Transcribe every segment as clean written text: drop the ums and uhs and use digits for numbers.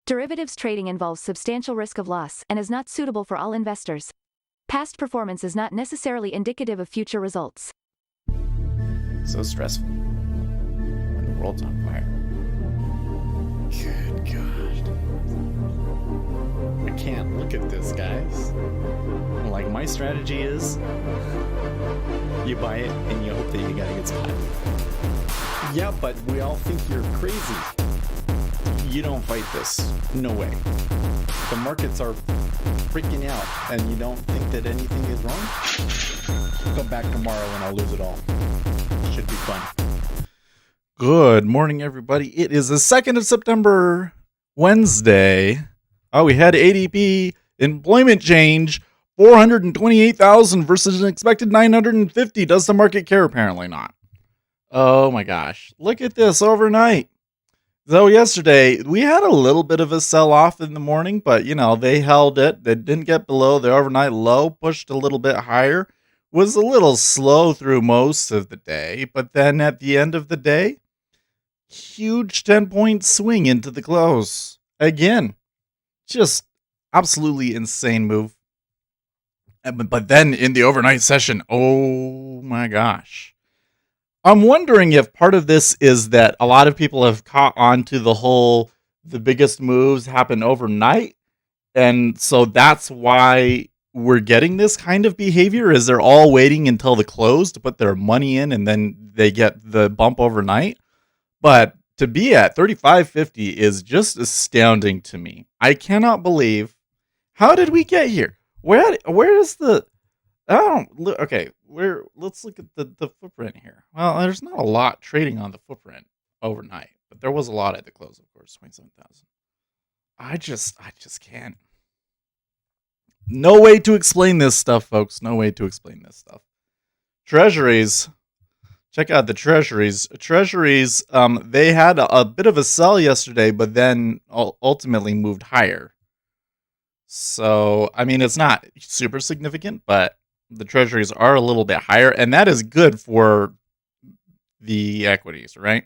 Derivatives trading involves substantial risk of loss and is not suitable for all investors. Past performance is not necessarily indicative of future results. So stressful when the world's on fire. Good God. I can't look at this, guys. Like, my strategy is you buy it and you hope that you got a good spot. Yeah, but we all think you're crazy. You don't fight this. No way. The markets are freaking out and you don't think that anything is wrong? Come back tomorrow and I'll lose it all. Should be fun. Good morning, everybody. It is the 2nd of September, Wednesday. Oh, we had ADP employment change, 428,000 versus an expected 950. Does the market care? Apparently not. Oh my gosh. Look at this overnight. So yesterday, we had a little bit of a sell-off in the morning, but, they held it. They didn't get below the overnight low, pushed a little bit higher, was a little slow through most of the day, but then at the end of the day, huge 10-point swing into the close. Again, just absolutely insane move. But then in the overnight session, oh my gosh. I'm wondering if part of this is that a lot of people have caught on to the biggest moves happen overnight. And so that's why we're getting this kind of behavior, is they're all waiting until the close to put their money in and then they get the bump overnight. But to be at 35.50 is just astounding to me. I cannot believe, how did we get here? Where is the... Okay, let's look at the footprint here. Well, there's not a lot trading on the footprint overnight, but there was a lot at the close, of course, 27,000. I just can't. No way to explain this stuff, folks. No way to explain this stuff. Treasuries. Check out the treasuries. Treasuries, they had a bit of a sell yesterday, but then ultimately moved higher. So, I mean, it's not super significant, but the treasuries are a little bit higher, and that is good for the equities, right?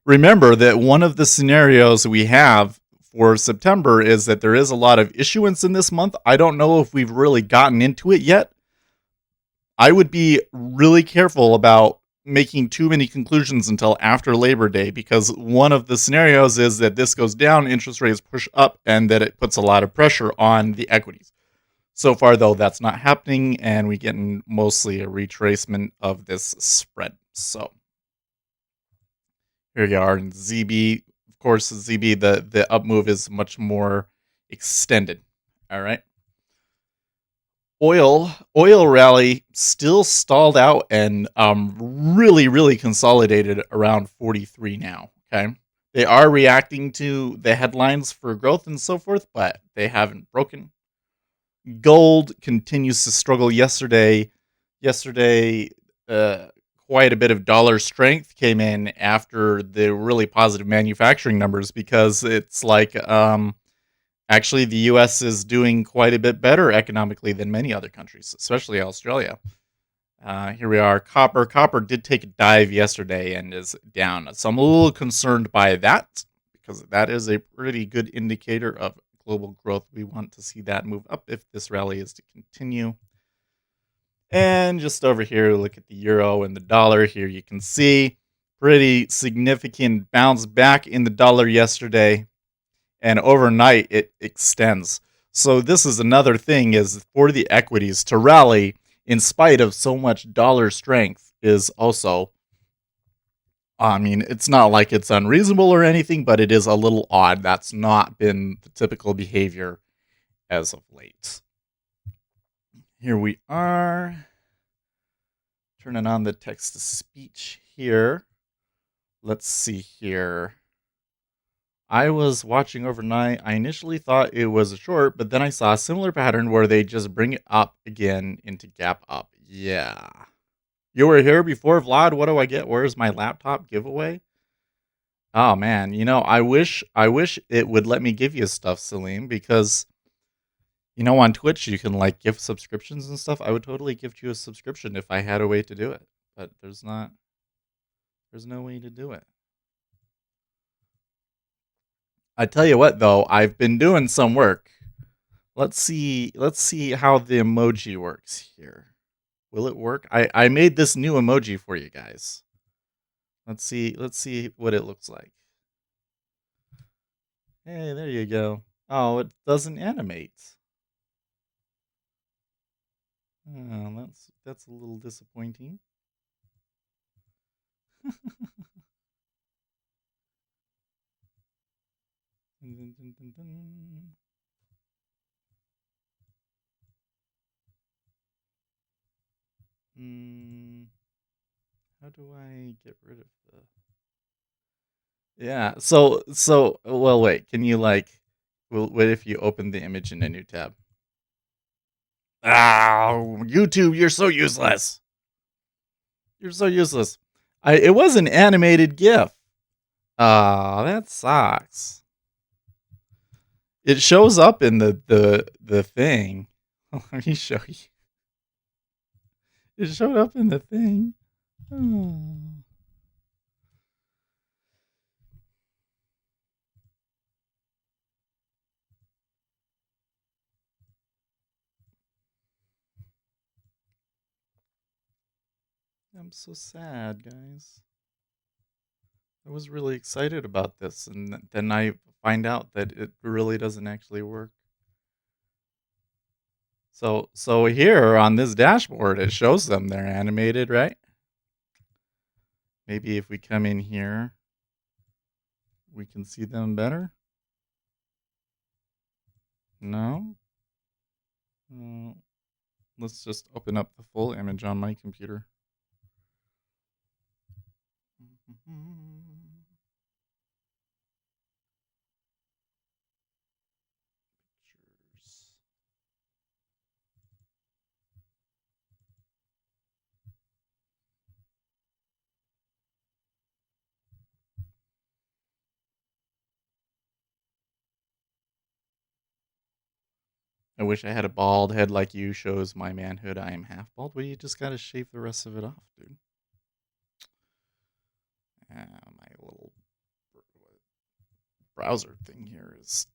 Remember that one of the scenarios we have for September is that there is a lot of issuance in this month. I don't know if we've really gotten into it yet. I would be really careful about making too many conclusions until after Labor Day, because one of the scenarios is that this goes down, interest rates push up, and that it puts a lot of pressure on the equities. So far, though, that's not happening, and we get mostly a retracement of this spread. So here you are in ZB. Of course, ZB, the up move is much more extended. All right. Oil rally still stalled out and really consolidated around 43 now. Okay. They are reacting to the headlines for growth and so forth, but they haven't broken. Gold continues to struggle. Yesterday, quite a bit of dollar strength came in after the really positive manufacturing numbers, because it's like actually the U.S. is doing quite a bit better economically than many other countries, especially Australia. Here we are. Copper did take a dive yesterday and is down. So I'm a little concerned by that, because that is a pretty good indicator of global growth. We want to see that move up if this rally is to continue. And just over here, look at the euro and the dollar. Here you can see pretty significant bounce back in the dollar yesterday, and overnight it extends. So this is another thing, is for the equities to rally in spite of so much dollar strength is also, I mean, it's not like it's unreasonable or anything, but it is a little odd. That's not been the typical behavior as of late. Here we are. Turning on the text to speech here. Let's see here. I was watching overnight. I initially thought it was a short, but then I saw a similar pattern where they just bring it up again into gap up. Yeah. You were here before, Vlad. What do I get? Where's my laptop giveaway? Oh man, I wish it would let me give you stuff, Salim, because on Twitch you can like gift subscriptions and stuff. I would totally gift you a subscription if I had a way to do it, but there's no way to do it. I tell you what, though, I've been doing some work. Let's see how the emoji works here. Will it work? I made this new emoji for you guys. Let's see what it looks like. Hey, there you go. Oh, it doesn't animate. Oh, that's a little disappointing. Dun, dun, dun, dun, dun. How do I get rid of the? Yeah. So well, wait. Can you like? Well, what if you open the image in a new tab? Oh, YouTube, you're so useless. You're so useless. It was an animated GIF. Ah, that sucks. It shows up in the thing. Let me show you. It showed up in the thing. Oh. I'm so sad, guys. I was really excited about this, and then I find out that it really doesn't actually work. So here on this dashboard, it shows them they're animated, right? Maybe if we come in here, we can see them better. No? Let's just open up the full image on my computer. Pictures. I wish I had a bald head like you. Shows my manhood. I am half bald. Well, you just gotta shave the rest of it off, dude. My little browser thing here is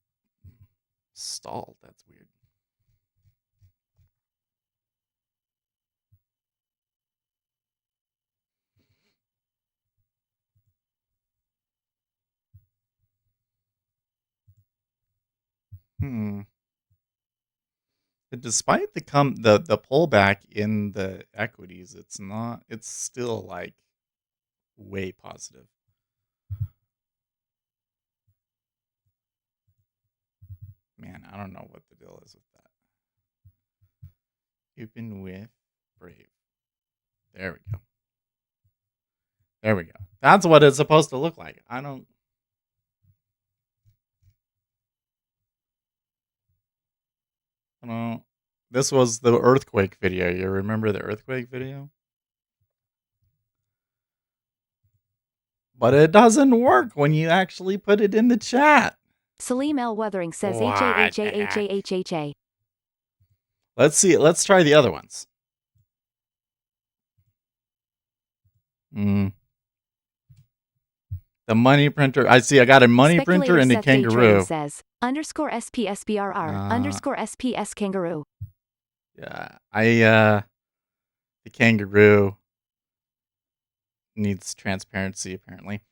stalled. That's weird. Despite the pullback in the equities, it's still like way positive. Man, I don't know what the deal is with that. Open with Brave. There we go. There we go. That's what it's supposed to look like. I don't. This was the earthquake video. You remember the earthquake video? But it doesn't work when you actually put it in the chat. Salim L. Weathering says What the heck? HAHAHAHA. Let's see. Let's try the other ones. The money printer. I see. I got a money printer and a Sept kangaroo. Says _SPSBRR _SPS kangaroo. Yeah, the kangaroo needs transparency apparently.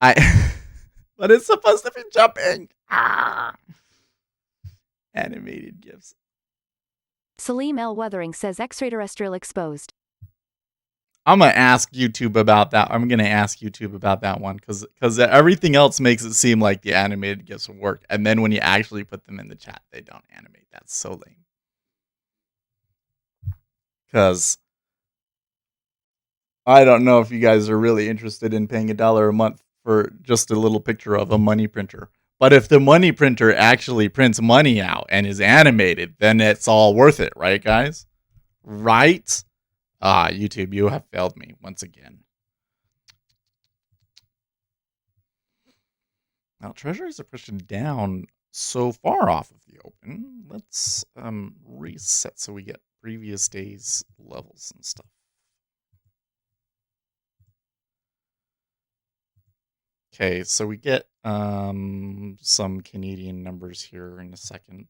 But it's supposed to be jumping. Animated GIFs. Salim L. Weathering says extraterrestrial exposed. I'm gonna ask YouTube about that. I'm gonna ask YouTube about that one because everything else makes it seem like the animated GIFs work, and then when you actually put them in the chat, they don't animate. That's so lame. Because I don't know if you guys are really interested in paying $1 a month for just a little picture of a money printer. But if the money printer actually prints money out and is animated, then it's all worth it, right, guys? Right? YouTube, you have failed me once again. Now, treasuries are pushing down so far off of the open. Let's reset so we get previous days levels and stuff. Okay, so we get some Canadian numbers here in a second.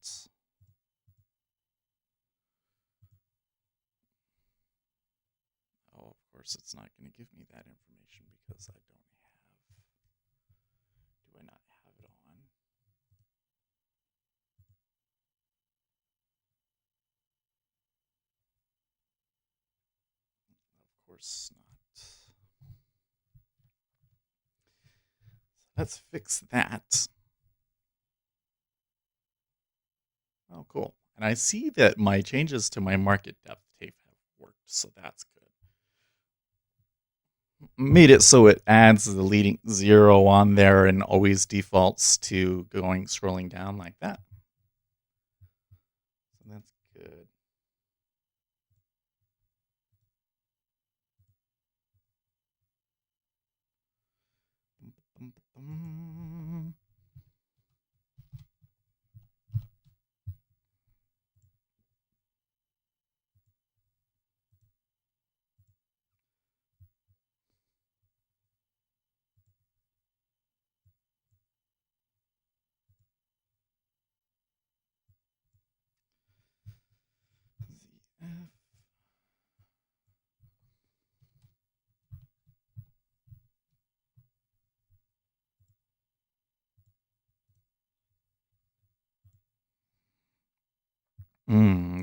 Oh, of course, it's not going to give me that information because I don't have. Do I not have it on? Of course not. Let's fix that. Oh, cool. And I see that my changes to my market depth tape have worked, so that's good. Made it so it adds the leading 0 on there and always defaults to scrolling down like that. So that's good.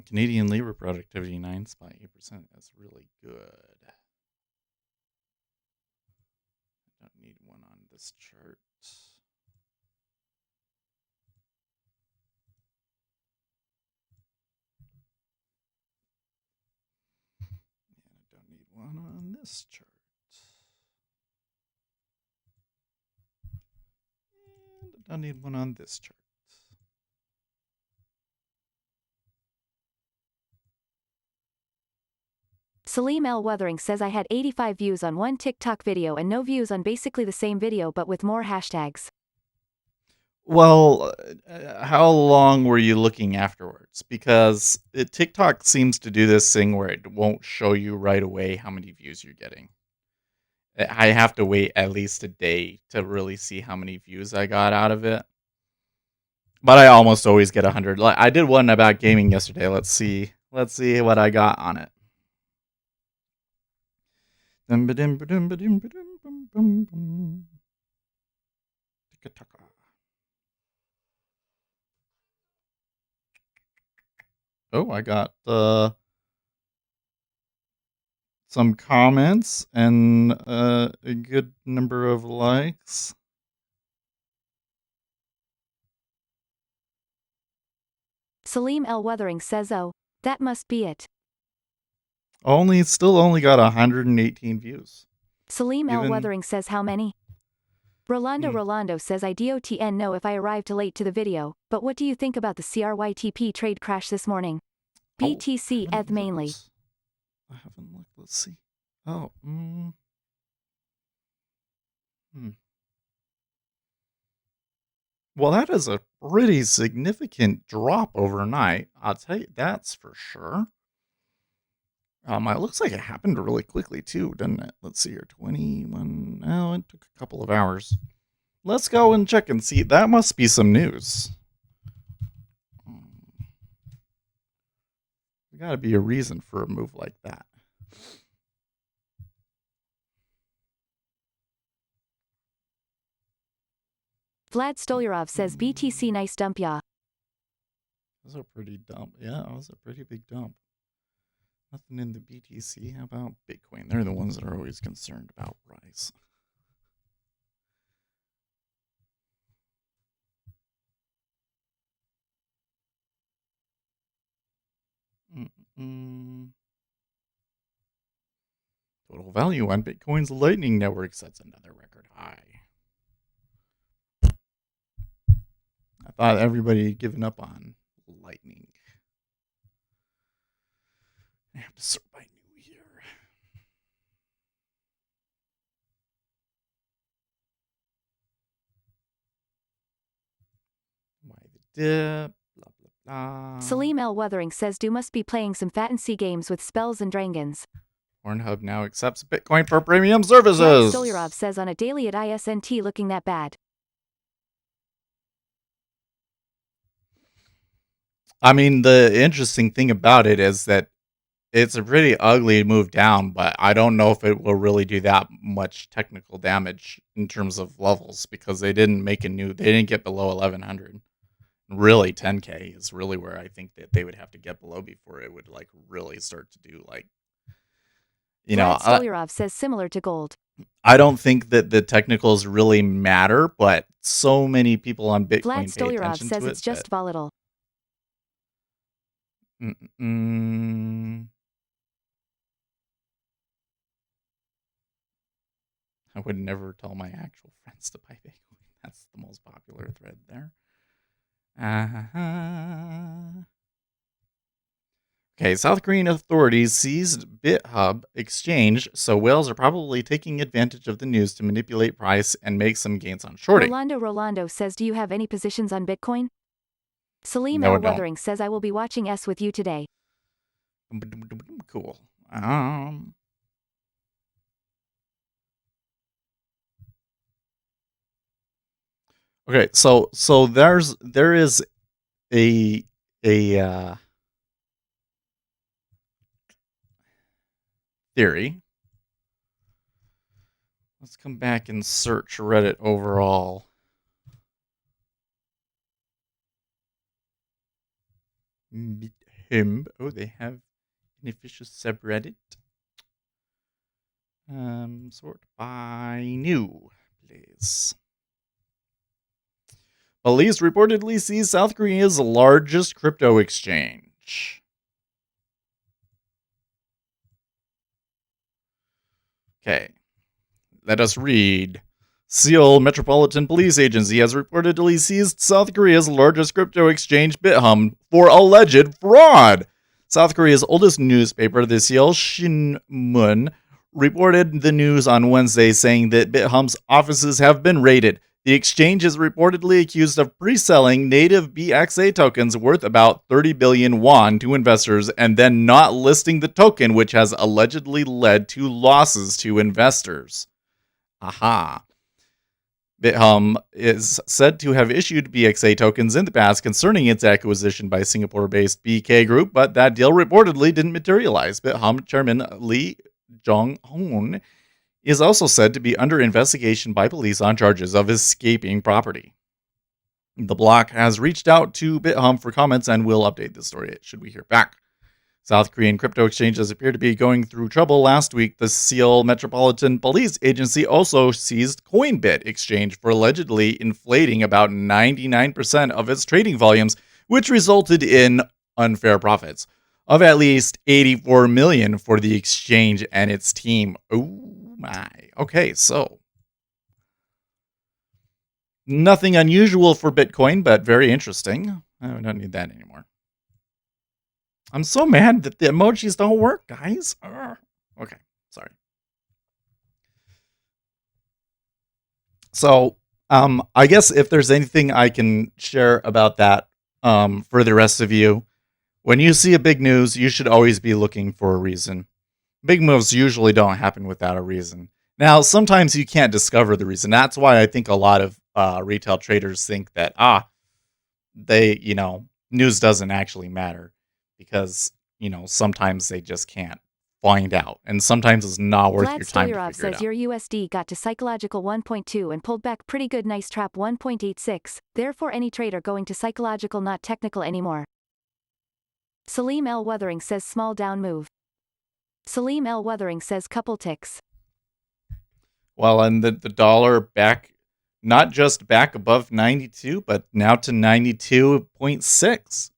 Canadian labor productivity 9 by 8%. That's really good. I don't need one on this chart. And I don't need one on this chart. And I don't need one on this chart. Salim L. Weathering says I had 85 views on one TikTok video and no views on basically the same video but with more hashtags. Well, how long were you looking afterwards? Because TikTok seems to do this thing where it won't show you right away how many views you're getting. I have to wait at least a day to really see how many views I got out of it. But I almost always get 100. I did one about gaming yesterday. Let's see what I got on it. Oh, I got some comments and a good number of likes. Salim L. Weathering says, oh, that must be it. Still only got 118 views. Salim L. Weathering says how many? Rolando says I dotn know if I arrived too late to the video, but what do you think about the CRYTP trade crash this morning? BTC ETH mainly. I haven't looked. Let's see. Oh. Well, that is a pretty significant drop overnight. I'll tell you, that's for sure. It looks like it happened really quickly too, didn't it? Let's see here, 21. Oh, it took a couple of hours. Let's go and check and see. That must be some news. There got to be a reason for a move like that. Vlad Stolyarov says BTC nice dump, yeah. That was a pretty dump. Yeah, that was a pretty big dump. Nothing in the BTC. How about Bitcoin? They're the ones that are always concerned about price. Total value on Bitcoin's Lightning Network sets another record high. I thought everybody had given up on Lightning. I have to sort by new here. Why the dip? Blah, blah, blah. Salim L. Weathering says do must be playing some Fatancy games with spells and dragons. Pornhub now accepts Bitcoin for premium services. Vlad Stolyarov says on a daily at ISNT looking that bad. I mean, the interesting thing about it is that it's a pretty ugly move down, but I don't know if it will really do that much technical damage in terms of levels because they didn't get below 1100. Really, 10K is really where I think that they would have to get below before it would like really start to do like, Vlad Stolyarov says similar to gold. I don't think that the technicals really matter, but so many people on Bitcoin Vlad pay Stolyarov attention says to it. It's just volatile. I would never tell my actual friends to buy Bitcoin. That's the most popular thread there. Okay, South Korean authorities seized BitHub exchange, so whales are probably taking advantage of the news to manipulate price and make some gains on shorting. Rolando says, do you have any positions on Bitcoin? Salim No, L. Wuthering says, I will be watching S with you today. Cool. Okay, so there is a theory. Let's come back and search Reddit overall. Oh, they have an official subreddit. Sort by new, please. Police reportedly seized South Korea's largest crypto exchange. Okay, let us read. Seoul Metropolitan Police Agency has reportedly seized South Korea's largest crypto exchange, BitHub, for alleged fraud. South Korea's oldest newspaper, the Seoul Shinmun, reported the news on Wednesday, saying that BitHub's offices have been raided. The exchange is reportedly accused of pre-selling native BXA tokens worth about 30 billion won to investors and then not listing the token, which has allegedly led to losses to investors. Aha. BitHub is said to have issued BXA tokens in the past concerning its acquisition by Singapore-based BK Group, but that deal reportedly didn't materialize. BitHub chairman Lee Jong-hoon is also said to be under investigation by police on charges of escaping property. The block has reached out to BitHub for comments and will update the story should we hear back. South Korean crypto exchanges appear to be going through trouble. Last week, the Seoul Metropolitan Police Agency also seized Coinbit exchange for allegedly inflating about 99% of its trading volumes, which resulted in unfair profits of at least $84 million for the exchange and its team. Oh my. Okay, so nothing unusual for Bitcoin, but very interesting. I don't need that anymore. I'm so mad that the emojis don't work, guys. Okay, sorry. So, I guess if there's anything I can share about that for the rest of you, when you see a big news, you should always be looking for a reason. Big moves usually don't happen without a reason. Now, sometimes you can't discover the reason. That's why I think a lot of retail traders think that, news doesn't actually matter. Because, sometimes they just can't find out. And sometimes it's not worth your time to figure it out. Says your USD got to psychological 1.2 and pulled back pretty good. Nice trap 1.86. Therefore any trader going to psychological not technical anymore. Salim L. Wuthering says small down move. Salim L. Wuthering says couple ticks. Well, and the dollar back, not just back above 92, but now to 92.6.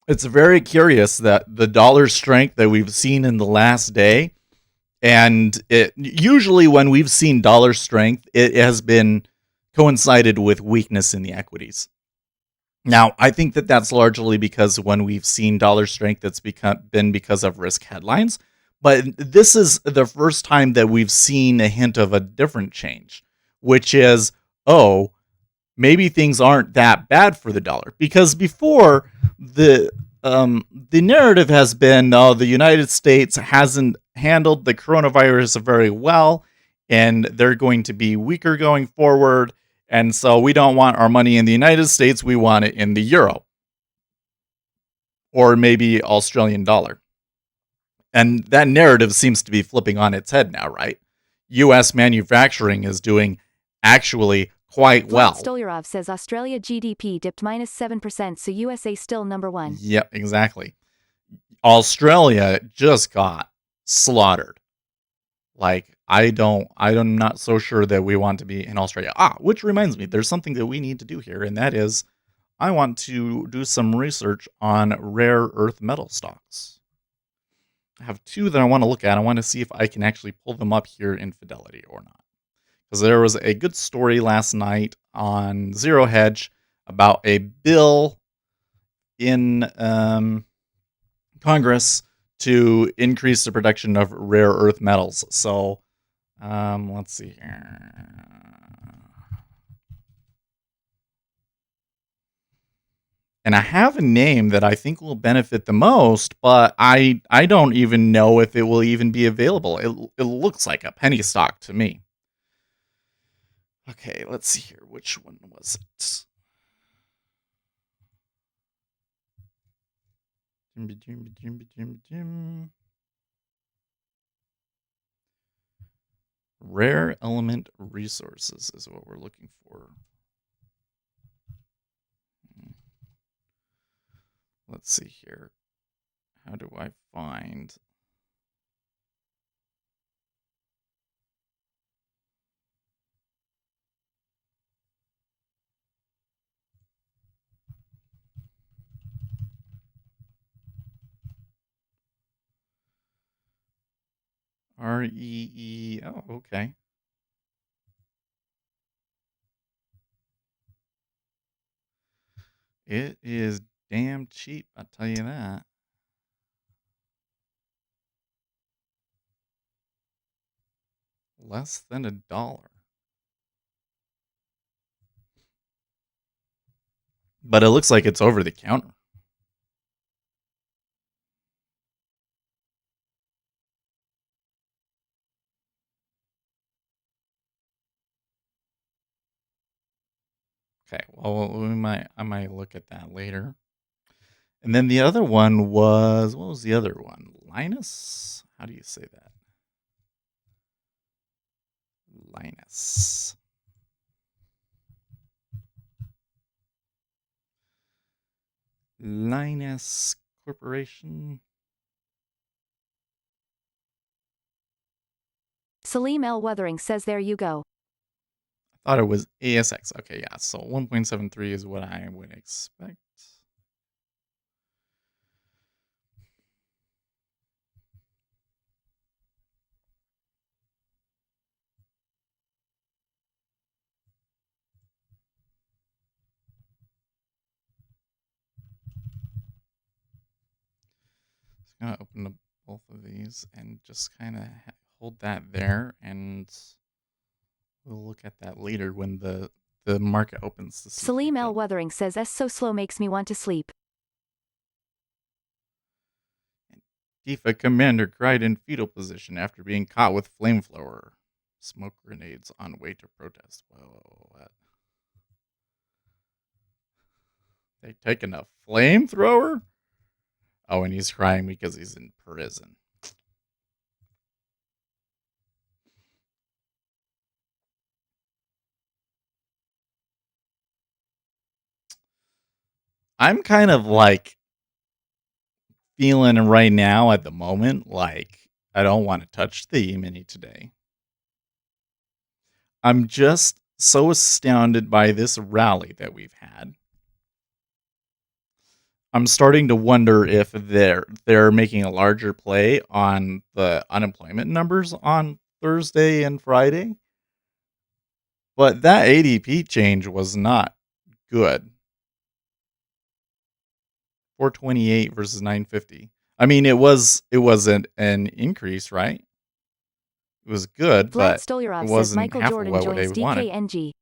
It's very curious that the dollar strength that we've seen in the last day, and it usually when we've seen dollar strength, it has been coincided with weakness in the equities. Now, I think that that's largely because when we've seen dollar strength, it's been because of risk headlines. But this is the first time that we've seen a hint of a different change, which is, maybe things aren't that bad for the dollar. Because before, the the narrative has been, no, the United States hasn't handled the coronavirus very well, and they're going to be weaker going forward. And so we don't want our money in the United States. We want it in the euro or maybe Australian dollar. And that narrative seems to be flipping on its head now, right? U.S. manufacturing is doing actually quite well. Stolyarov says Australia GDP dipped -7%, so USA still number one. Yep, exactly. Australia just got slaughtered. Like, I'm not so sure that we want to be in Australia. Which reminds me, there's something that we need to do here, and that is I want to do some research on rare earth metal stocks. I have two that I want to look at. I want to see if I can actually pull them up here in Fidelity or not. Because there was a good story last night on Zero Hedge about a bill in Congress to increase the production of rare earth metals. So, let's see here. And I have a name that I think will benefit the most, but I don't even know if it will even be available. It looks like a penny stock to me. Okay, let's see here. Which one was it? Rare element resources is what we're looking for. Let's see here. How do I find... REE. Oh, okay. It is damn cheap, I'll tell you that. Less than $1. But it looks like it's over the counter. Okay, well, I might look at that later. And then the other one was, what was the other one? Linus? How do you say that? Linus. Linus Corporation. Salim L. Wuthering says there you go. I thought it was ASX. Okay, yeah, so 1.73 is what I would expect. Just gonna open up both of these and just kind of hold that there, and we'll look at that later when the market opens. To see Salim L. Wuthering says S so slow makes me want to sleep. DEFA commander cried in fetal position after being caught with flamethrower. Smoke grenades on way to protest. Whoa, what? They taking a flamethrower? Oh, and he's crying because he's in prison. I'm kind of like feeling right now at the moment like I don't want to touch the E-mini today. I'm just so astounded by this rally that we've had. I'm starting to wonder if they're making a larger play on the unemployment numbers on Thursday and Friday. But that ADP change was not good. 428 versus 950. I mean, it was an increase, right? It was good, but it wasn't Michael half Jordan of what joins they wanted. DKNG.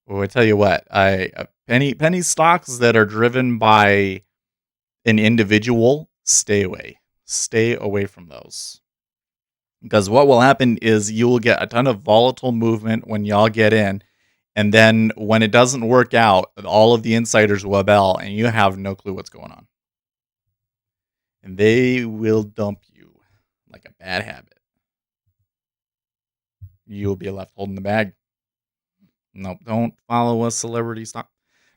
Well, I tell you what, I Penny stocks that are driven by an individual, stay away. Stay away from those. Because what will happen is you will get a ton of volatile movement when y'all get in. And then when it doesn't work out, all of the insiders will rebel and you have no clue what's going on. And they will dump you like a bad habit. You'll be left holding the bag. Nope, don't follow a celebrity stock.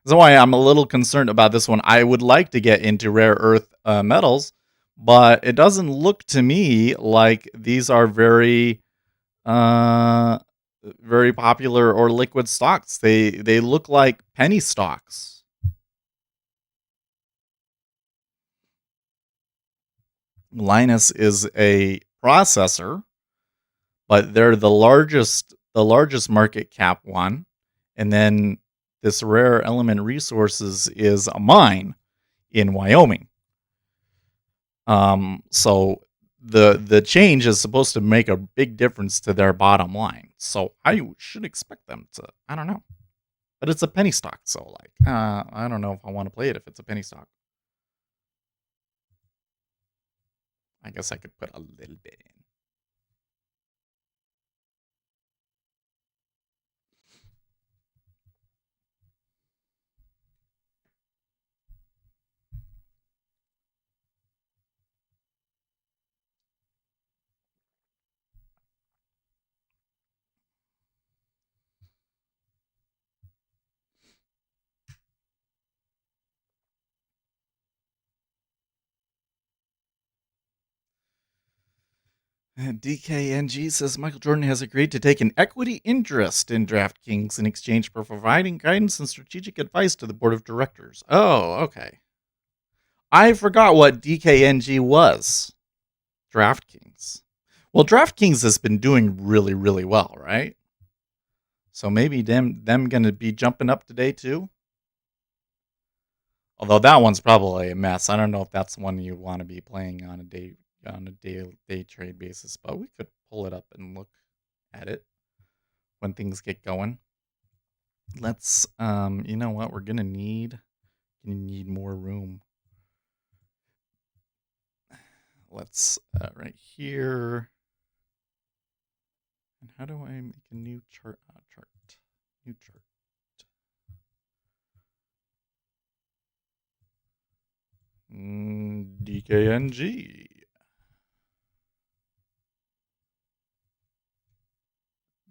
That's why I'm a little concerned about this one. I would like to get into rare earth metals, but it doesn't look to me like these are very very popular or liquid stocks. They look like penny stocks. Linus is a processor, but they're the largest market cap one. And then this rare element resources is a mine in Wyoming. So the change is supposed to make a big difference to their bottom line. So I should expect them to, I don't know. But it's a penny stock, so like I don't know if I want to play it if it's a penny stock. I guess I could put a little bit in. DKNG says Michael Jordan has agreed to take an equity interest in DraftKings in exchange for providing guidance and strategic advice to the board of directors. Oh, okay. I forgot what DKNG was. DraftKings. Well, DraftKings has been doing really, really well, right? So maybe them gonna be jumping up today too. Although that one's probably a mess. I don't know if that's one you want to be playing on a day trade basis, but we could pull it up and look at it when things get going. Let's you know what, we're gonna need more room. Let's right here. And how do I make a new chart? New chart. DKNG.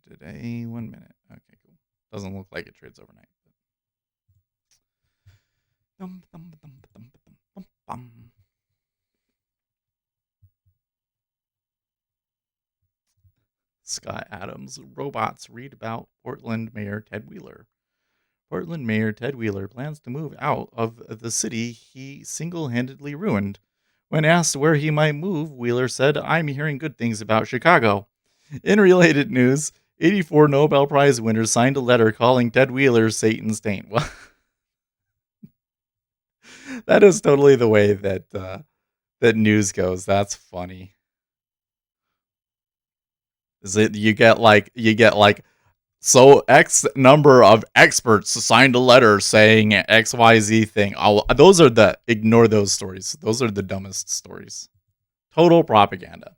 Today, 1 minute. Okay, cool. Doesn't look like it trades overnight. Scott Adams. Robots read about Portland Mayor Ted Wheeler. Portland Mayor Ted Wheeler plans to move out of the city he single-handedly ruined. When asked where he might move, Wheeler said, "I'm hearing good things about Chicago." In related news, 84 Nobel Prize winners signed a letter calling Ted Wheeler Satan's taint. Well, that is totally the way that that news goes. That's funny. Is it you get like so X number of experts signed a letter saying XYZ thing. Those are ignore those stories. Those are the dumbest stories. Total propaganda.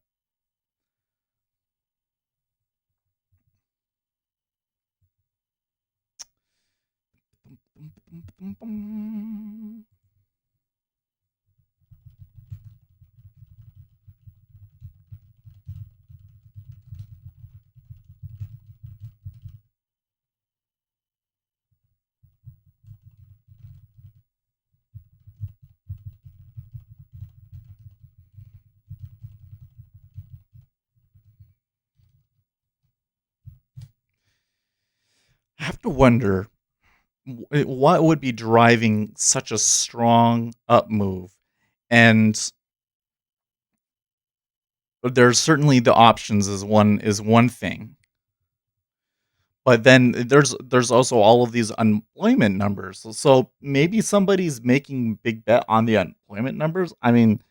I have to wonder what would be driving such a strong up move. And there's certainly the options is one thing. But then there's also all of these unemployment numbers. So maybe somebody's making big bet on the unemployment numbers. I mean,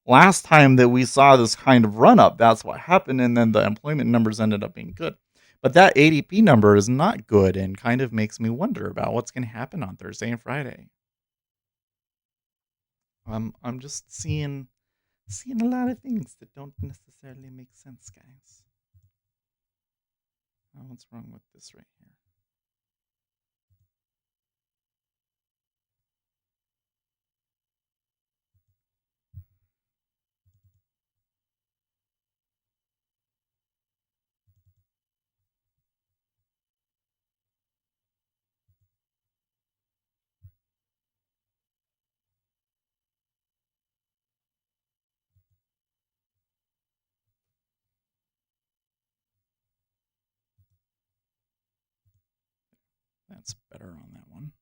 last time that we saw this kind of run up, that's what happened, and then the employment numbers ended up being good. But that ADP number is not good and kind of makes me wonder about what's going to happen on Thursday and Friday. I'm just seeing a lot of things that don't necessarily make sense, guys. Oh, what's wrong with this right here? That's better on that one.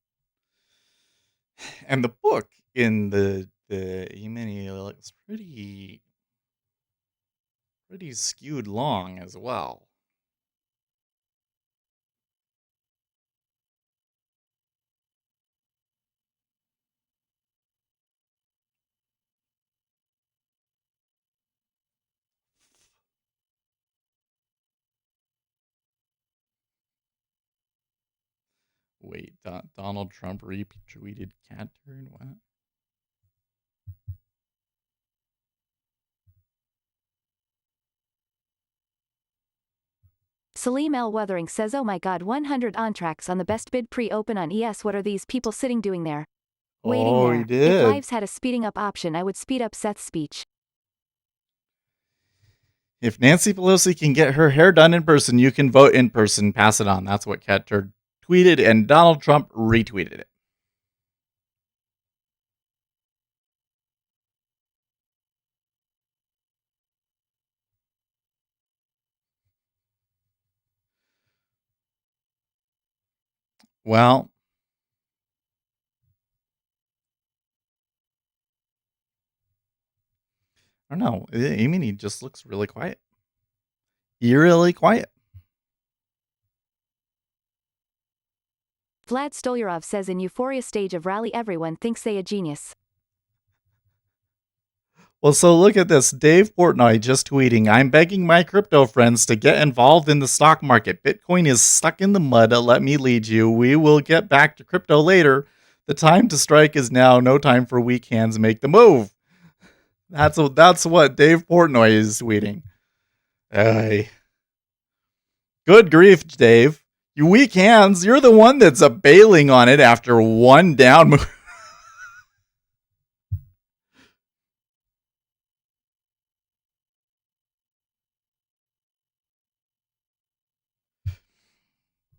And the book in the E-mini looks pretty skewed long as well. Wait, Donald Trump retweeted cat turn? What? Salim L. Weathering says, oh my god, 100 on-tracks on the best bid pre-open on ES. What are these people sitting doing there? Waiting Oh, there. he did. If Lives had a speeding up option, I would speed up Seth's speech. If Nancy Pelosi can get her hair done in person, you can vote in person. Pass it on. That's what Cat Turd tweeted, and Donald Trump retweeted it. Well, I don't know. I mean, he just looks really quiet. Eerily quiet. Vlad Stolyarov says in euphoria stage of rally everyone thinks they a genius. Well, so look at this. Dave Portnoy just tweeting, I'm begging my crypto friends to get involved in the stock market. Bitcoin is stuck in the mud. Let me lead you. We will get back to crypto later. The time to strike is now. No time for weak hands. Make the move. That's what Dave Portnoy is tweeting. Good grief, Dave. You weak hands. You're the one that's bailing on it after one down move.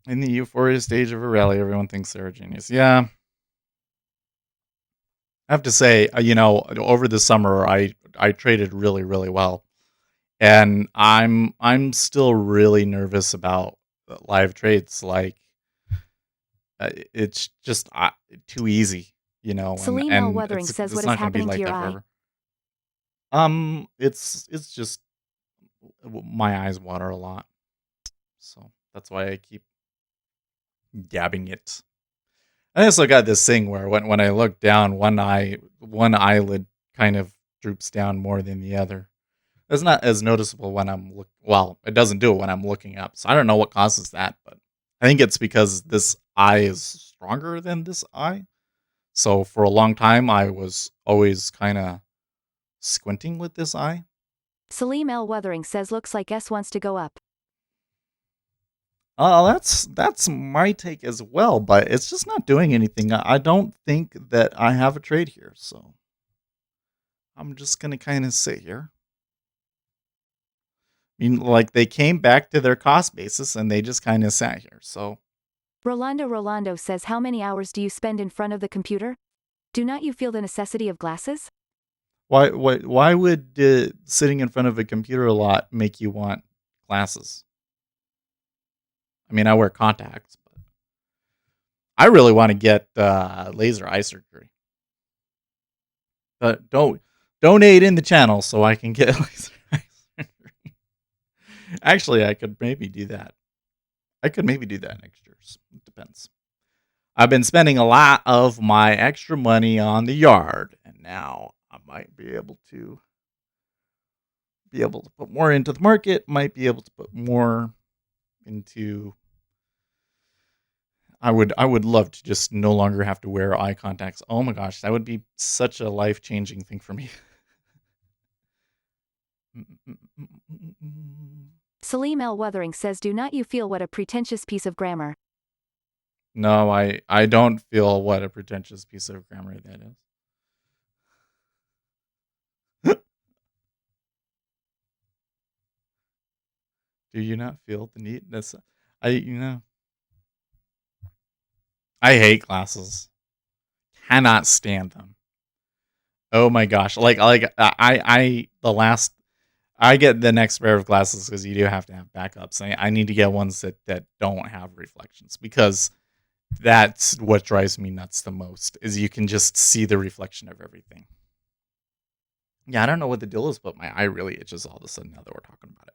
In the euphoria stage of a rally, everyone thinks they're a genius. Yeah. I have to say, over the summer, I traded really, really well. And I'm still really nervous about live trades. Like, it's just too easy, Salim L. Weathering says, what is happening to your eye? It's just my eyes water a lot, so that's why I keep dabbing it. I also got this thing where when I look down, one eyelid kind of droops down more than the other. It's not as noticeable when it doesn't do it when I'm looking up. So I don't know what causes that, but I think it's because this eye is stronger than this eye. So for a long time, I was always kind of squinting with this eye. Salim L. Weathering says, looks like S wants to go up. That's my take as well, but it's just not doing anything. I don't think that I have a trade here, so I'm just gonna kind of sit here. I mean, like, they came back to their cost basis and they just kind of sat here. So Rolando says, how many hours do you spend in front of the computer? Do not you feel the necessity of glasses? why would sitting in front of a computer a lot make you want glasses? I mean, I wear contacts, but I really want to get laser eye surgery. But donate in the channel so I can get laser eye surgery. Actually, I could maybe do that. Next year. It depends. I've been spending a lot of my extra money on the yard, and now I might be able to put more into the market. Might be able to put more into. I would love to just no longer have to wear eye contacts. Oh my gosh, that would be such a life-changing thing for me. Salim L. Wuthering says, do not you feel what a pretentious piece of grammar? No, I don't feel what a pretentious piece of grammar that is. Do you not feel the need? I hate glasses. Cannot stand them. Oh my gosh. I get the next pair of glasses because you do have to have backups. I need to get ones that don't have reflections, because that's what drives me nuts the most, is you can just see the reflection of everything. Yeah, I don't know what the deal is, but my eye really itches all of a sudden now that we're talking about it.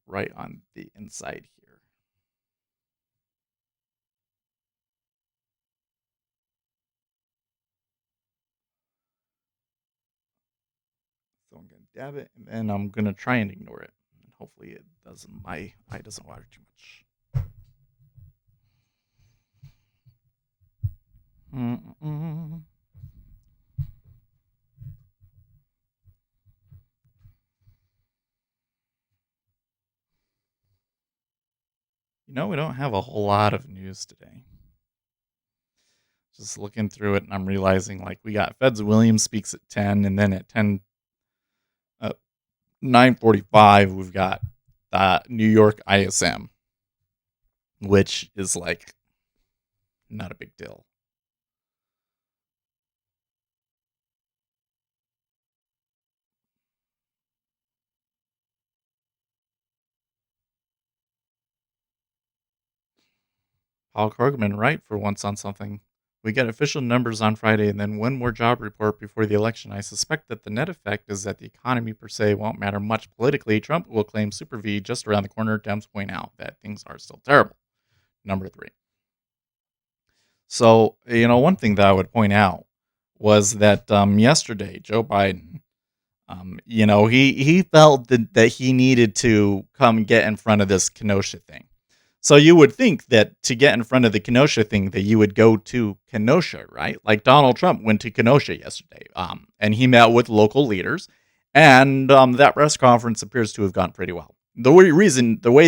Right on the inside here. So I'm going to dab it, and then I'm going to try and ignore it. And hopefully my eye doesn't water too much. Mm-mm. We don't have a whole lot of news today. Just looking through it, and I'm realizing, like, we got Feds Williams speaks at 10, and then at 9:45 we've got New York ISM, which is like not a big deal. Paul Krugman right for once on something. We get official numbers on Friday and then one more job report before the election. I suspect that the net effect is that the economy per se won't matter much politically. Trump will claim Super V just around the corner. Dems point out that things are still terrible. Number 3. So, one thing that I would point out was that yesterday, Joe Biden, he felt that he needed to come get in front of this Kenosha thing. So you would think that to get in front of the Kenosha thing, that you would go to Kenosha, right? Like Donald Trump went to Kenosha yesterday, and he met with local leaders, and that press conference appears to have gone pretty well. The way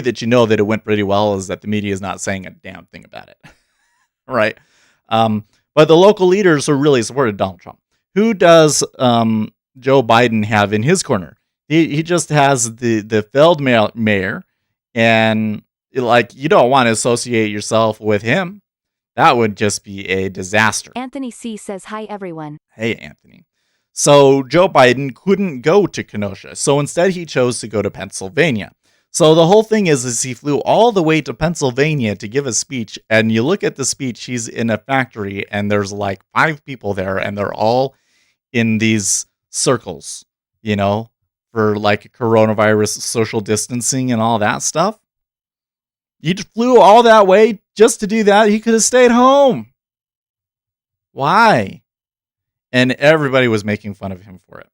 that you know that it went pretty well is that the media is not saying a damn thing about it, right? But the local leaders who really supported Donald Trump. Who does Joe Biden have in his corner? He just has the failed mayor, and like, you don't want to associate yourself with him. That would just be a disaster. Anthony C. says, hi, everyone. Hey, Anthony. So Joe Biden couldn't go to Kenosha. So instead he chose to go to Pennsylvania. So the whole thing is he flew all the way to Pennsylvania to give a speech. And you look at the speech, he's in a factory and there's like 5 people there and they're all in these circles, for like coronavirus social distancing and all that stuff. You flew all that way just to do that. He could have stayed home. Why? And everybody was making fun of him for it.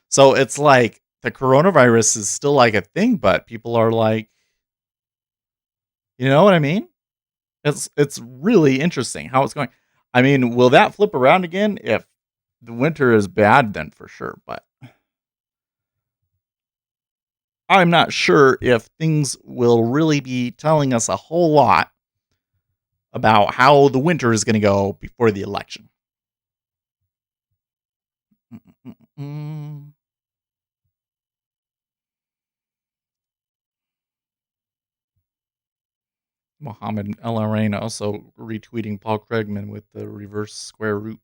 So it's like the coronavirus is still like a thing, but people are like, you know what I mean? It's really interesting how it's going. I mean, will that flip around again? If the winter is bad, then for sure. But I'm not sure if things will really be telling us a whole lot about how the winter is going to go before the election. Mohammed El Arain also retweeting Paul Krugman with the reverse square root,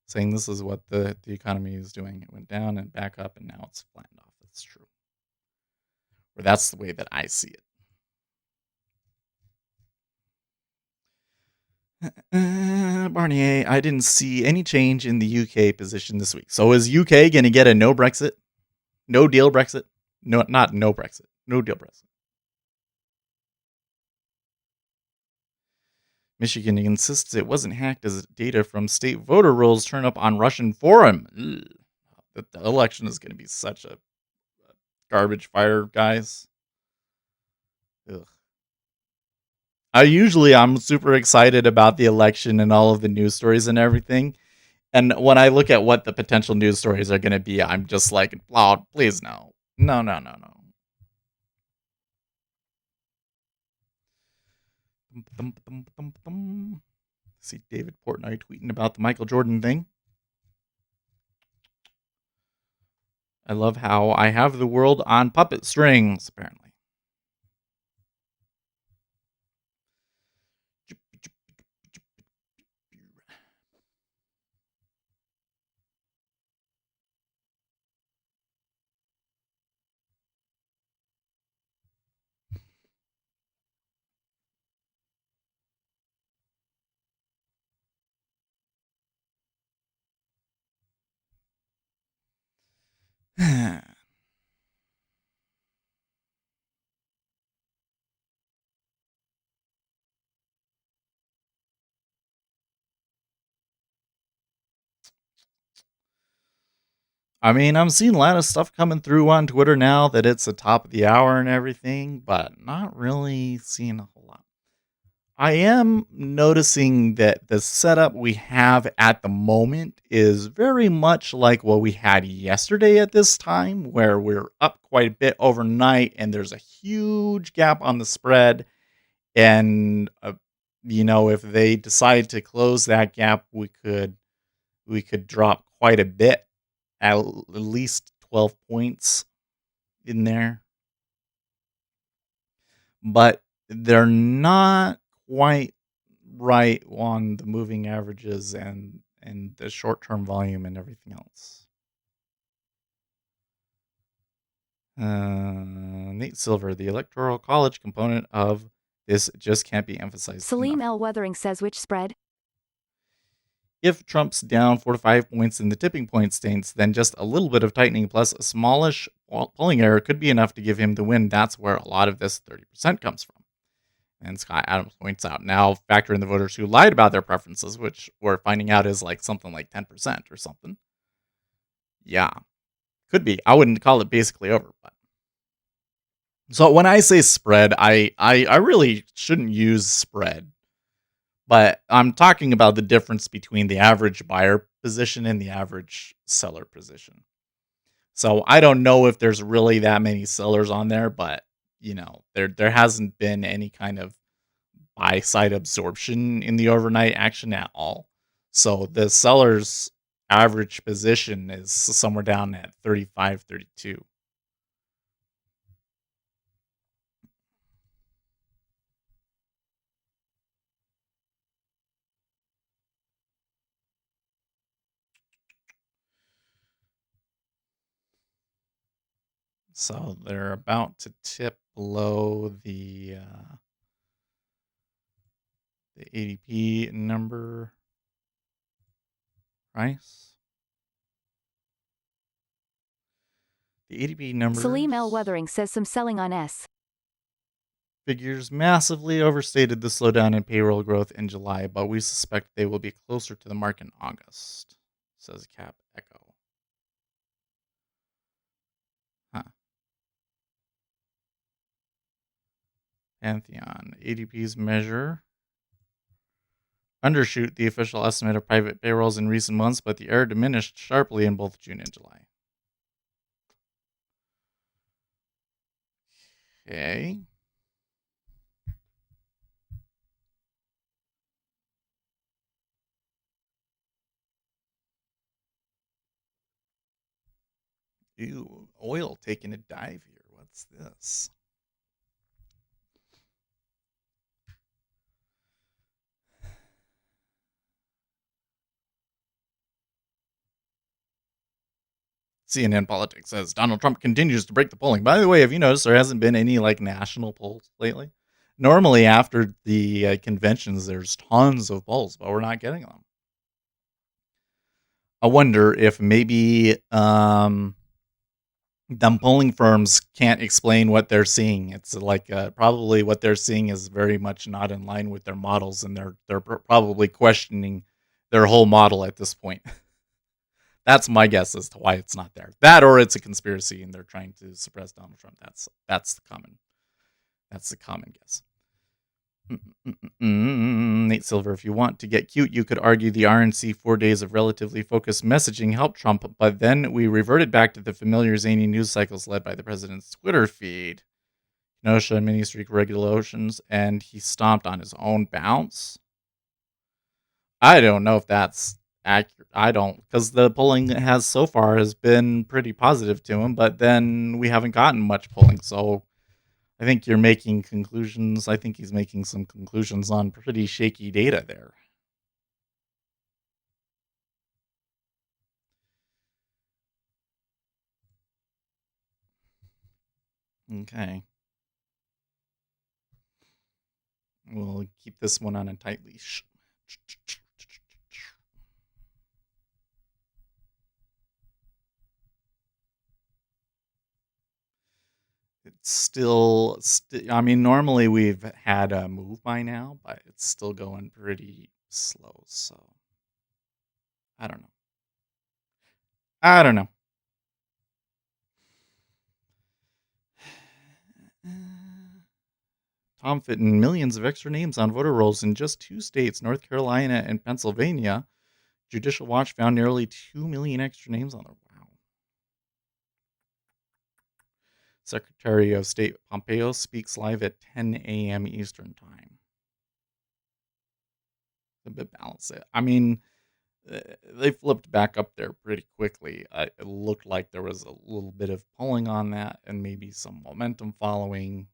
saying this is what the economy is doing. It went down and back up, and now it's flattened off. That's true. Or that's the way that I see it. Barnier, I didn't see any change in the UK position this week. So is UK going to get a no Brexit? No deal Brexit? No, not no Brexit. No deal Brexit. Michigan insists it wasn't hacked as data from state voter rolls turn up on Russian forum. Ugh. the election is going to be such a garbage fire, guys. Ugh. I'm super excited about the election and all of the news stories and everything. And when I look at what the potential news stories are going to be, I'm just like, oh, please no. No. See David Portnoy tweeting about the Michael Jordan thing. I love how I have the world on puppet strings, apparently. I mean, I'm seeing a lot of stuff coming through on Twitter now that it's the top of the hour and everything, but not really seeing a whole lot. I am noticing that the setup we have at the moment is very much like what we had yesterday at this time, where we're up quite a bit overnight and there's a huge gap on the spread. And, if they decide to close that gap, we could drop quite a bit, at least 12 points in there. But they're not quite right on the moving averages and the short-term volume and everything else. Nate Silver, the Electoral College component of this just can't be emphasized Salim enough. L. Weathering says which spread? If Trump's down 4 to 5 points in the tipping point states, then just a little bit of tightening plus a smallish polling error could be enough to give him the win. That's where a lot of this 30% comes from. And Scott Adams points out, now factor in the voters who lied about their preferences, which we're finding out is like something like 10% or something. Yeah, could be. I wouldn't call it basically over. But so when I say spread, I really shouldn't use spread. But I'm talking about the difference between the average buyer position and the average seller position. So I don't know if there's really that many sellers on there, but there hasn't been any kind of buy side absorption in the overnight action at all. So the seller's average position is somewhere down at 35, 32. So they're about to tip below the ADP number price. The ADP number. Salim L. Weathering says some selling on S. Figures massively overstated the slowdown in payroll growth in July, but we suspect they will be closer to the mark in August, says Cap Echo. Pantheon. ADP's measure undershoot the official estimate of private payrolls in recent months, but the error diminished sharply in both June and July. Okay. Ew, oil taking a dive here. What's this? CNN Politics says Donald Trump continues to break the polling. By the way, have you noticed there hasn't been any national polls lately? Normally after the conventions, there's tons of polls, but we're not getting them. I wonder if maybe them polling firms can't explain what they're seeing. It's probably what they're seeing is very much not in line with their models, and they're probably questioning their whole model at this point. That's my guess as to why it's not there. That, or it's a conspiracy and they're trying to suppress Donald Trump. That's the common guess. Nate Silver, if you want to get cute, you could argue the RNC 4 days of relatively focused messaging helped Trump, but then we reverted back to the familiar zany news cycles led by the president's Twitter feed. Kenosha mini-streak regulations, and he stomped on his own bounce. I don't know if that's accurate. I don't, because the polling has so far has been pretty positive to him, but then we haven't gotten much polling, so I think you're making conclusions. I think he's making some conclusions on pretty shaky data there. Okay. We'll keep this one on a tight leash. It's still, I mean, normally we've had a move by now, but it's still going pretty slow, so I don't know. Tom fitting millions of extra names on voter rolls in just 2 states, North Carolina and Pennsylvania. Judicial Watch found nearly 2 million extra names on there. Wow. Secretary of State Pompeo speaks live at 10 a.m. Eastern Time. A bit balanced. I mean, they flipped back up there pretty quickly. It looked like there was a little bit of pulling on that and maybe some momentum following.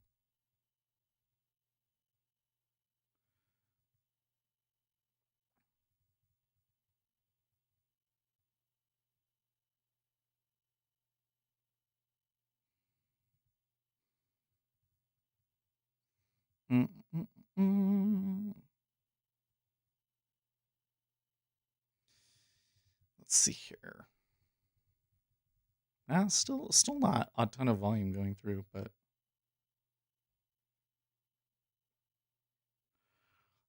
Let's see here. Still not a ton of volume going through, but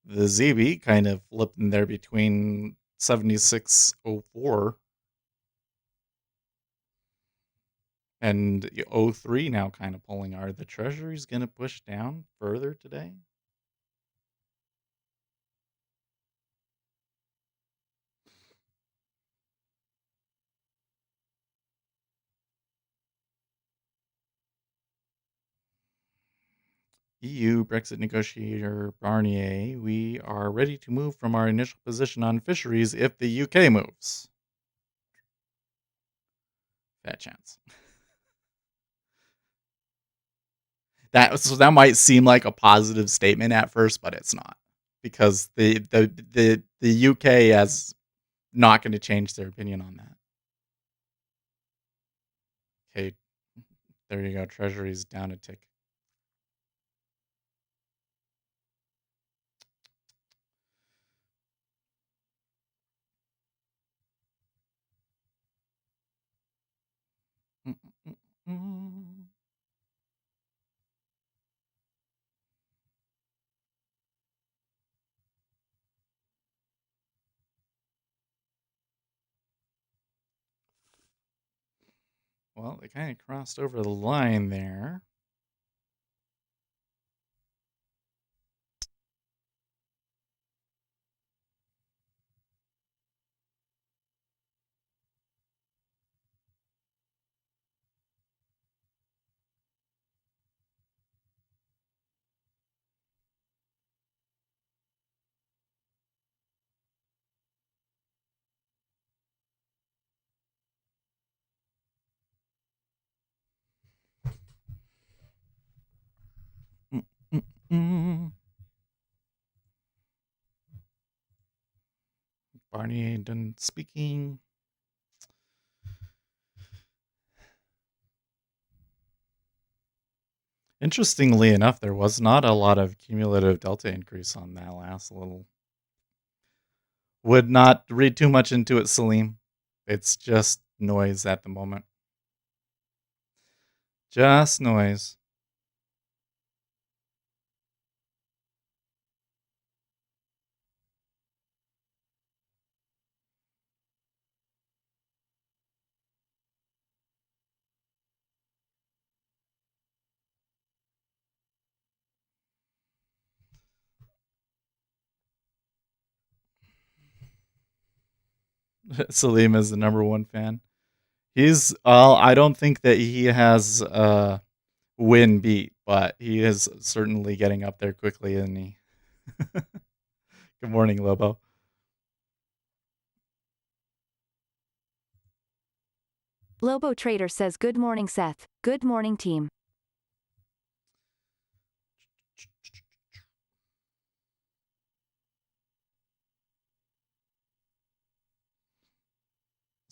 the ZB kind of flipped in there between 76.04 and 03 now kind of pulling. Are the treasuries going to push down further today? EU Brexit negotiator Barnier, we are ready to move from our initial position on fisheries if the UK moves. Fat chance. That might seem like a positive statement at first, but it's not, because the UK is not going to change their opinion on that. Okay, there you go. Treasury's down a tick. Well, they kind of crossed over the line there. Barney done speaking. Interestingly enough, there was not a lot of cumulative delta increase on that last little. Would not read too much into it, Salim. It's just noise at the moment. Just noise. Salim is the number one fan. He's I don't think that he has win beat, but he is certainly getting up there quickly, isn't he? Good morning, Lobo. Lobo Trader says good morning, Seth. Good morning, team.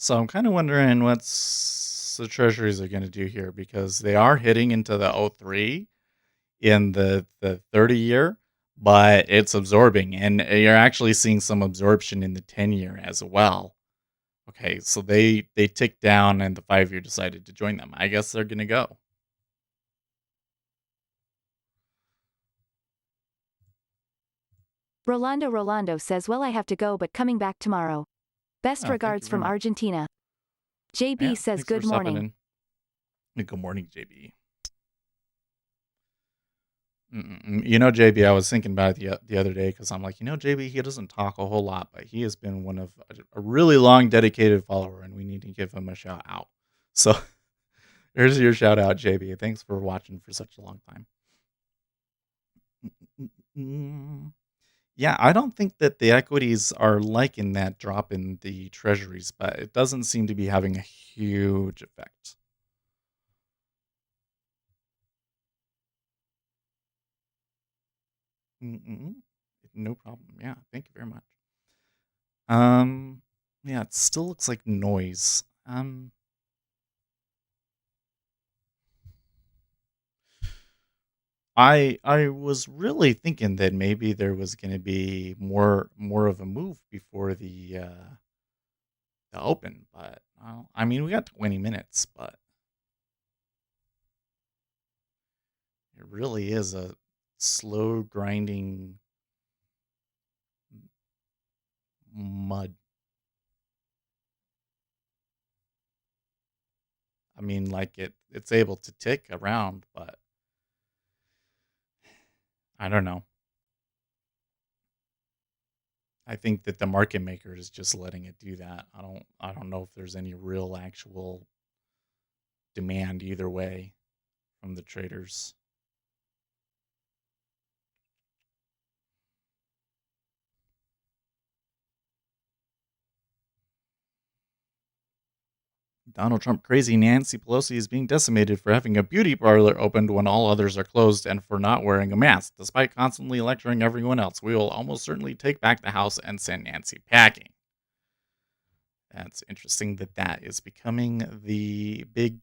So I'm kind of wondering what's the treasuries are going to do here, because they are hitting into the O3 in the 30 year, but it's absorbing, and you're actually seeing some absorption in the 10 year as well. Okay, so they ticked down and the 5 year decided to join them. I guess they're going to go. Rolando says, well, I have to go, but coming back tomorrow. Best Oh, thank you regards very from much. Argentina. JB Yeah, says thanks for good stopping morning. in. Good morning, JB. You know, JB, I was thinking about it the other day, because I'm like, JB, he doesn't talk a whole lot, but he has been one of a really long dedicated follower, and we need to give him a shout out. So here's your shout out, JB. Thanks for watching for such a long time. Yeah, I don't think that the equities are liking that drop in the treasuries, but it doesn't seem to be having a huge effect. No problem. Yeah, thank you very much. Yeah, it still looks like noise. I was really thinking that maybe there was going to be more of a move before the open, but well, I mean, we got 20 minutes, but it really is a slow grinding mud. I mean, like it's able to tick around, but I don't know. I think that the market maker is just letting it do that. I don't know if there's any real actual demand either way from the traders. Donald Trump crazy Nancy Pelosi is being decimated for having a beauty parlor opened when all others are closed, and for not wearing a mask. Despite constantly lecturing everyone else, we will almost certainly take back the house and send Nancy packing. That's interesting that is becoming the big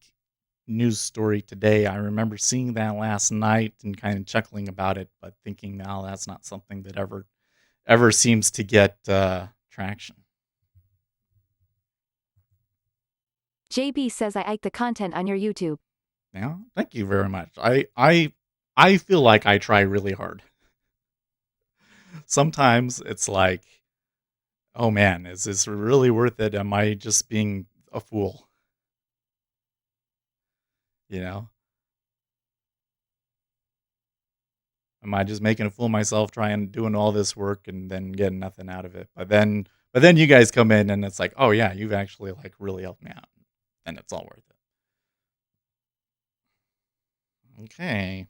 news story today. I remember seeing that last night and kind of chuckling about it, but thinking, no, that's not something that ever seems to get traction. JB says I like the content on your YouTube. Yeah, thank you very much. I feel like I try really hard. Sometimes it's like, oh man, is this really worth it? Am I just being a fool? You know? Am I just making a fool of myself trying doing all this work and then getting nothing out of it? But then you guys come in and it's like, oh yeah, you've actually like really helped me out. Then it's all worth it. Okay.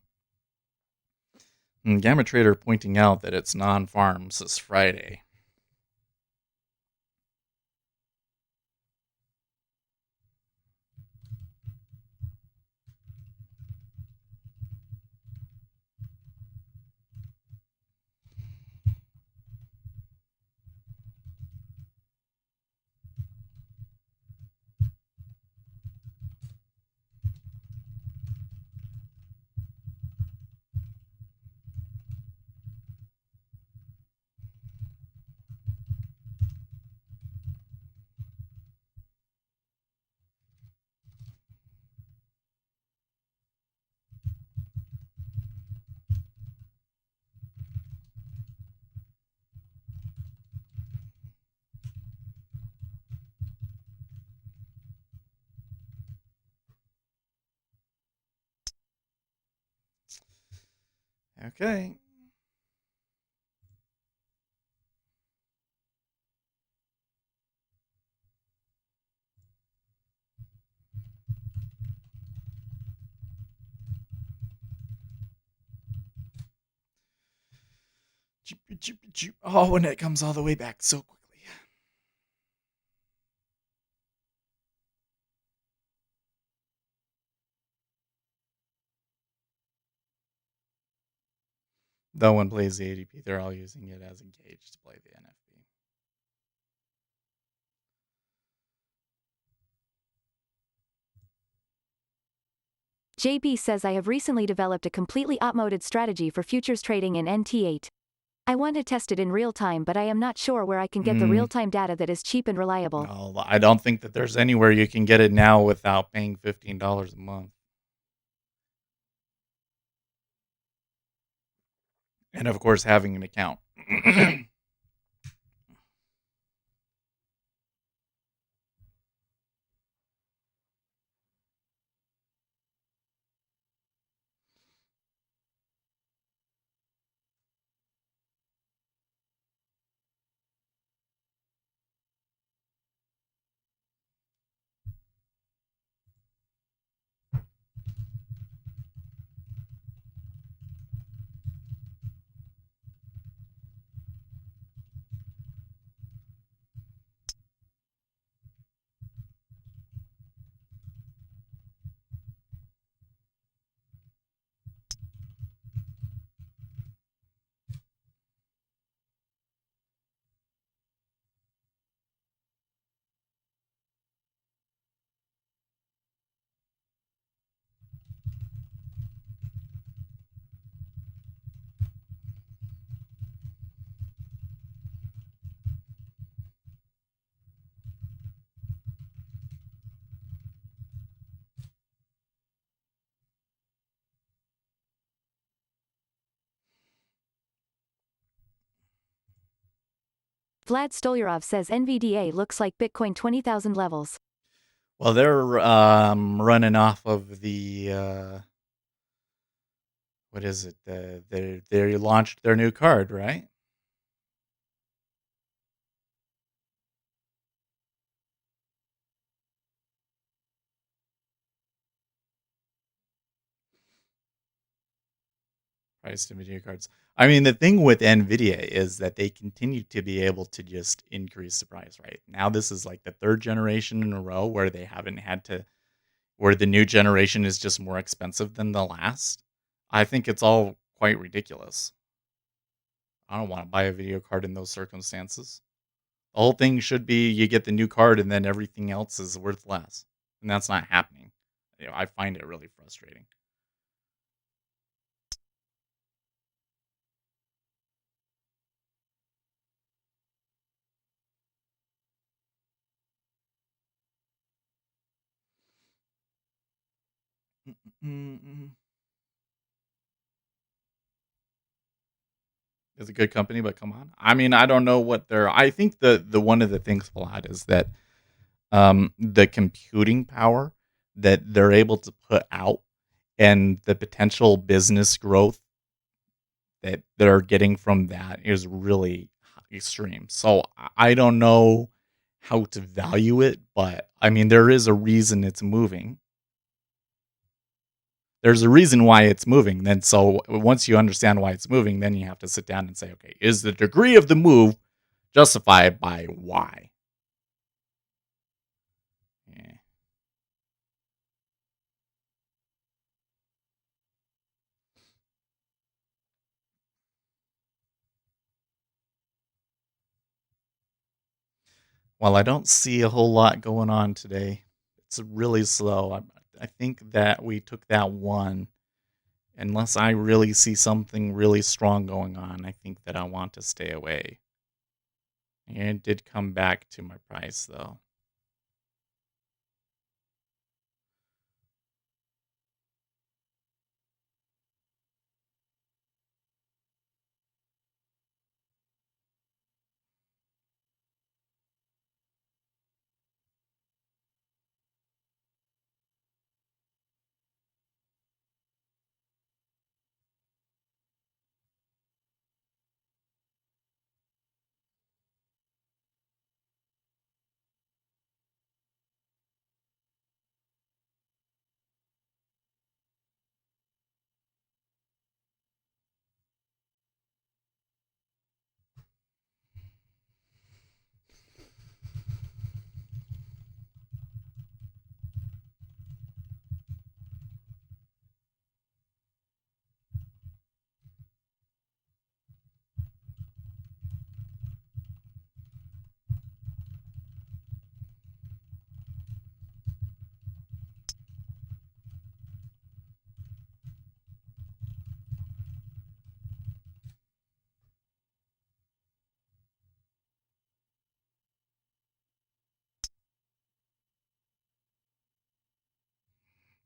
Gamma Trader pointing out that it's non-farms this Friday. Okay. Oh, when it comes all the way back so quickly. No one plays the ADP. They're all using it as a gauge to play the NFP. JB says I have recently developed a completely outmoded strategy for futures trading in NT8. I want to test it in real time, but I am not sure where I can get the real-time data that is cheap and reliable. No, I don't think that there's anywhere you can get it now without paying $15 a month. And of course, having an account. Vlad Stolyarov says NVDA looks like Bitcoin 20,000 levels. Well, they're running off of the what is it? They launched their new card, right? Price NVIDIA cards. I mean, the thing with NVIDIA is that they continue to be able to just increase the price, right? Now this is like the third generation in a row where they haven't had to, where the new generation is just more expensive than the last. I think it's all quite ridiculous. I don't want to buy a video card in those circumstances. The whole thing should be you get the new card and then everything else is worth less. And that's not happening. I find it really frustrating. It's a good company, but come on. I mean, I don't know what they're. I think the one of the things a lot is that the computing power that they're able to put out and the potential business growth that they're getting from that is really extreme. So I don't know how to value it, but I mean, there is a reason it's moving. There's a reason why it's moving. Then, so once you understand why it's moving, then you have to sit down and say, okay, is the degree of the move justified by why? Yeah. Well, I don't see a whole lot going on today. It's really slow. I think that we took that one. Unless I really see something really strong going on, I think that I want to stay away. And it did come back to my price, though.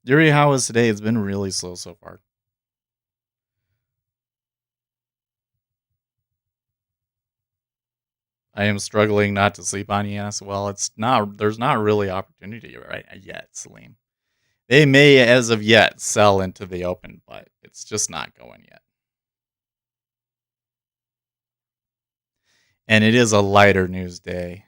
Yuri, how was today? It's been really slow so far. I am struggling not to sleep on you as well. There's not really opportunity right yet, Celine. They may, as of yet, sell into the open, but it's just not going yet. And it is a lighter news day.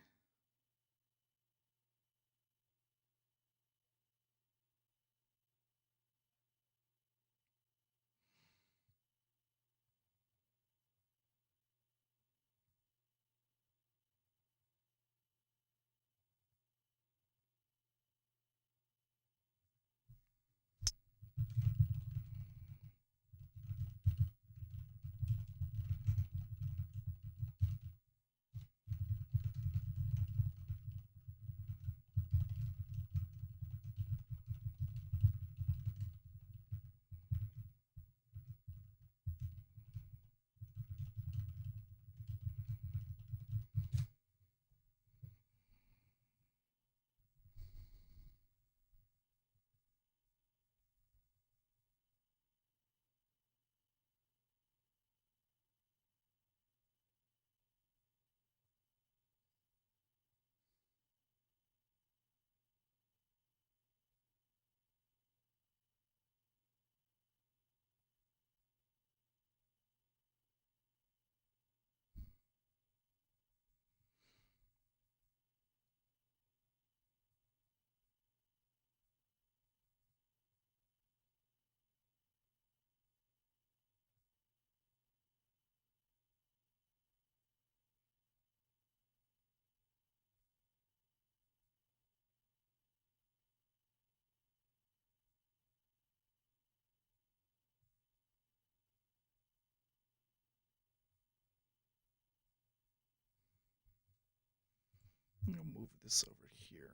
I'm going to move this over here.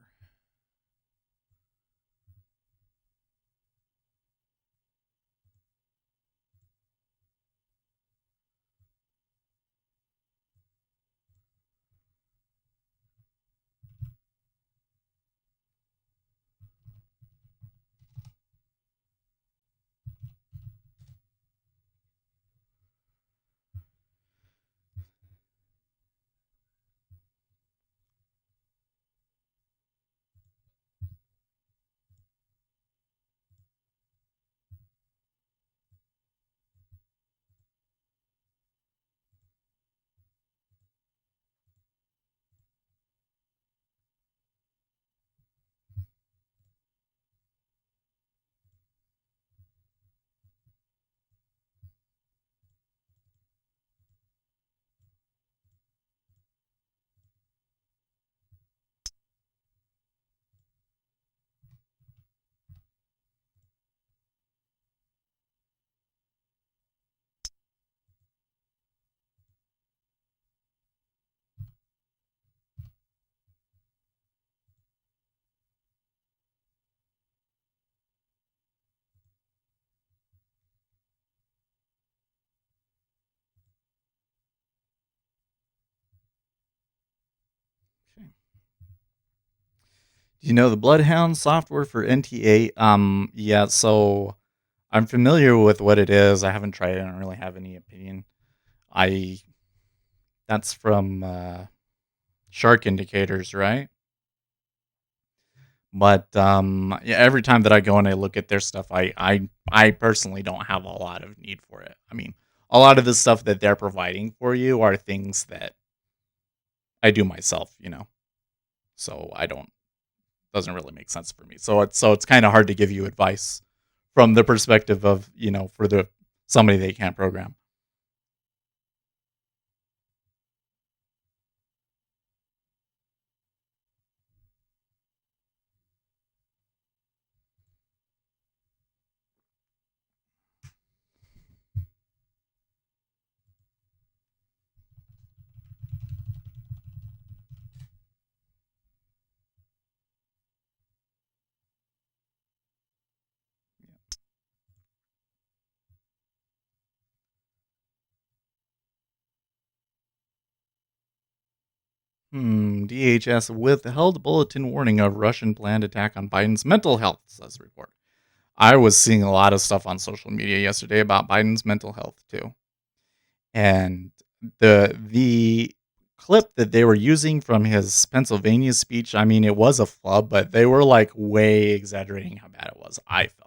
Okay. Do you know the Bloodhound software for NTA? Yeah, so I'm familiar with what it is. I haven't tried it. I don't really have any opinion. I That's from Shark Indicators, right? But yeah, every time that I go and I look at their stuff, I personally don't have a lot of need for it. I mean, a lot of the stuff that they're providing for you are things that I do myself. So I don't doesn't really make sense for me. So it's kind of hard to give you advice from the perspective of, for the somebody that can't program. DHS withheld bulletin warning of Russian planned attack on Biden's mental health, says report. I was seeing a lot of stuff on social media yesterday about Biden's mental health too. And the clip that they were using from his Pennsylvania speech, I mean, it was a flub, but they were like way exaggerating how bad it was, I felt.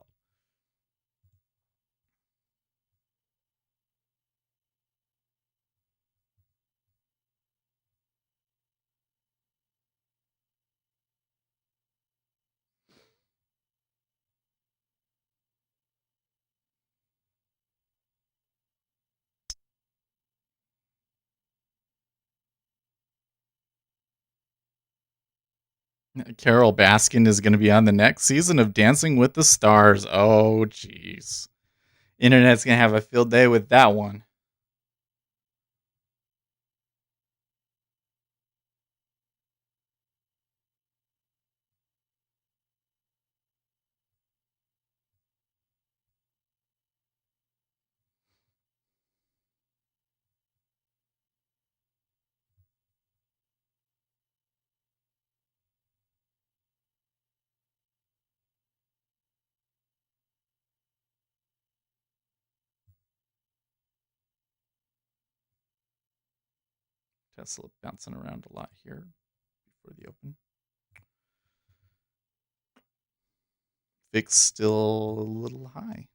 Carol Baskin is going to be on the next season of Dancing with the Stars. Oh, jeez. Internet's going to have a field day with that one. Tesla bouncing around a lot here before the open. VIX still a little high.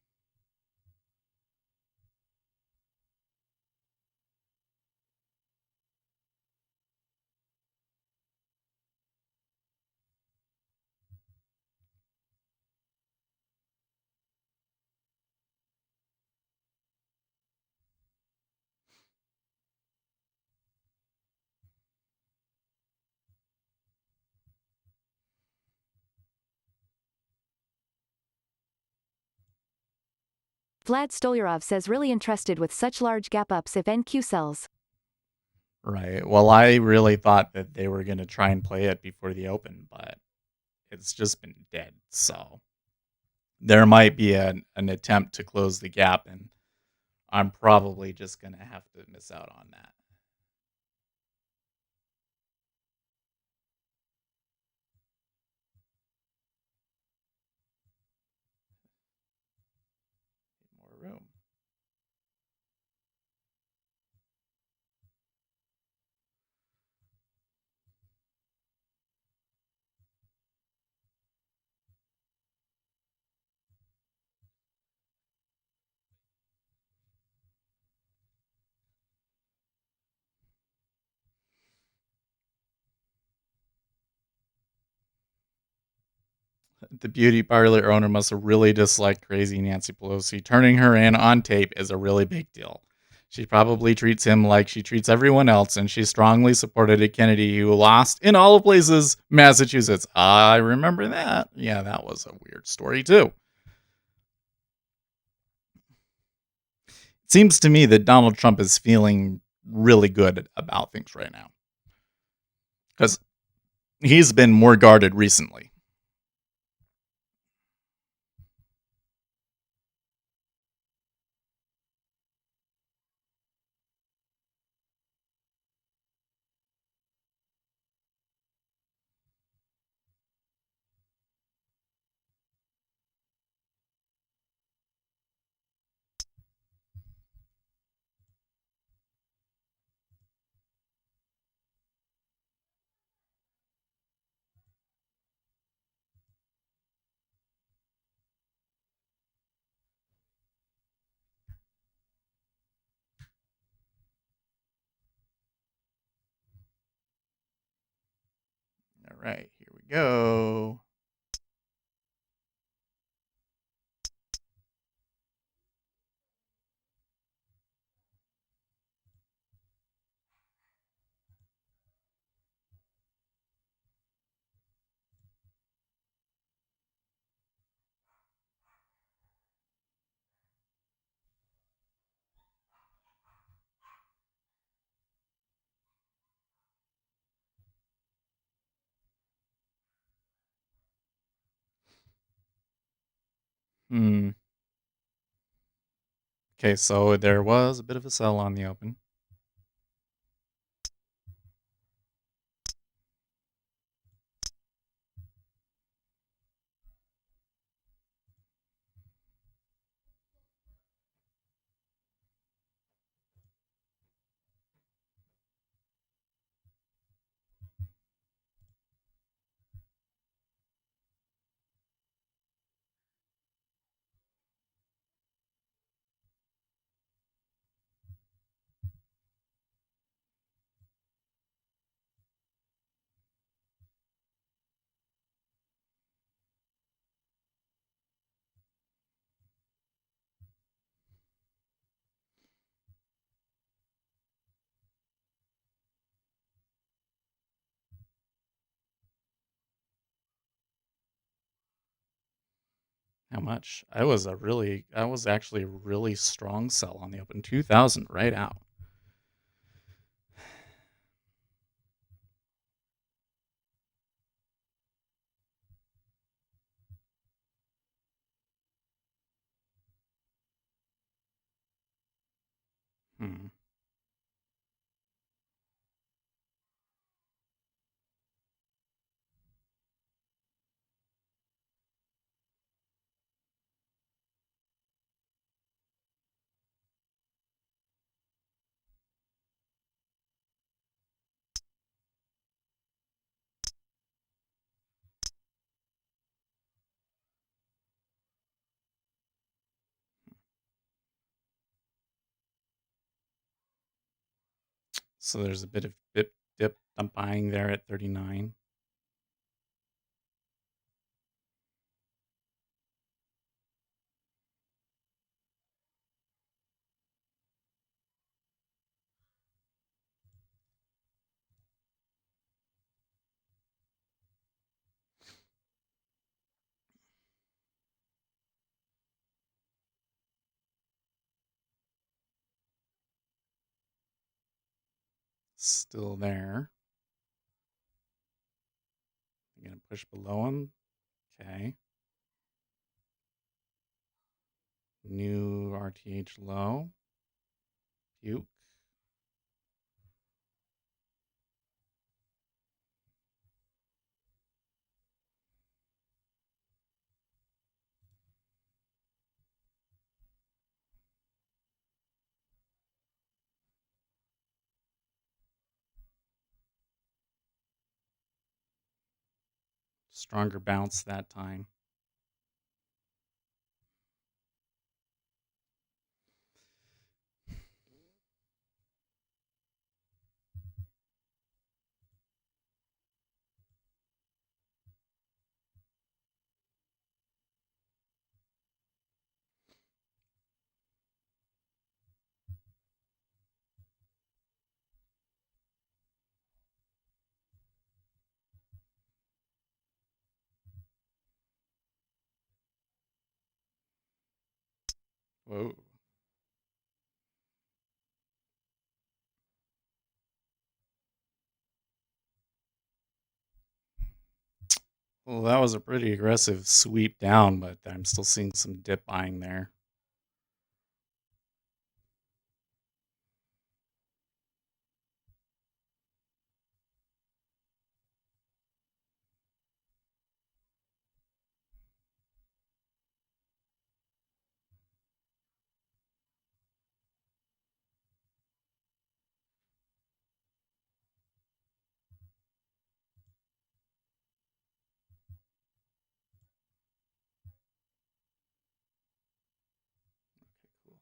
Vlad Stolyarov says really interested with such large gap ups if NQ sells. Right. Well, I really thought that they were going to try and play it before the open, but it's just been dead. So there might be an attempt to close the gap, and I'm probably just going to have to miss out on that. More room. The beauty parlor owner must have really disliked crazy Nancy Pelosi. Turning her in on tape is a really big deal. She probably treats him like she treats everyone else, and she strongly supported a Kennedy who lost in all places, Massachusetts. I remember that. Yeah, that was a weird story, too. It seems to me that Donald Trump is feeling really good about things right now, because he's been more guarded recently. All right, here we go. Okay, so there was a bit of a sell on the open. How much? I was actually a really strong sell on the open. 2,000 right out. Hmm. So there's a bit of dip. I'm buying there at 39. Still there. I'm going to push below him. Okay. New RTH low. Puke. Stronger bounce that time. Whoa. Well, that was a pretty aggressive sweep down, but I'm still seeing some dip buying there. Cool.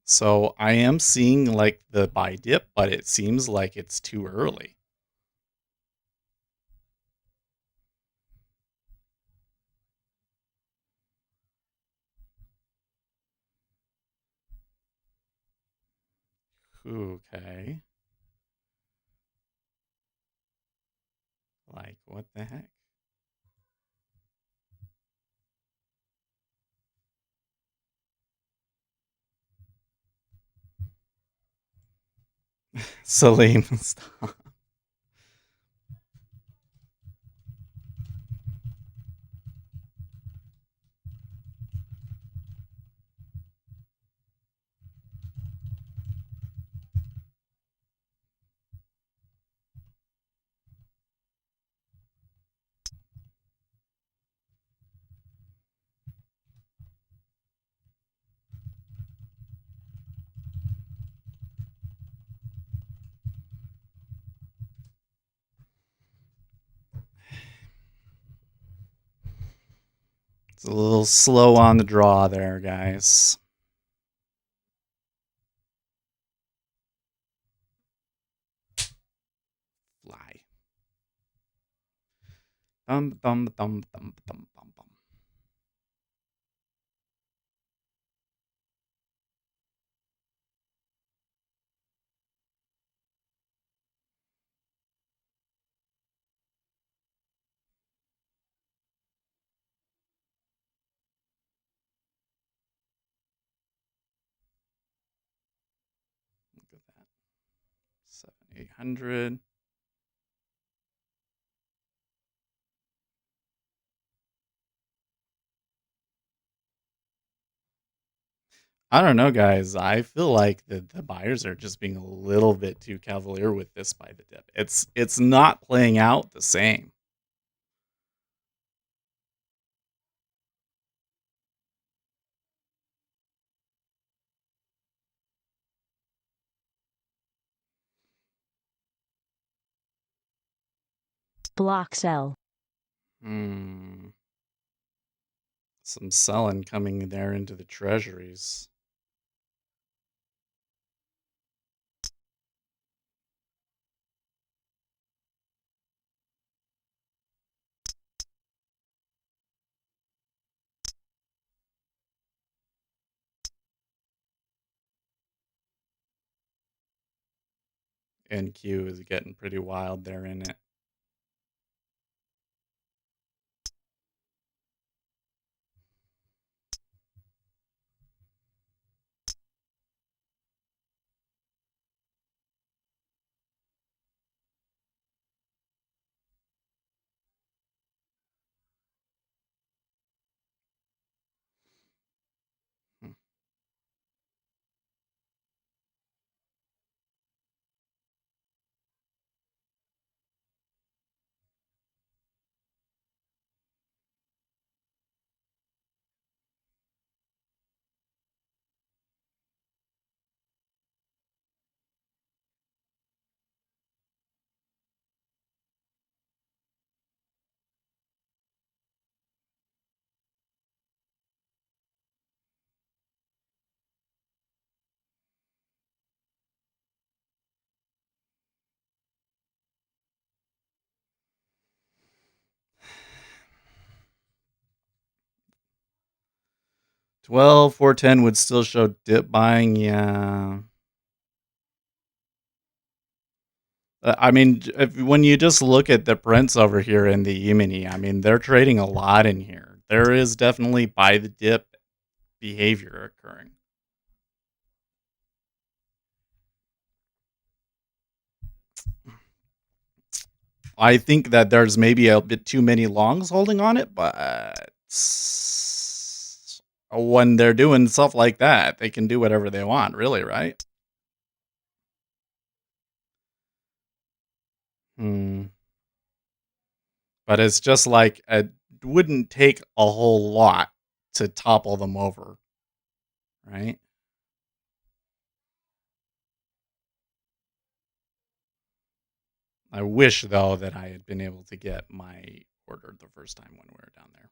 So I am seeing like the buy dip, but it seems like it's too early. Okay. Like, what the heck? Salim, stop. It's a little slow on the draw there, guys. Fly. Thumb, thumb, thumb, thumb, thumb, thumb, thumb. Look at that. 7,800. I don't know, guys. I feel like the buyers are just being a little bit too cavalier with this buy the dip. It's not playing out the same. Block sell. Some selling coming there into the treasuries. NQ is getting pretty wild there in it. $12, $4.10 would still show dip buying, yeah. I mean, when you just look at the prints over here in the E-mini, I mean, they're trading a lot in here. There is definitely buy the dip behavior occurring. I think that there's maybe a bit too many longs holding on it, but when they're doing stuff like that, they can do whatever they want, really, right? But it's just like it wouldn't take a whole lot to topple them over, right? I wish, though, that I had been able to get my order the first time when we were down there.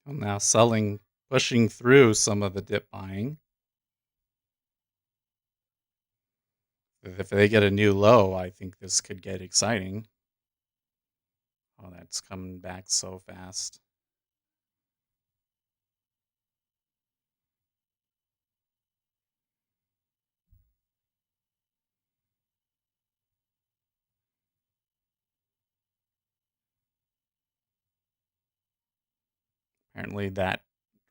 Well, now selling, pushing through some of the dip buying. If they get a new low, I think this could get exciting. Oh, that's coming back so fast. Apparently that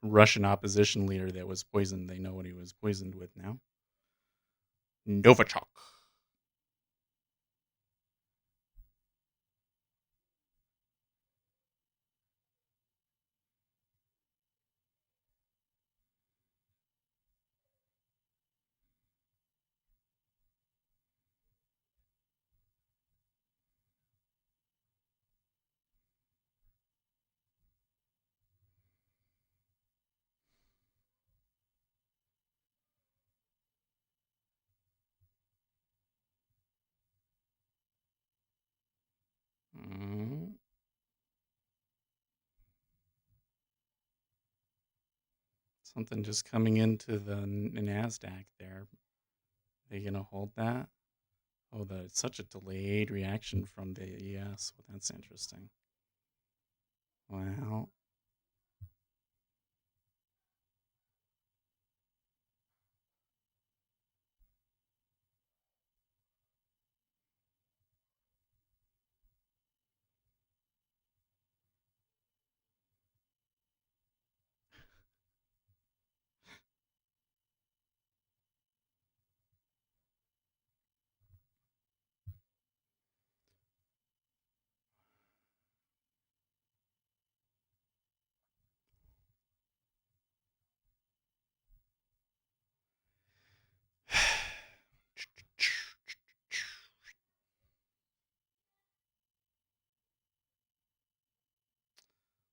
Russian opposition leader that was poisoned, they know what he was poisoned with now. Novichok. Something just coming into the NASDAQ there. They gonna hold that? Oh, it's such a delayed reaction from the ES. Well, that's interesting. Wow.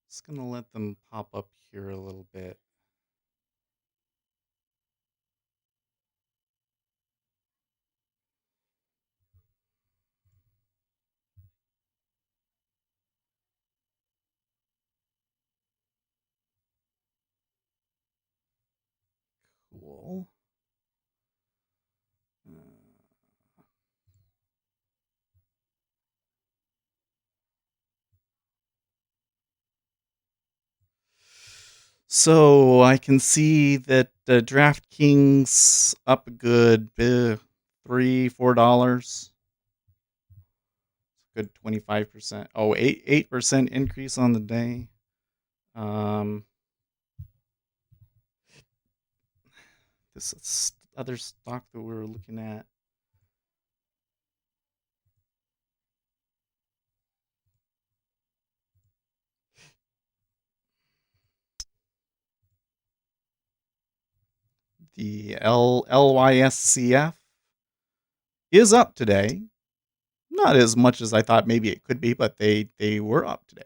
Just gonna let them pop up here a little bit. Cool. So I can see that DraftKings up a good $3-4. Good 25%. Oh, 8% increase on the day. This other stock that we were looking at. The LYSCF is up today. Not as much as I thought maybe it could be, but they were up today.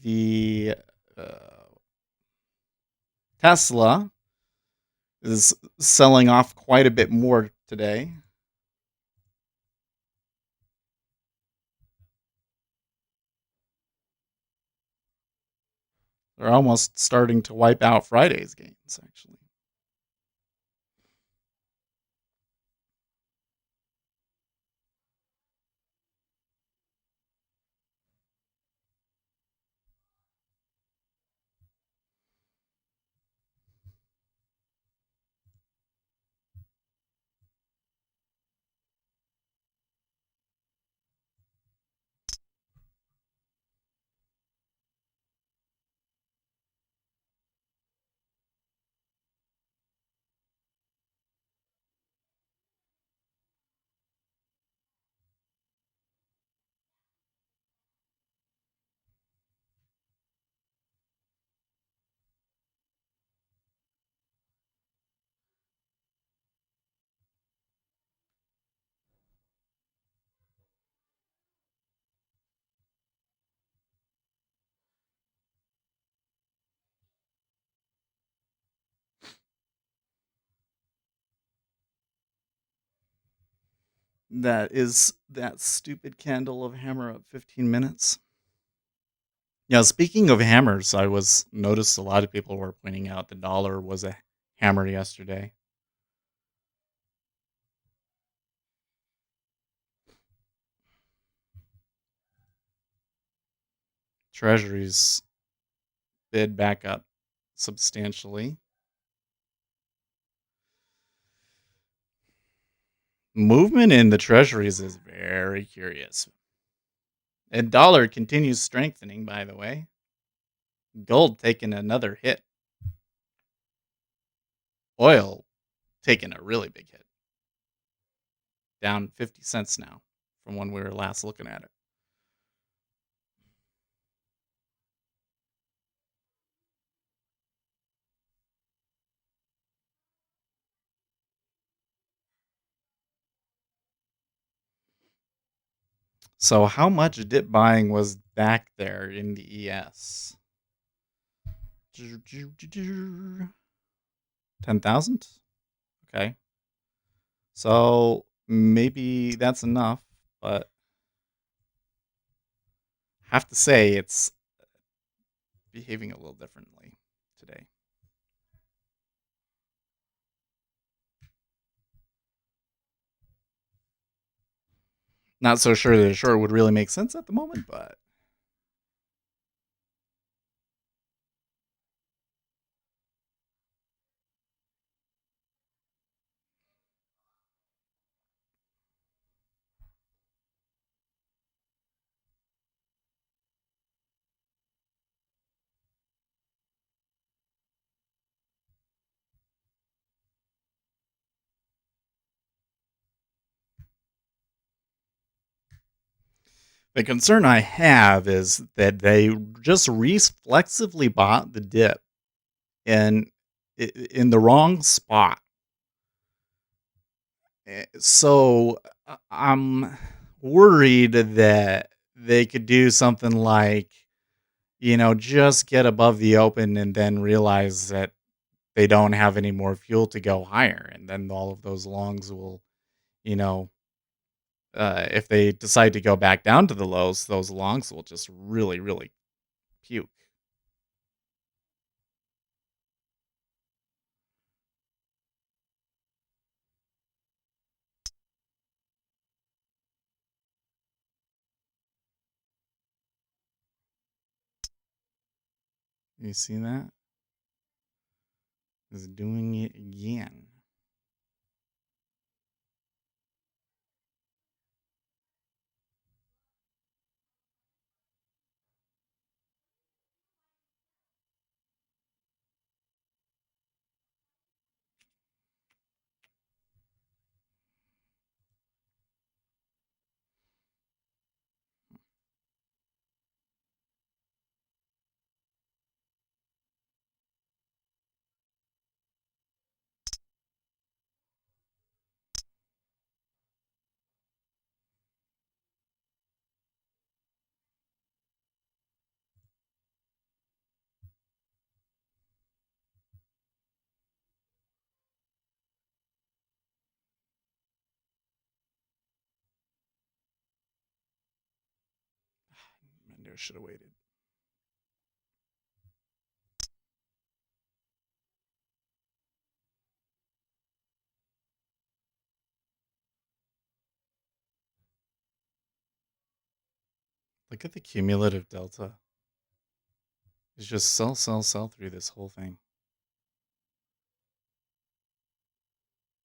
The Tesla is selling off quite a bit more today. They're almost starting to wipe out Friday's gains, actually. That is that stupid candle of hammer up 15 minutes. Yeah, speaking of hammers, I noticed a lot of people were pointing out the dollar was a hammer yesterday. Treasuries bid back up substantially. Movement in the treasuries is very curious. And dollar continues strengthening, by the way. Gold taking another hit. Oil taking a really big hit. Down 50 cents now from when we were last looking at it. So how much dip buying was back there in the ES? 10,000? Okay. So maybe that's enough, but I have to say it's behaving a little differently today. Not so sure that a short would really make sense at the moment, but the concern I have is that they just reflexively bought the dip in the wrong spot. So I'm worried that they could do something like, just get above the open and then realize that they don't have any more fuel to go higher. And then all of those longs will, you know, if they decide to go back down to the lows, those longs will just really, really puke. You see that? Is doing it again. I should have waited. Look at the cumulative delta. It's just sell, sell, sell through this whole thing.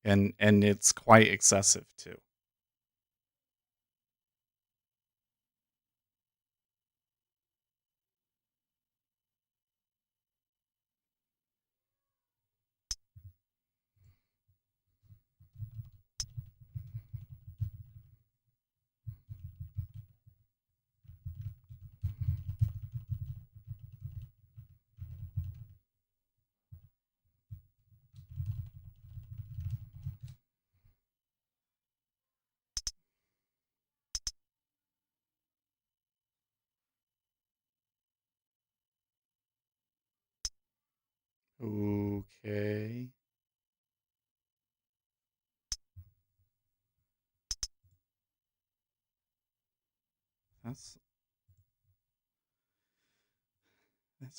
And it's quite excessive too. Okay. That's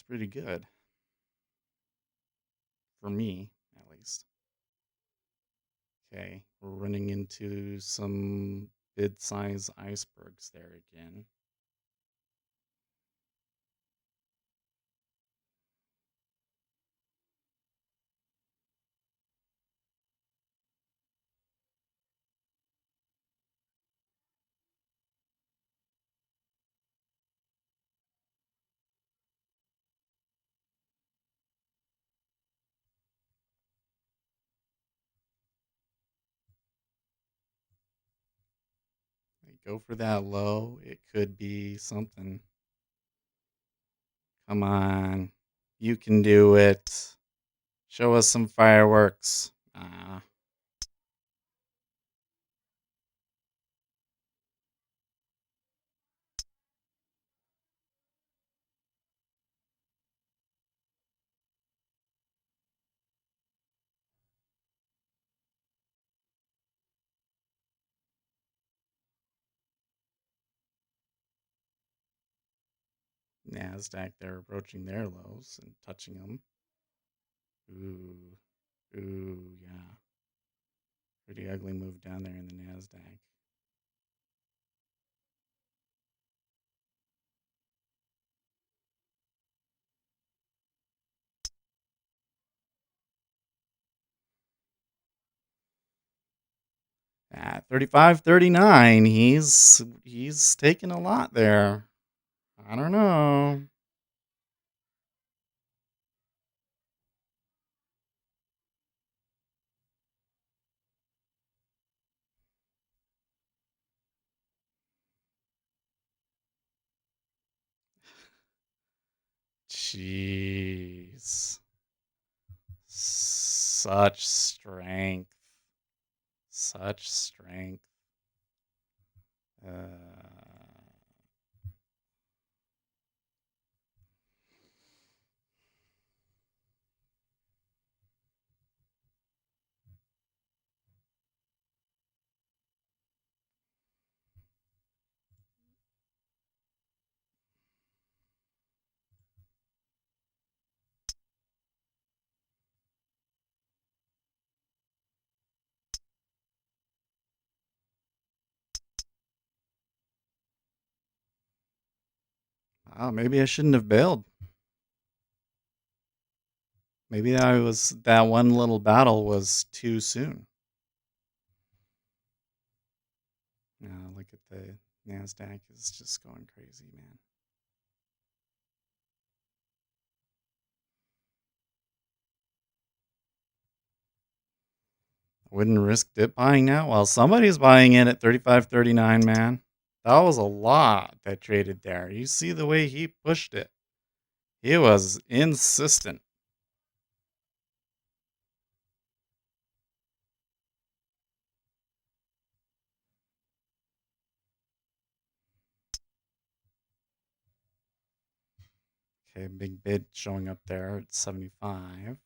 pretty good. For me, at least. Okay, we're running into some bid-size icebergs there again. They go for that low. It could be something. Come on. You can do it. Show us some fireworks. NASDAQ, they're approaching their lows and touching them. Ooh, yeah. Pretty ugly move down there in the NASDAQ. At 35.39, he's taking a lot there. I don't know. Jeez. Such strength. Such strength. Oh, maybe I shouldn't have bailed. Maybe that one little battle was too soon. Look at the NASDAQ is just going crazy, man. I wouldn't risk dip buying now. Well, somebody's buying in at 35.39, man. That was a lot that traded there. You see the way he pushed it. He was insistent. Okay, big bid showing up there at 75.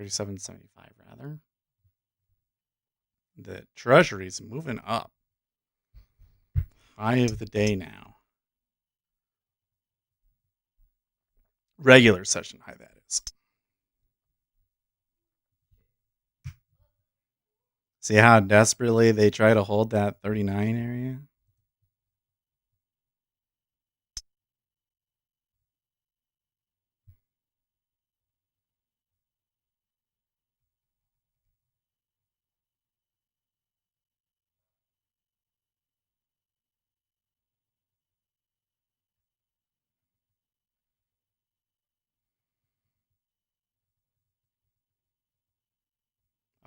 37.75 rather. The treasury's moving up. High of the day now. Regular session high, that is. See how desperately they try to hold that 39 area?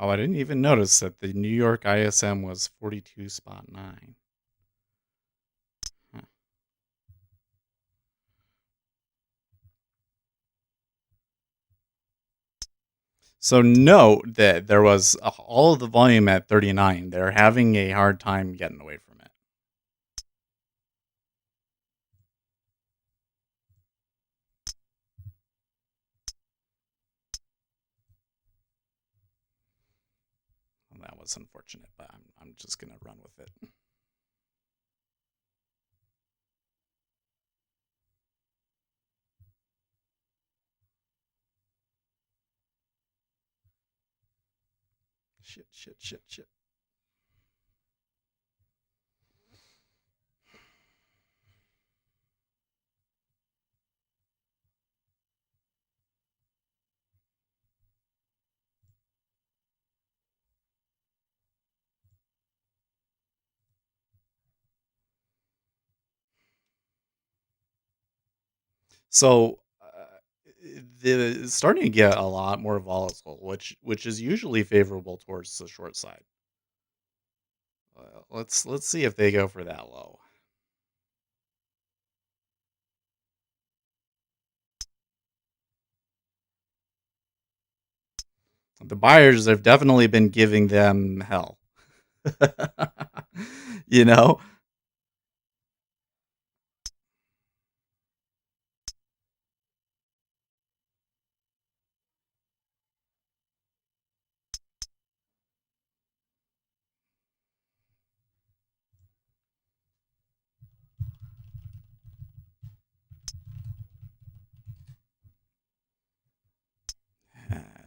Oh, I didn't even notice that the New York ISM was 42.9. Huh. So note that there was all of the volume at 39. They're having a hard time getting away from it. Well, that was unfortunate, but I'm just gonna run with it. Shit. So it's starting to get a lot more volatile, which is usually favorable towards the short side. Let's see if they go for that low. The buyers have definitely been giving them hell. You know?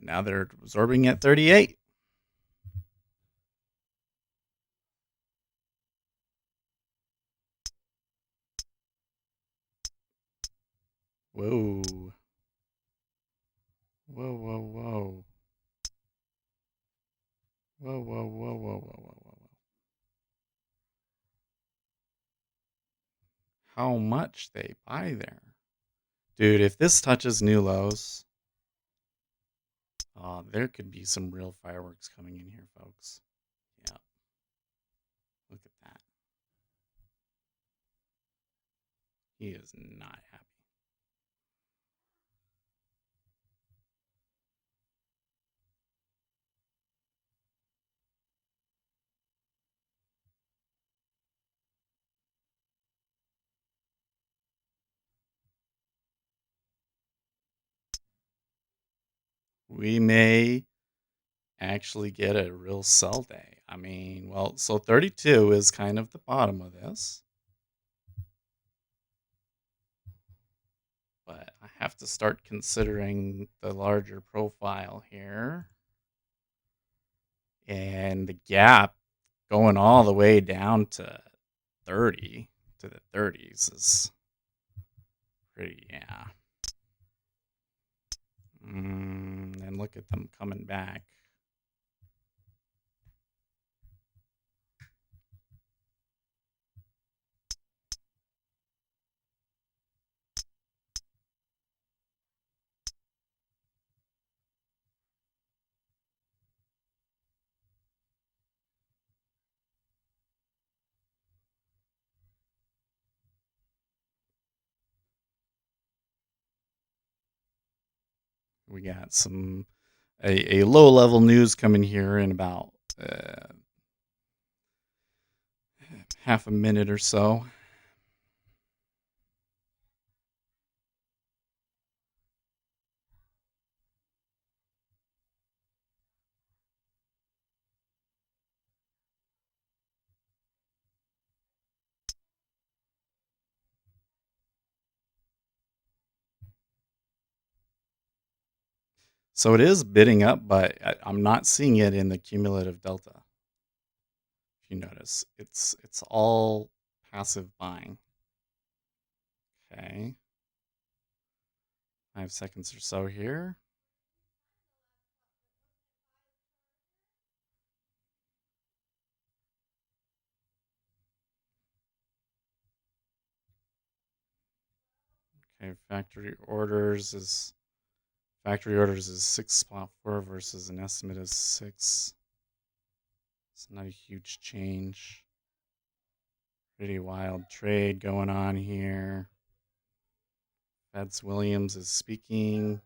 Now they're absorbing at 38. Whoa. Whoa, whoa, whoa. Whoa, whoa, whoa, whoa, whoa, whoa, whoa. How much they buy there. Dude, if this touches new lows, there could be some real fireworks coming in here, folks. Yeah. Look at that. He is not happy. We may actually get a real sell day. I mean, well, so 32 is kind of the bottom of this. But I have to start considering the larger profile here. And the gap going all the way down to 30, to the 30s is pretty, yeah. And look at them coming back. We got some a low level news coming here in about half a minute or so. So it is bidding up, but I'm not seeing it in the cumulative delta. If you notice, it's all passive buying. Okay. 5 seconds or so here. Okay, factory orders is 6.4 versus an estimate of 6. It's not a huge change. Pretty wild trade going on here. Feds Williams is speaking.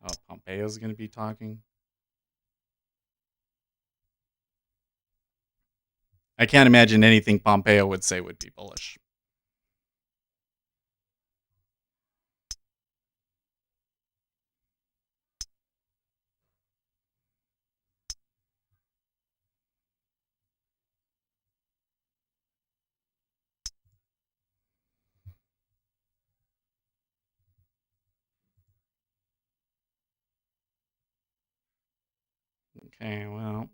Oh, Pompeo's going to be talking. I can't imagine anything Pompeo would say would be bullish. Okay, well.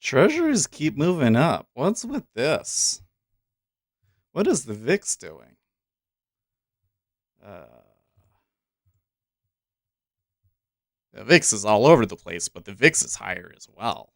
Treasuries keep moving up. What's with this? What is the VIX doing? The VIX is all over the place, but the VIX is higher as well.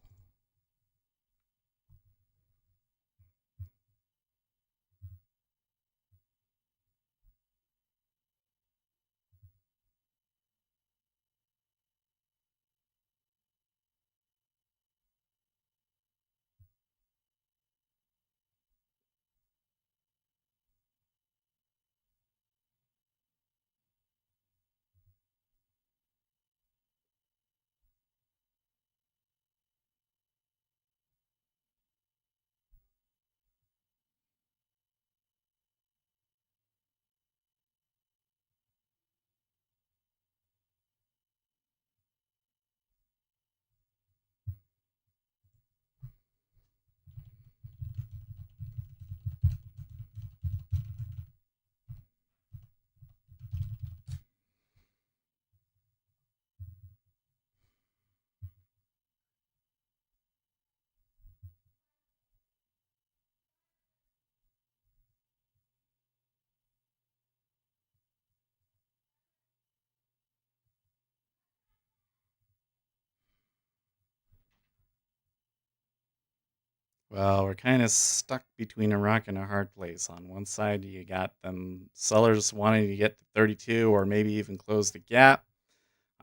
Well, we're kind of stuck between a rock and a hard place. On one side, you got them sellers wanting to get to 32 or maybe even close the gap.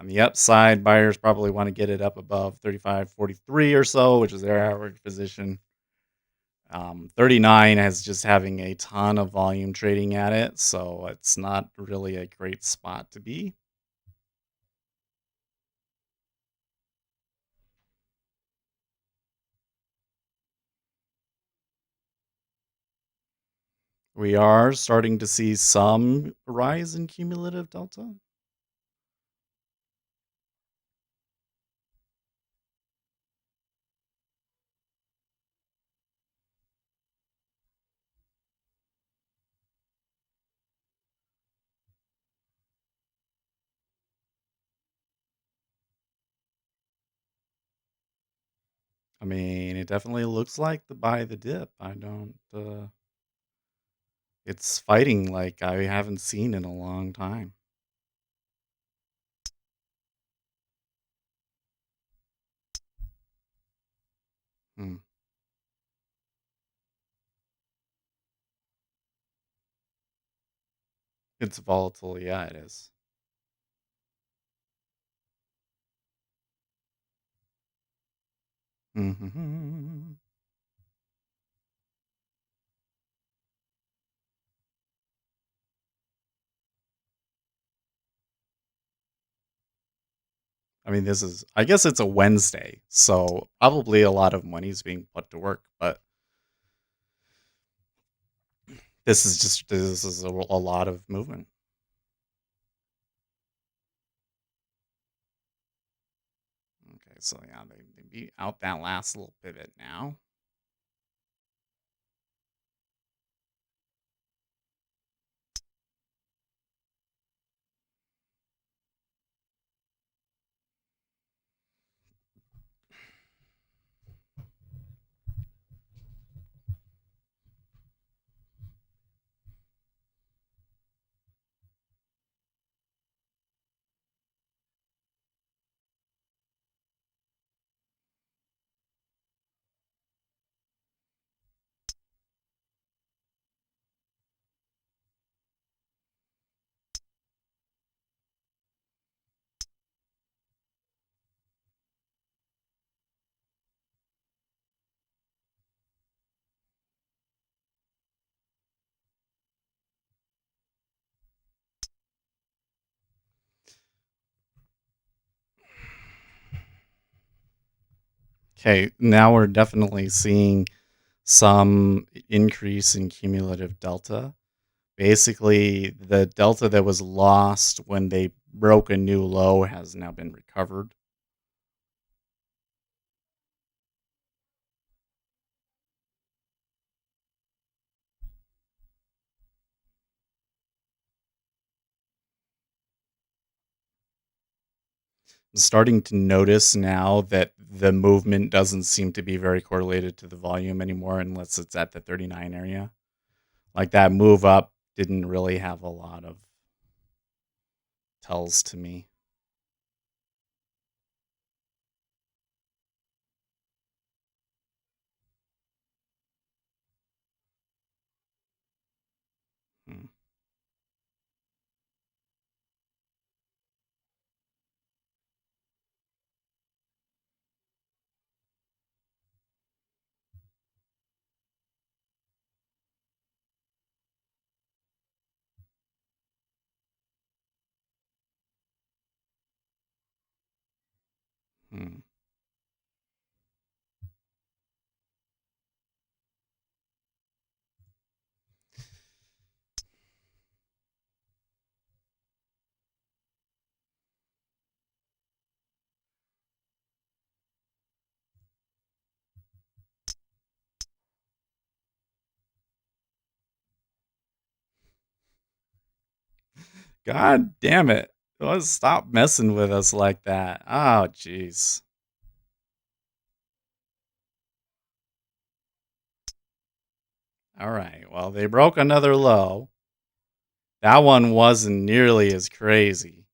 On the upside, buyers probably want to get it up above 35.43 or so, which is their average position. 39 is just having a ton of volume trading at it, so it's not really a great spot to be. We are starting to see some rise in cumulative delta. I mean, it definitely looks like the buy the dip. I don't it's fighting like I haven't seen in a long time. Hmm. It's volatile, yeah, it is. Mhm. I mean, I guess it's a Wednesday, so probably a lot of money's being put to work, but this is a lot of movement. Okay, so yeah, they beat out that last little pivot now. Okay, now we're definitely seeing some increase in cumulative delta. Basically, the delta that was lost when they broke a new low has now been recovered. I'm starting to notice now that the movement doesn't seem to be very correlated to the volume anymore unless it's at the 39 area. Like that move up didn't really have a lot of tells to me. Hmm. Hmm. God damn it. Let's stop messing with us like that. Oh, jeez. All right. Well, they broke another low. That one wasn't nearly as crazy.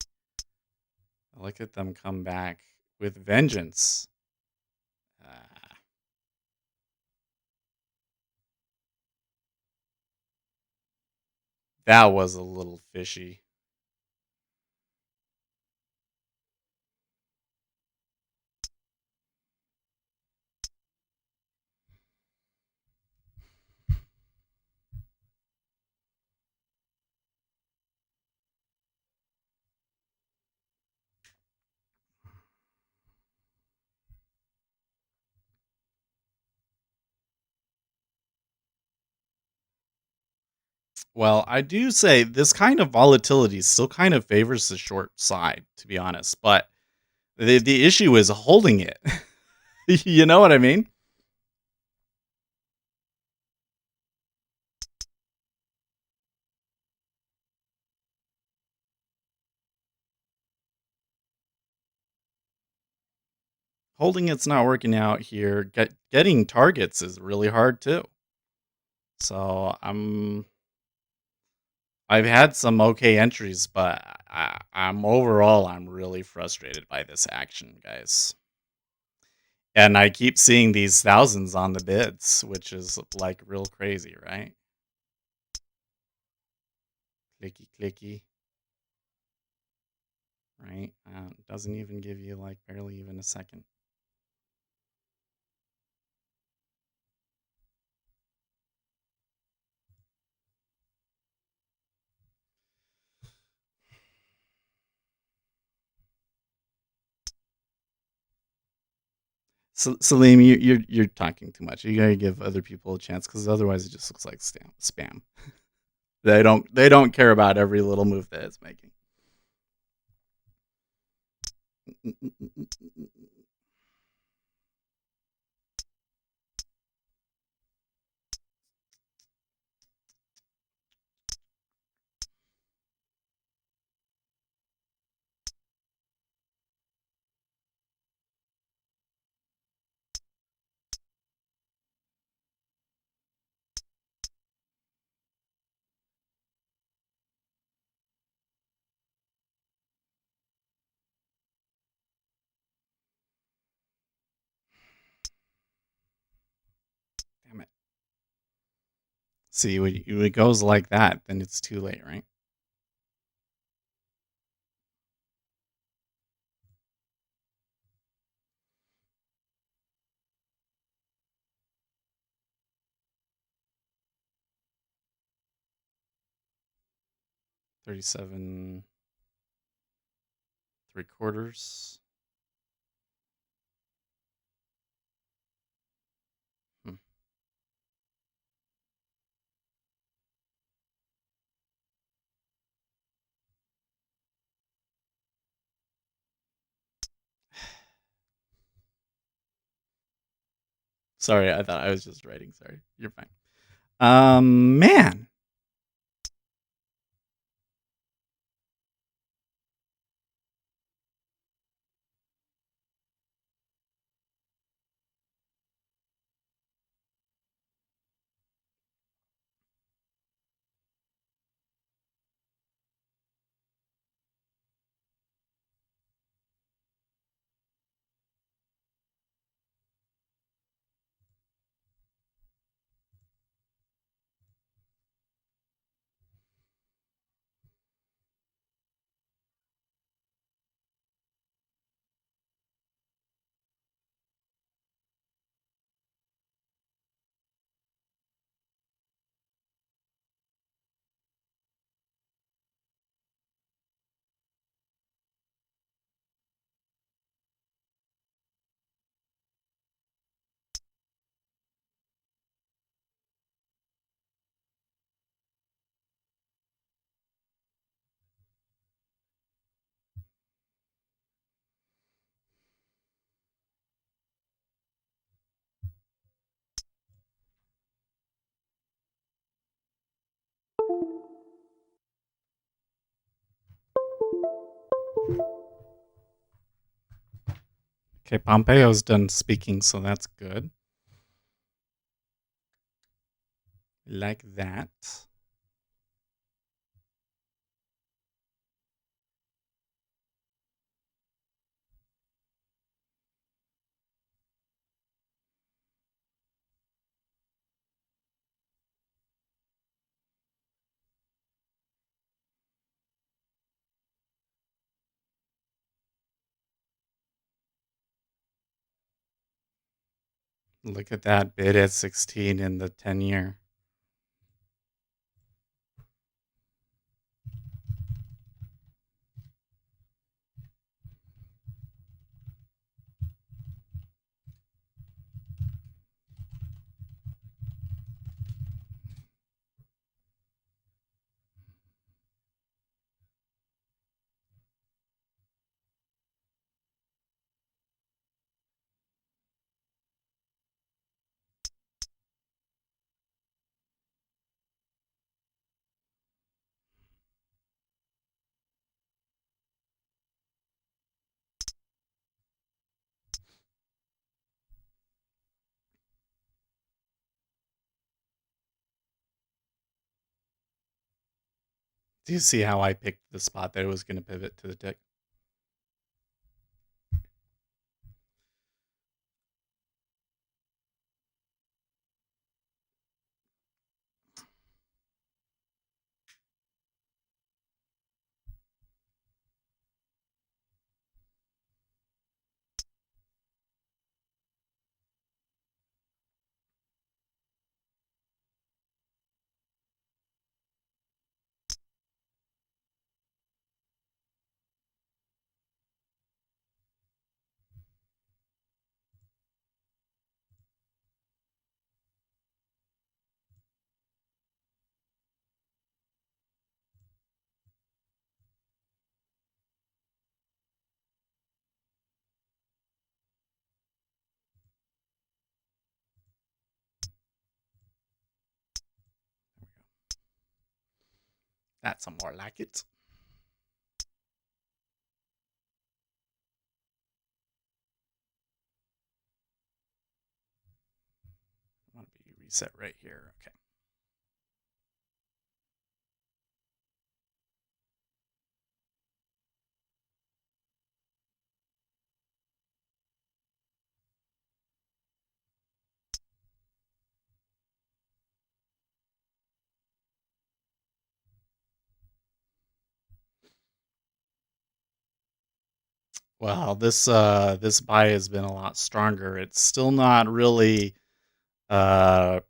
Look at them come back with vengeance. Ah. That was a little fishy. Well, I do say this kind of volatility still kind of favors the short side, to be honest. But the issue is holding it. You know what I mean? Holding it's not working out here. Getting targets is really hard too. So I've had some okay entries, but I'm really frustrated by this action, guys. And I keep seeing these thousands on the bids, which is like real crazy, right? Clicky clicky, right? Doesn't even give you like barely even a second. Salim, you're talking too much. You gotta give other people a chance because otherwise it just looks like spam. They don't care about every little move that it's making. Damn it. See, when it goes like that, then it's too late, right? $37 3/4. Hmm. Sorry, I thought I was just writing. Sorry, you're fine. Man. Okay, Pompeo's done speaking, so that's good. Like that. Look at that bid at 16 in the 10-year. Do you see how I picked the spot that it was going to pivot to the tick? That's some more like it. I want to be reset right here. Okay. Well, this buy has been a lot stronger. It's still not really uh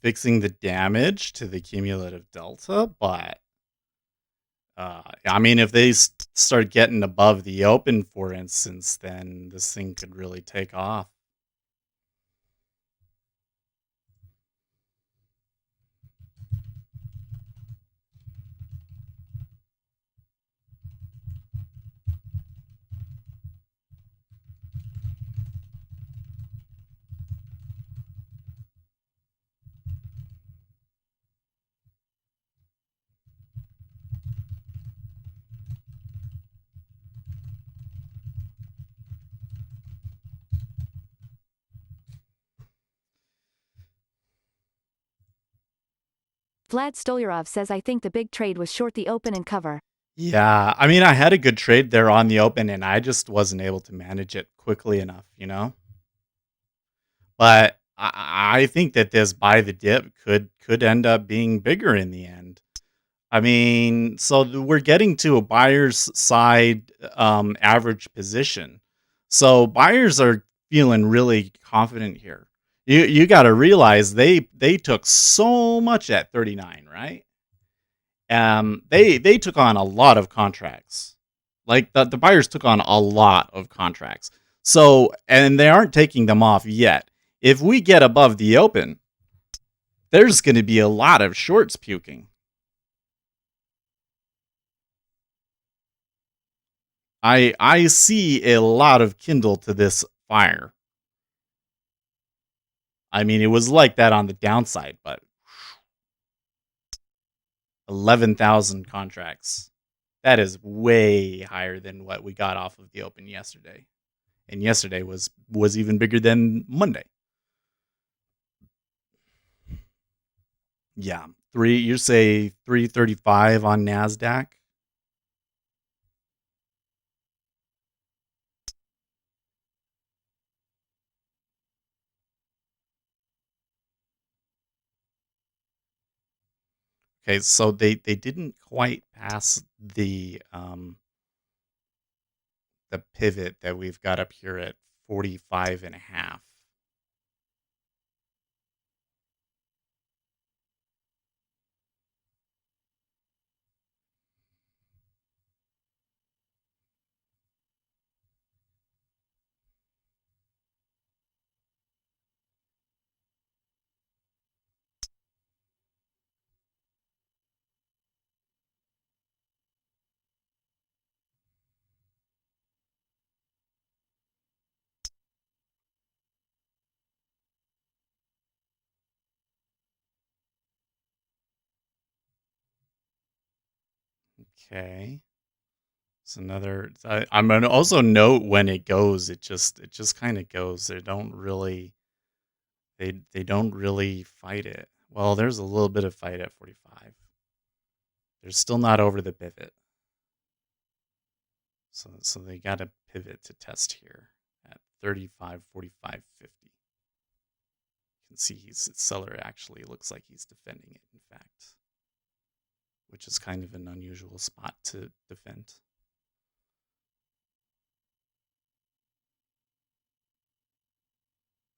fixing the damage to the cumulative delta, but I mean, if they start getting above the open, for instance, then this thing could really take off. Vlad Stolyarov says I think the big trade was short the open and cover. Yeah, I mean, I had a good trade there on the open, and I just wasn't able to manage it quickly enough, you know. But I think that this buy the dip could end up being bigger in the end. I mean, so we're getting to a buyer's side average position. So buyers are feeling really confident here. You got to realize they took so much at 39, right? They took on a lot of contracts. Like the buyers took on a lot of contracts. So, and they aren't taking them off yet. If we get above the open, there's going to be a lot of shorts puking. I see a lot of kindle to this fire. I mean, it was like that on the downside, but 11,000 contracts. That is way higher than what we got off of the open yesterday. And yesterday was even bigger than Monday. Yeah, you say 335 on Nasdaq. Okay, so they didn't quite pass the pivot that we've got up here at 45 and a half. Okay. It's another. I'm gonna also note when it goes. It just kind of goes. They don't really. They don't really fight it. Well, there's a little bit of fight at 45. They're still not over the pivot. So they got to pivot to test here at 35, 45, 50. You can see seller actually looks like he's defending it, in fact, which is kind of an unusual spot to defend.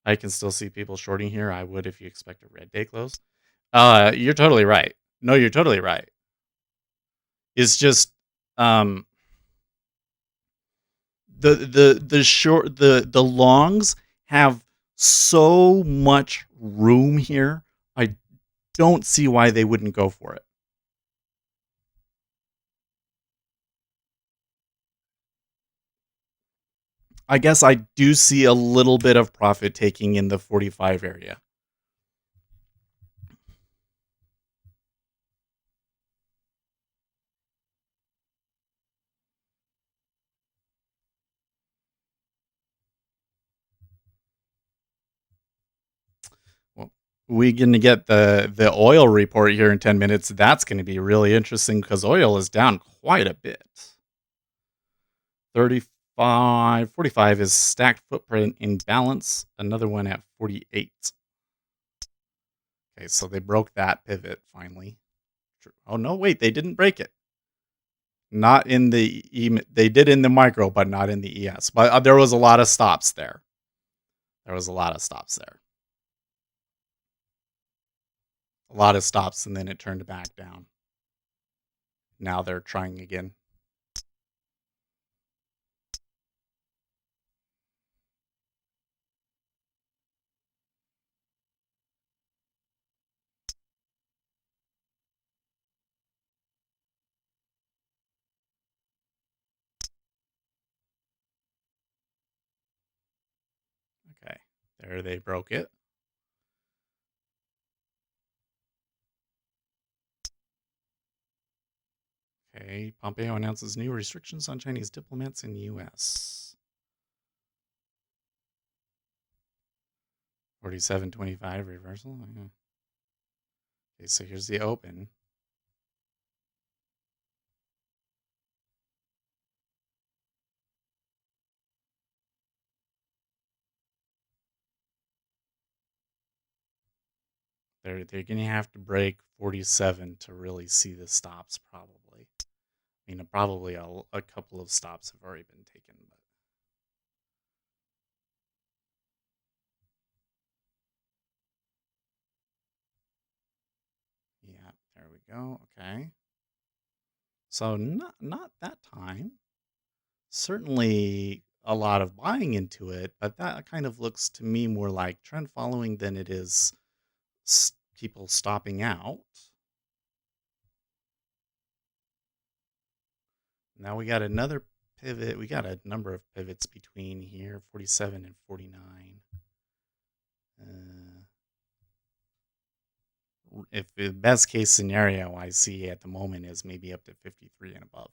I can still see people shorting here. I would if you expect a red day close. You're totally right. No, you're totally right. It's just the longs have so much room here. I don't see why they wouldn't go for it. I guess I do see a little bit of profit taking in the 45 area. Well, we're going to get the oil report here in 10 minutes. That's going to be really interesting because oil is down quite a bit. 45 is stacked footprint in balance. Another one at 48. Okay, so they broke that pivot finally. Oh no, wait, they didn't break it. Not in the they did in the micro, but not in the ES. But there was a lot of stops there. A lot of stops, and then it turned back down. Now they're trying again. Okay, there they broke it. Okay, Pompeo announces new restrictions on Chinese diplomats in U.S. 47.25 reversal. Okay, so here's the open. They're going to have to break 47 to really see the stops, probably. I mean, probably a couple of stops have already been taken, but yeah, there we go. Okay, so not that time. Certainly a lot of buying into it, but that kind of looks to me more like trend following than it is people stopping out. Now we got another pivot. We got a number of pivots between here, 47 and 49. If the best case scenario I see at the moment is maybe up to 53 and above.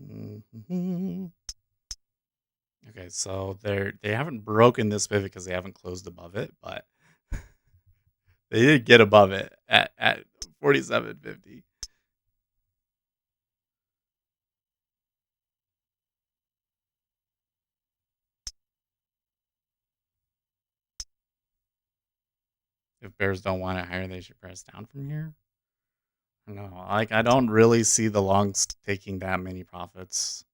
Mm-hmm. Okay, so they haven't broken this pivot because they haven't closed above it, but they did get above it at 47.50. If bears don't want it higher, they should press down from here. No, like I don't really see the longs taking that many profits.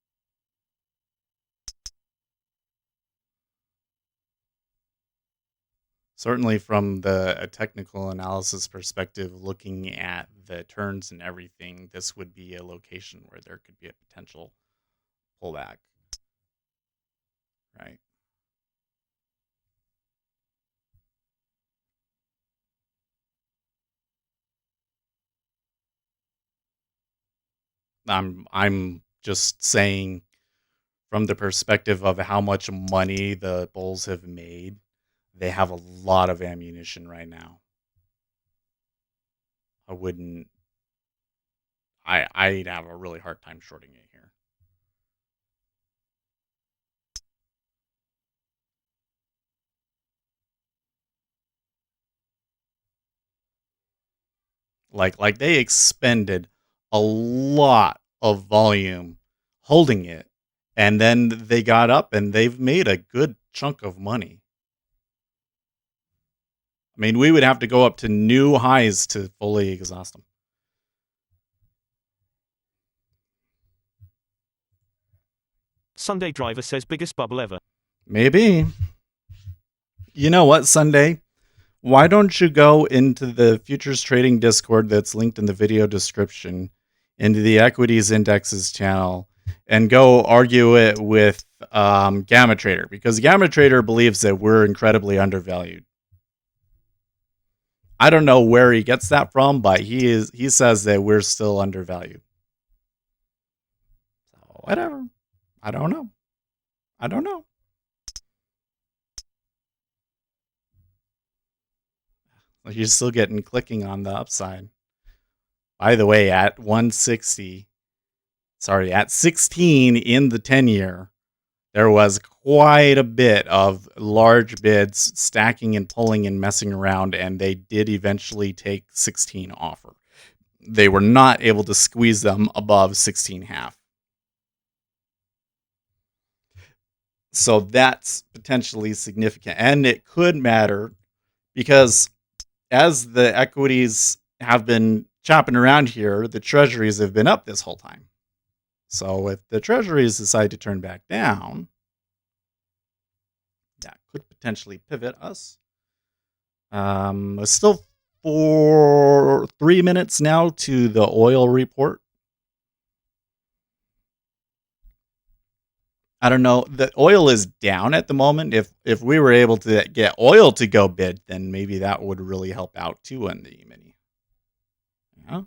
Certainly from a technical analysis perspective, looking at the turns and everything, this would be a location where there could be a potential pullback. Right. I'm just saying from the perspective of how much money the Bulls have made, they have a lot of ammunition right now. I'd have a really hard time shorting it here. Like they expended a lot of volume holding it, and then they got up and they've made a good chunk of money. I mean, we would have to go up to new highs to fully exhaust them. Sunday Driver says biggest bubble ever. Maybe. You know what, Sunday? Why don't you go into the futures trading Discord that's linked in the video description, into the equities indexes channel, and go argue it with Gamma Trader, because Gamma Trader believes that we're incredibly undervalued. I don't know where he gets that from, but he says that we're still undervalued. So whatever. I don't know. You're still getting clicking on the upside. By the way, at 160, at 16 in the 10-year, there was quite a bit of large bids stacking and pulling and messing around, and they did eventually take 16 offer. They were not able to squeeze them above 16.5. So that's potentially significant, and it could matter because as the equities have been chopping around here, the treasuries have been up this whole time. So if the treasuries decide to turn back down, that could potentially pivot us. It's still 3 minutes now to the oil report. I don't know. The oil is down at the moment. If we were able to get oil to go bid, then maybe that would really help out too on the E-mini. Yeah.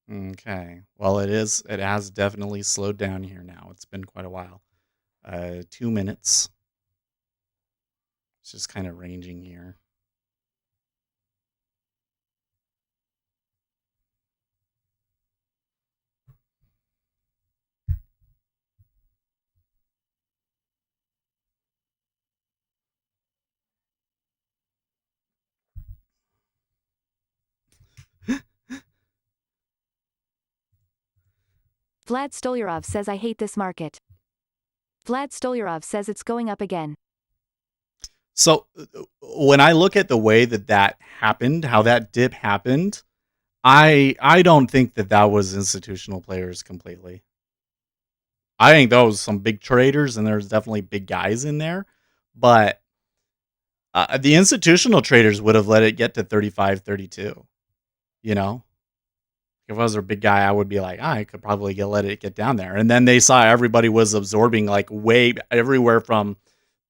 Okay. Well, it has definitely slowed down here now. It's been quite a while. 2 minutes. It's just kind of ranging here. Vlad Stolyarov says I hate this market. Vlad Stolyarov says it's going up again. So when I look at the way that happened, how that dip happened, I don't think that was institutional players completely. I think those some big traders, and there's definitely big guys in there, but the institutional traders would have let it get to 35, 32. You know, if I was a big guy, I would be like, I could probably let it get down there. And then they saw everybody was absorbing like way everywhere from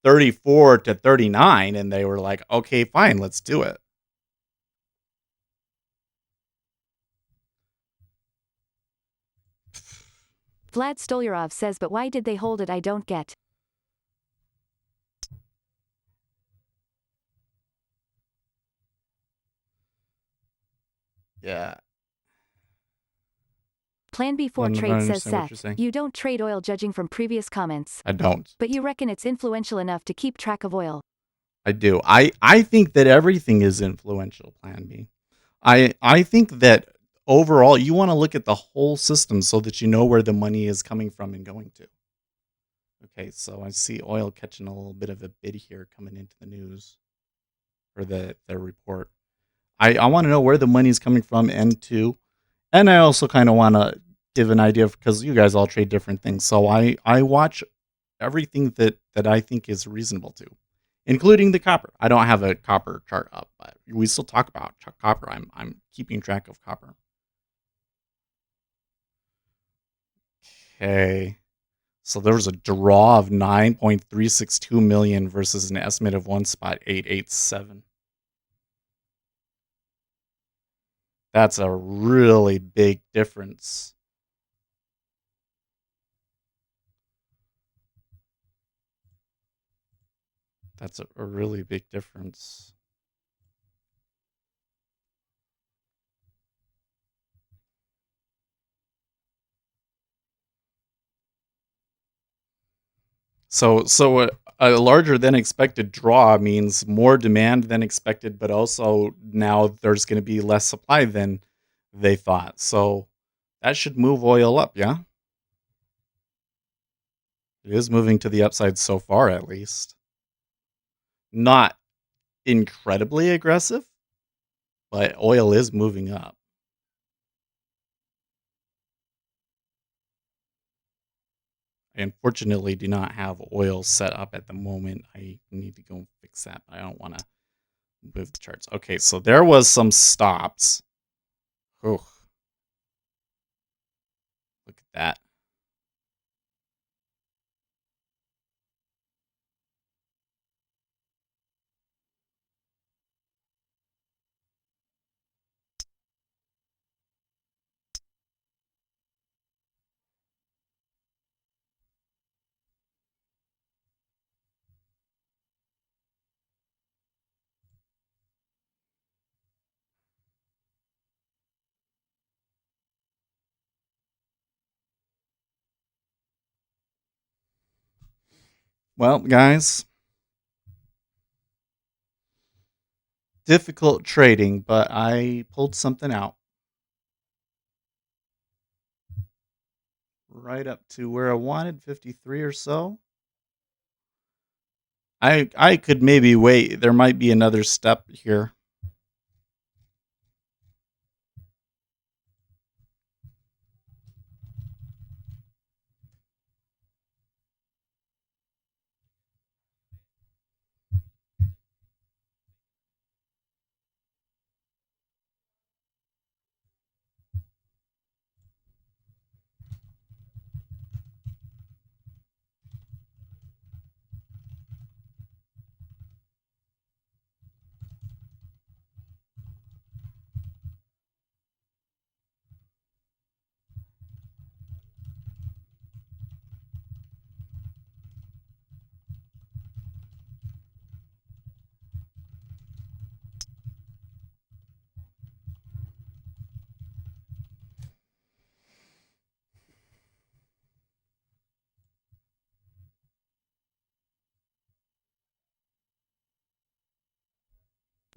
34 to 39, and they were like, okay, fine, let's do it. Vlad Stolyarov says, but why did they hold it? I don't get. Yeah. Plan B4 I don't trade says understand what you're Sept. saying. You don't trade oil judging from previous comments. I don't. But you reckon it's influential enough to keep track of oil. I do. I think that everything is influential, Plan B. I think that overall you want to look at the whole system so that you know where the money is coming from and going to. Okay, so I see oil catching a little bit of a bid here coming into the news or the report. I want to know where the money's coming from and to, and I also kind of want to give an idea because you guys all trade different things. So I watch everything that I think is reasonable to, including the copper. I don't have a copper chart up, but we still talk about copper. I'm keeping track of copper. Okay. So there was a draw of 9.362 million versus an estimate of 1.887. That's a really big difference. That's a really big difference. So a larger than expected draw means more demand than expected, but also now there's going to be less supply than they thought. So that should move oil up, yeah? It is moving to the upside so far, at least. Not incredibly aggressive, but oil is moving up. I unfortunately do not have oil set up at the moment. I need to go fix that, but I don't want to move the charts. Okay, so there was some stops. Look at that. Well, guys, difficult trading, but I pulled something out. Right up to where I wanted, 53 or so. I could maybe wait. There might be another step here.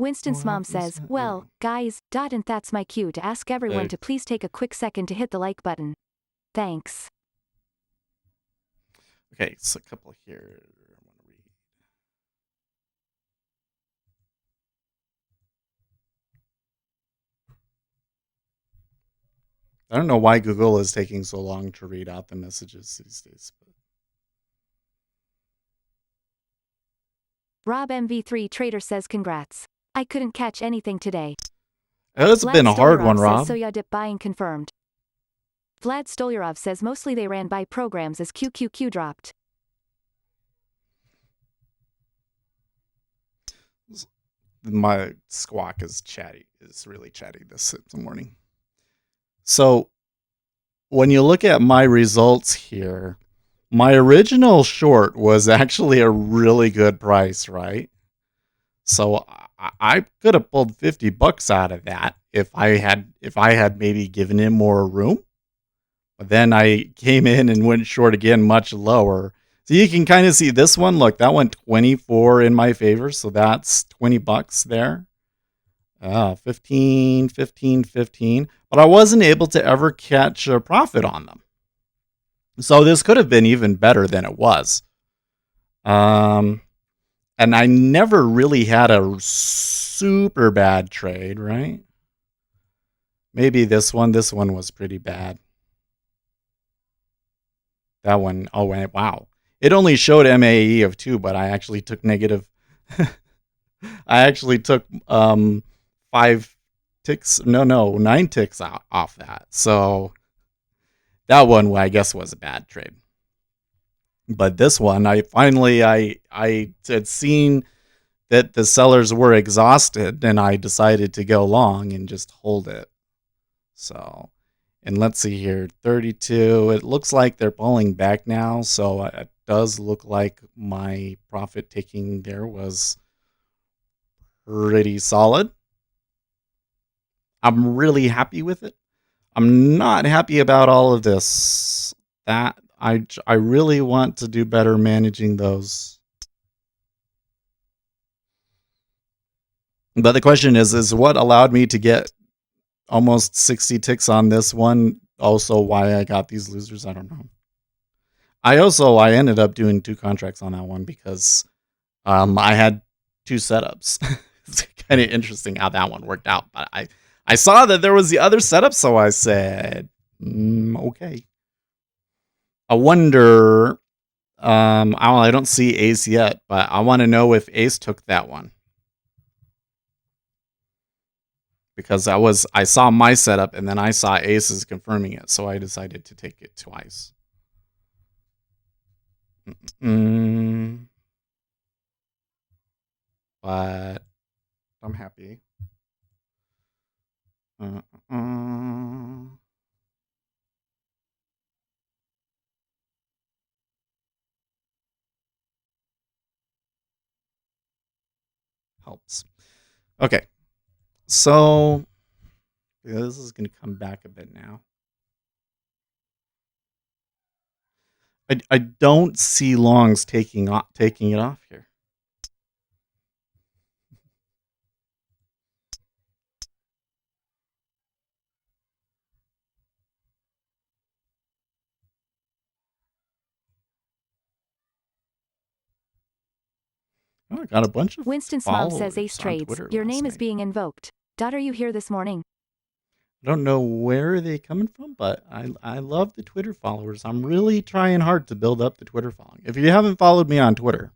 Winston's mom says, well, guys, and that's my cue to ask everyone to please take a quick second to hit the like button. Thanks. Okay, so a couple here. I want to read. I don't know why Google is taking so long to read out the messages these days. But Rob MV3 Trader says congrats. I couldn't catch anything today. it's Vlad been a hard one, Stolyarov Rob. says Soya dip buying confirmed. Vlad Stolyarov says mostly they ran by programs as QQQ dropped. My squawk is really chatty this morning. So when you look at my results here, my original short was actually a really good price, right? So I could have pulled $50 out of that if I had maybe given him more room. But then I came in and went short again much lower. So you can kind of see this one. Look, that went 24 in my favor. So that's $20 there. 15, 15, 15. But I wasn't able to ever catch a profit on them. So this could have been even better than it was. And I never really had a super bad trade, right? Maybe this one was pretty bad. That one, oh wow. It only showed MAE of 2, but I actually took negative. I actually took 5 ticks, 9 ticks off that. So that one, I guess, was a bad trade. But this one, I had seen that the sellers were exhausted, and I decided to go long and just hold it. So, and let's see here, 32. It looks like they're pulling back now, so it does look like my profit taking there was pretty solid. I'm really happy with it. I'm not happy about all of this. That I really want to do better managing those. But the question is what allowed me to get almost 60 ticks on this one? Also, why I got these losers, I don't know. I ended up doing 2 contracts on that one because I had 2 setups. It's kind of interesting how that one worked out. But I saw that there was the other setup, so I said, okay. I wonder, I don't see Ace yet, but I want to know if Ace took that one. Because I saw my setup and then I saw Ace's confirming it, so I decided to take it twice. But I'm happy. Helps. Okay. So this is going to come back a bit now. I don't see longs taking it off here. Oh, I got a bunch of Winston's mom says followers Ace on trades. Twitter Your last name is night. being invoked. Dot, are you here this morning? I don't know where they're coming from, but I love the Twitter followers. I'm really trying hard to build up the Twitter following. If you haven't followed me on Twitter,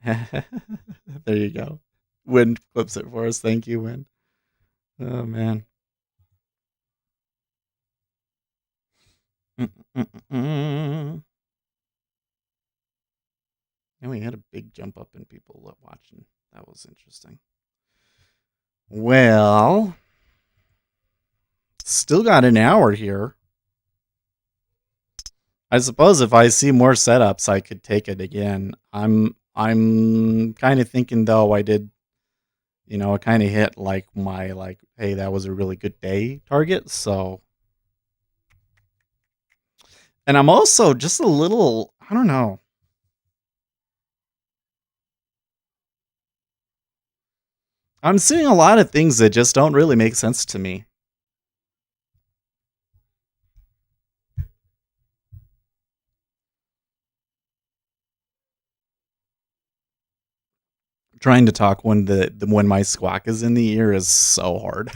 there you go. Win clips it for us. Thank you, Win. Oh, man. And we had a big jump up in people watching. That was interesting. Well, still got an hour here. I suppose if I see more setups, I could take it again. I'm kind of thinking though I did, I kind of hit my hey, that was a really good day target. So, and I'm also just a little, I don't know. I'm seeing a lot of things that just don't really make sense to me. Trying to talk when when my squawk is in the ear is so hard.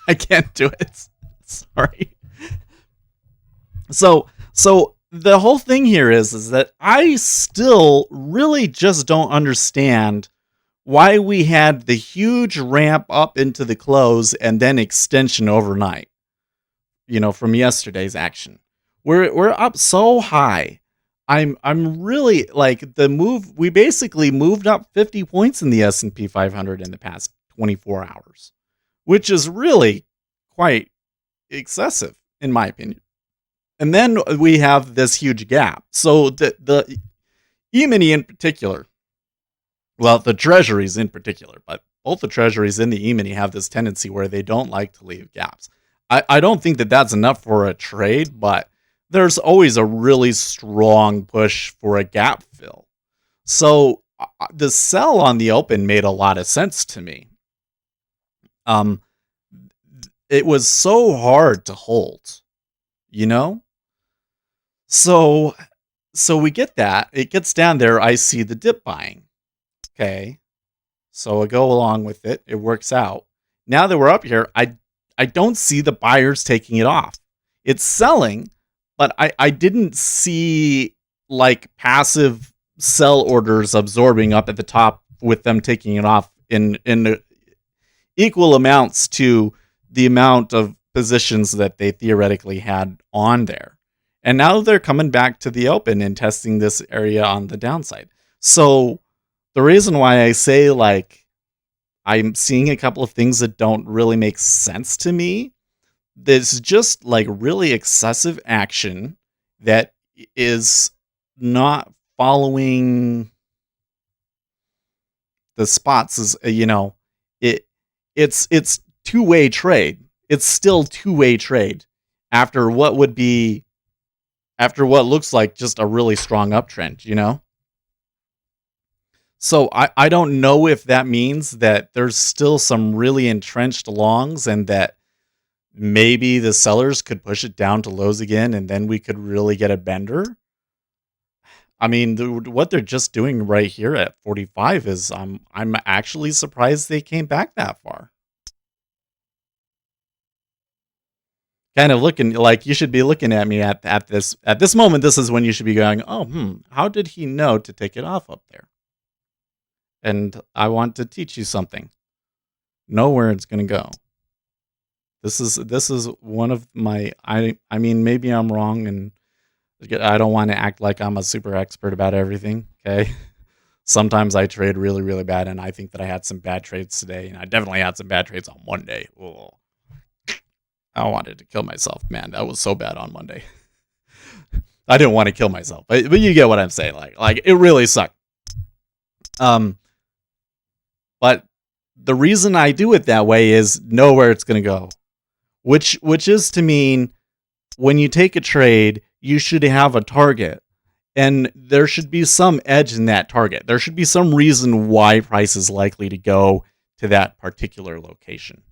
I can't do it. Sorry. So the whole thing here is that I still really just don't understand why we had the huge ramp up into the close and then extension overnight. From yesterday's action. We're up so high. I'm really like the move. We basically moved up 50 points in the S&P 500 in the past 24 hours, which is really quite excessive. in my opinion. And then we have this huge gap. So the E-mini in particular, well, the treasuries in particular, but both the treasuries and the E-mini have this tendency where they don't like to leave gaps. I don't think that that's enough for a trade, but there's always a really strong push for a gap fill. So the sell on the open made a lot of sense to me. It was so hard to hold, you know? So we get that. It gets down there, I see the dip buying. Okay. So I go along with it. It works out. Now that we're up here, I don't see the buyers taking it off. It's selling, but I didn't see like passive sell orders absorbing up at the top with them taking it off in equal amounts to the amount of positions that they theoretically had on there. And now they're coming back to the open and testing this area on the downside. So the reason why I say like I'm seeing a couple of things that don't really make sense to me, there's just like really excessive action that is not following the spots. Is it's two-way trade. It's still two-way trade after what looks like just a really strong uptrend, you know? So I don't know if that means that there's still some really entrenched longs and that maybe the sellers could push it down to lows again and then we could really get a bender. I mean, what they're just doing right here at 45 is I'm actually surprised they came back that far. Kind of looking like you should be looking at me at this moment. This is when you should be going, oh, how did he know to take it off up there? And I want to teach you something. Know where it's going to go. This is one of my, I mean, maybe I'm wrong and I don't want to act like I'm a super expert about everything. Okay. Sometimes I trade really, really bad. And I think that I had some bad trades today. And I definitely had some bad trades on Monday. Oh, I wanted to kill myself, man. That was so bad on Monday. I didn't want to kill myself, but you get what I'm saying. Like it really sucked. But the reason I do it that way is know where it's going to go, which is to mean when you take a trade, you should have a target and there should be some edge in that target. There should be some reason why price is likely to go to that particular location,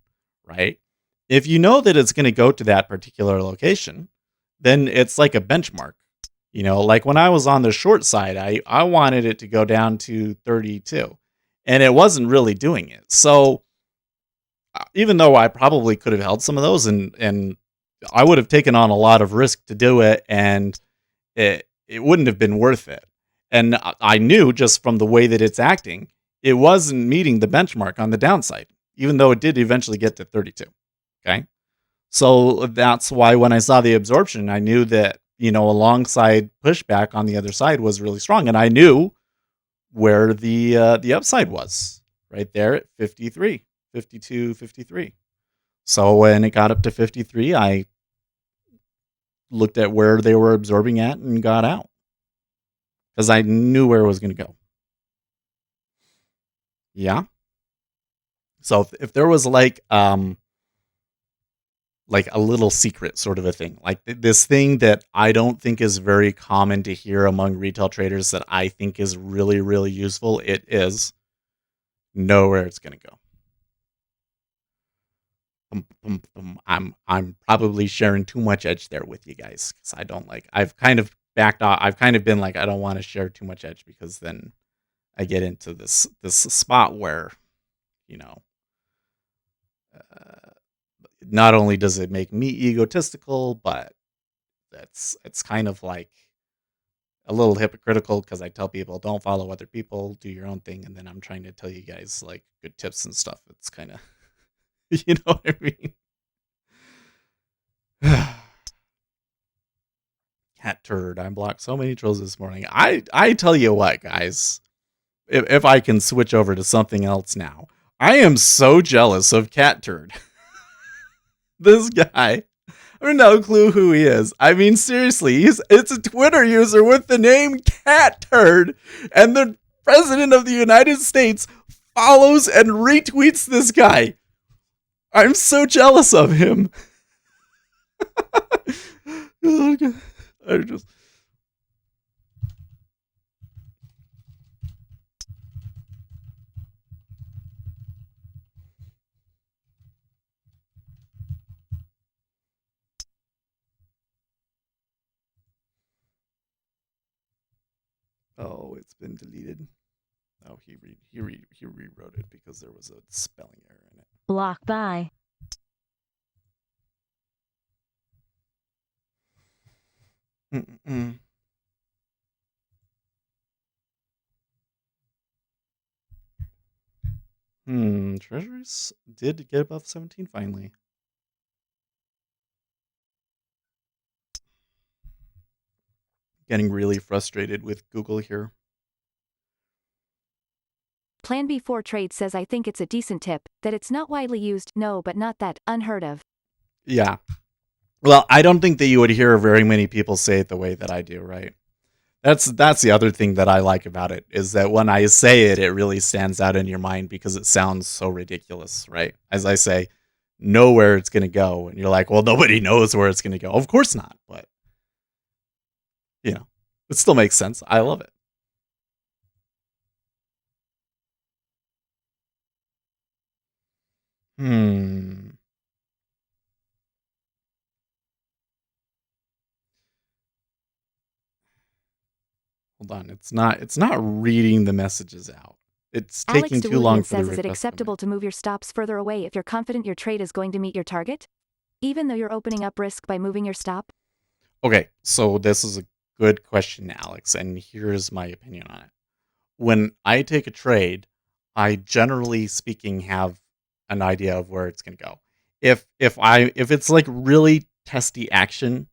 right? If you know that it's going to go to that particular location, then it's like a benchmark. You know, like when I was on the short side, I wanted it to go down to 32. And it wasn't really doing it. So even though I probably could have held some of those and I would have taken on a lot of risk to do it and it wouldn't have been worth it. And I knew just from the way that it's acting, it wasn't meeting the benchmark on the downside, even though it did eventually get to 32. Okay. So that's why when I saw the absorption, I knew that, you know, alongside pushback on the other side was really strong. And I knew where the upside was right there at 53, 52, 53. So when it got up to 53, I looked at where they were absorbing at and got out because I knew where it was going to go. Yeah. So if there was like a little secret sort of a thing, like this thing that I don't think is very common to hear among retail traders that I think is really, really useful, it is know where it's going to go. I'm probably sharing too much edge there with you guys because I don't like. I've kind of backed off. I've kind of been like I don't want to share too much edge because then I get into this spot where, you know, not only does it make me egotistical, but it's kind of like a little hypocritical because I tell people don't follow other people, do your own thing, and then I'm trying to tell you guys like good tips and stuff. It's kind of, you know what I mean? Cat turd. I blocked so many trolls this morning. I tell you what, guys, if I can switch over to something else now, I am so jealous of Cat Turd. This guy, I have no clue who he is. I mean, seriously, it's a Twitter user with the name Cat Turd, and the president of the United States follows and retweets this guy. I'm so jealous of him. I just. Oh, it's been deleted. Oh, he rewrote it because there was a spelling error in it. Block by. Treasuries did get above 17 finally. Getting really frustrated with Google here. Plan B4 Trade says I think it's a decent tip, that it's not widely used, no, but not that, unheard of. Yeah. Well, I don't think that you would hear very many people say it the way that I do, right? That's the other thing that I like about it, is that when I say it, it really stands out in your mind because it sounds so ridiculous, right? As I say, know where it's going to go. And you're like, well, nobody knows where it's going to go. Of course not. But, you know, it still makes sense. I love it. Hold on. It's not reading the messages out. It's taking too long for the request. Says, is it acceptable to move your stops further away if you're confident your trade is going to meet your target? Even though you're opening up risk by moving your stop? Okay, so this is a good question, Alex, and here's my opinion on it. When I take a trade, I generally speaking have an idea of where it's going to go. If it's like really testy action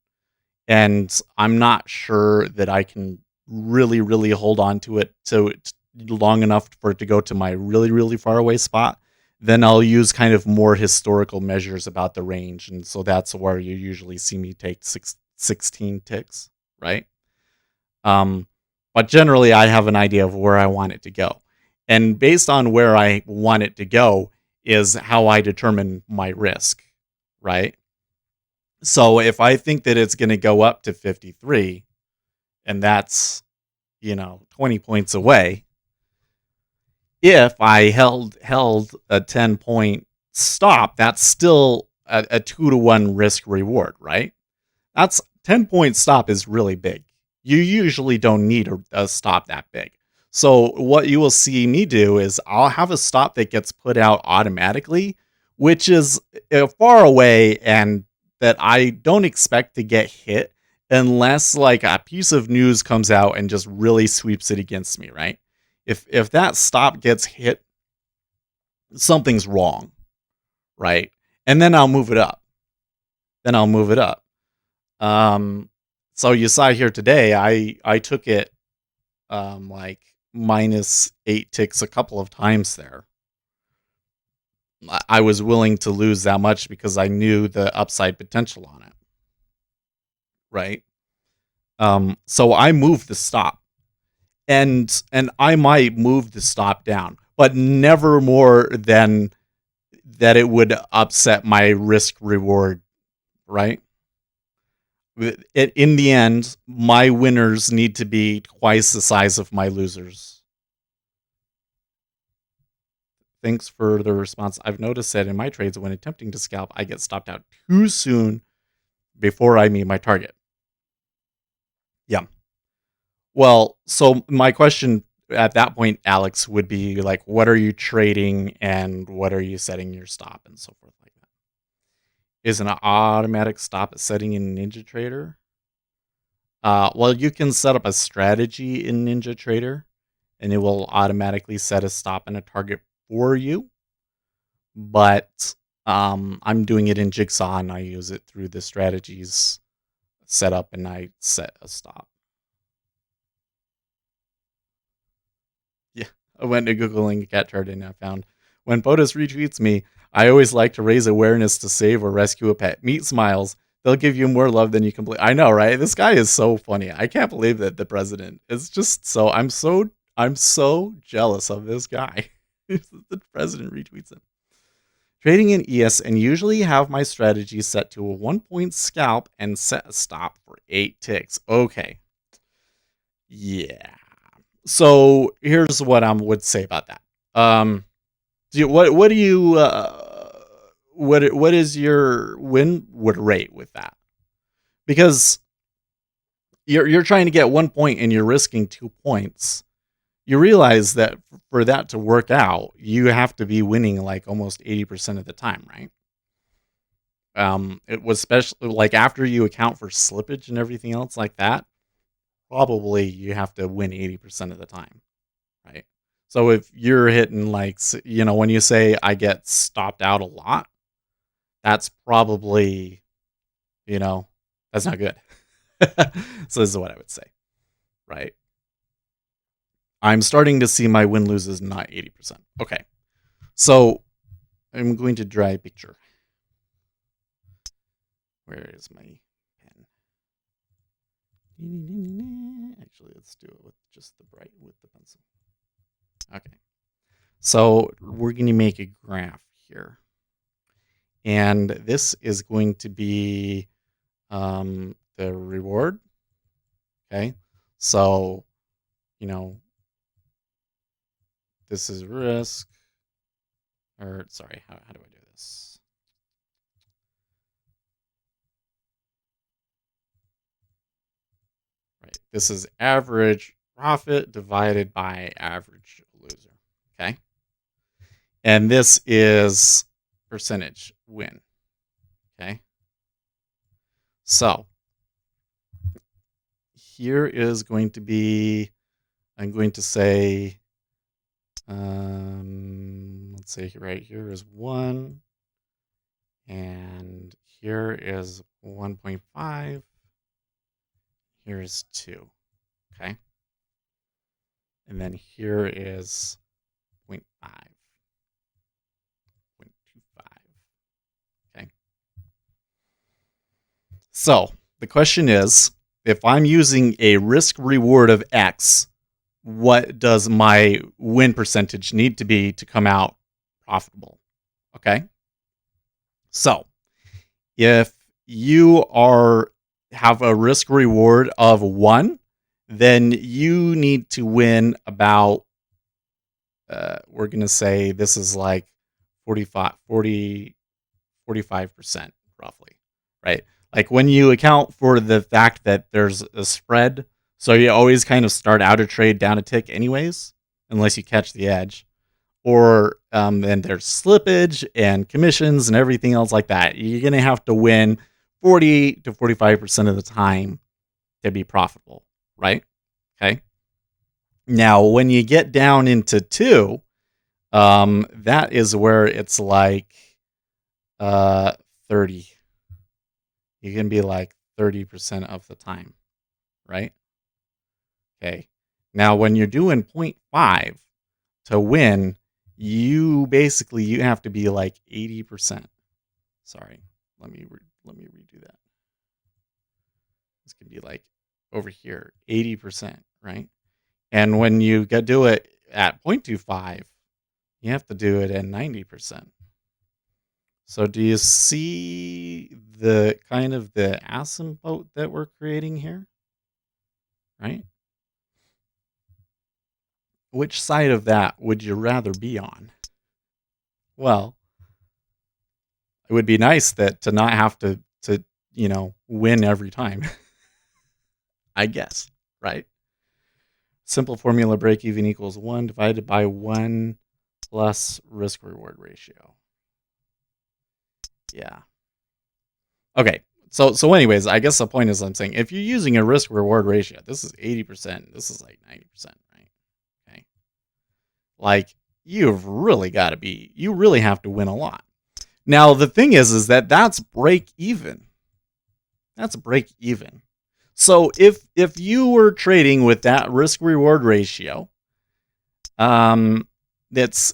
and I'm not sure that I can really hold on to it so it's long enough for it to go to my really far away spot, then I'll use kind of more historical measures about the range, and so that's where you usually see me take 16 ticks, right? But generally I have an idea of where I want it to go, and based on where I want it to go is how I determine my risk, right? So if I think that it's going to go up to 53, and that's, 20 points away, if I held a 10-point stop, that's still a 2-to-1 risk reward, right? That's 10-point stop is really big. You usually don't need a stop that big. So what you will see me do is I'll have a stop that gets put out automatically, which is far away and that I don't expect to get hit unless like a piece of news comes out and just really sweeps it against me, right? If that stop gets hit, something's wrong, right? And then I'll move it up. So you saw here today, I took it like -8 ticks a couple of times there. I was willing to lose that much because I knew the upside potential on it, right? So I moved the stop, and I might move the stop down, but never more than that it would upset my risk reward, right? In the end, my winners need to be twice the size of my losers. Thanks for the response. I've noticed that in my trades, when attempting to scalp, I get stopped out too soon before I meet my target. Yeah. Well, so my question at that point, Alex, would be like, what are you trading and what are you setting your stop and so forth like that? Is an automatic stop setting in NinjaTrader? Well, you can set up a strategy in NinjaTrader and it will automatically set a stop and a target for you. But I'm doing it in Jigsaw and I use it through the strategies setup and I set a stop. Yeah, I went to Googling cat chart and I found when POTUS retweets me, I always like to raise awareness to save or rescue a pet. Meet Smiles. They'll give you more love than you can believe. I know, right? This guy is so funny. I can't believe that the president is just so. I'm so jealous of this guy. The president retweets him. Trading in ES and usually have my strategy set to a 1-point scalp and set a stop for 8 ticks. Okay. Yeah. So here's what I would say about that. What do you what is your win rate with that? Because you're trying to get 1 point and you're risking 2 points. You realize that for that to work out, you have to be winning like almost 80% of the time, right? It was especially like after you account for slippage and everything else like that, probably you have to win 80% of the time, right? So if you're hitting like, when you say I get stopped out a lot, that's probably, that's not good. So this is what I would say, right? I'm starting to see my win-lose is not 80%. Okay. So I'm going to draw a picture. Where is my pen? Actually, let's do it with just with the pencil. Okay. So we're going to make a graph here. And this is going to be the reward. Okay. So, this is risk. Or, sorry, how do I do this? Right. This is average profit divided by average loser. Okay. And this is percentage win. Okay. So here is going to be, I'm going to say, let's say right here is 1, and here is 1.5, here is 2, okay? And then here is 0.5, 0.25, okay? So the question is, if I'm using a risk reward of X, what does my win percentage need to be to come out profitable? Okay. So if you have a risk reward of 1, then you need to win about, we're going to say this is like 45% roughly, right? Like when you account for the fact that there's a spread, so you always kind of start out a trade down a tick anyways, unless you catch the edge. Or then there's slippage and commissions and everything else like that. You're going to have to win 40 to 45% of the time to be profitable, right? Okay. Now, when you get down into 2, that is where it's like 30. You can be like 30% of the time, right? Okay. Now, when you're doing 0.5 to win, you have to be like 80%. Sorry, let me redo that. This could be like over here, 80%, right? And when you do it at 0.25, you have to do it at 90%. So do you see the kind of the asymptote that we're creating here? Right? Which side of that would you rather be on? Well, it would be nice to not have to win every time. I guess, right? Simple formula break even equals 1 divided by 1 plus risk reward ratio. Yeah. Okay. So anyways, I guess the point is I'm saying if you're using a risk reward ratio, this is 80%, this is like 90%, right? Okay. Like you really have to win a lot. Now the thing is that that's break even. That's break even. So if you were trading with that risk reward ratio, it's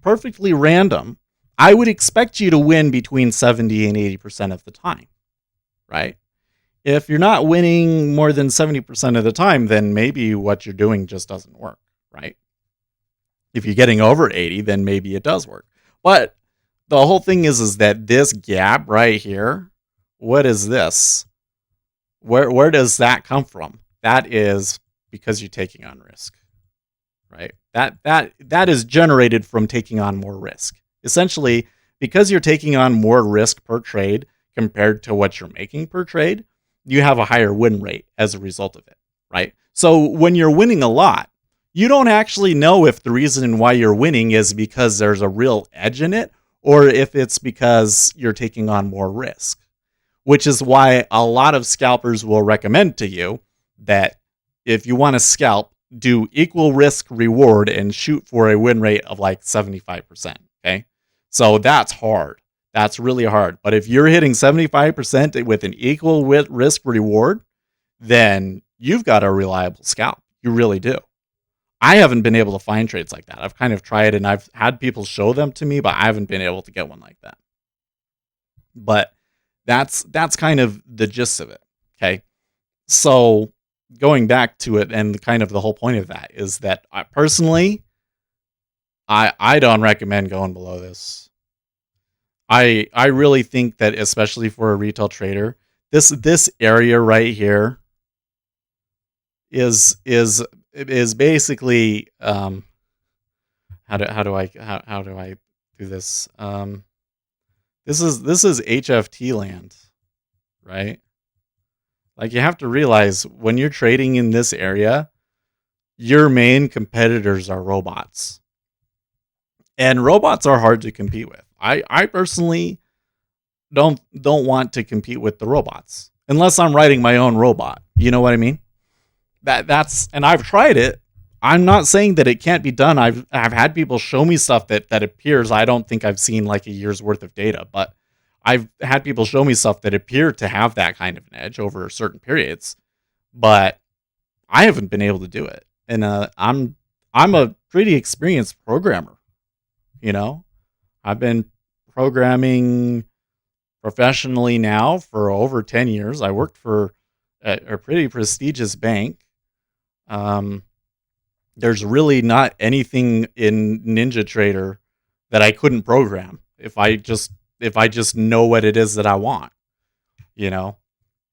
perfectly random, I would expect you to win between 70 and 80% of the time, right? If you're not winning more than 70% of the time, then maybe what you're doing just doesn't work, right? If you're getting over 80, then maybe it does work. But the whole thing is that this gap right here, what is this? Where does that come from? That is because you're taking on risk, right? That is generated from taking on more risk. Essentially, because you're taking on more risk per trade compared to what you're making per trade, you have a higher win rate as a result of it, right? So when you're winning a lot, you don't actually know if the reason why you're winning is because there's a real edge in it or if it's because you're taking on more risk, which is why a lot of scalpers will recommend to you that if you want to scalp, do equal risk reward and shoot for a win rate of like 75%. Okay. So that's hard. That's really hard. But if you're hitting 75% with an equal risk reward, then you've got a reliable scalp. You really do. I haven't been able to find trades like that. I've kind of tried and I've had people show them to me, but I haven't been able to get one like that. But that's kind of the gist of it. Okay. So going back to it, and kind of the whole point of that is that I personally, I don't recommend going below this. I really think that, especially for a retail trader, this area right here is basically how do I do this? This is HFT land, right? Like, you have to realize when you're trading in this area, your main competitors are robots. And robots are hard to compete with. I personally don't want to compete with the robots unless I'm writing my own robot. You know what I mean? That's and I've tried it. I'm not saying that it can't be done. I've had people show me stuff that appears. I don't think I've seen like a year's worth of data, but I've had people show me stuff that appear to have that kind of an edge over certain periods, but I haven't been able to do it. And I'm a pretty experienced programmer. You know, I've been programming professionally now for over 10 years. I worked for a pretty prestigious bank. There's really not anything in Ninja Trader that I couldn't program if I just know what it is that I want, you know.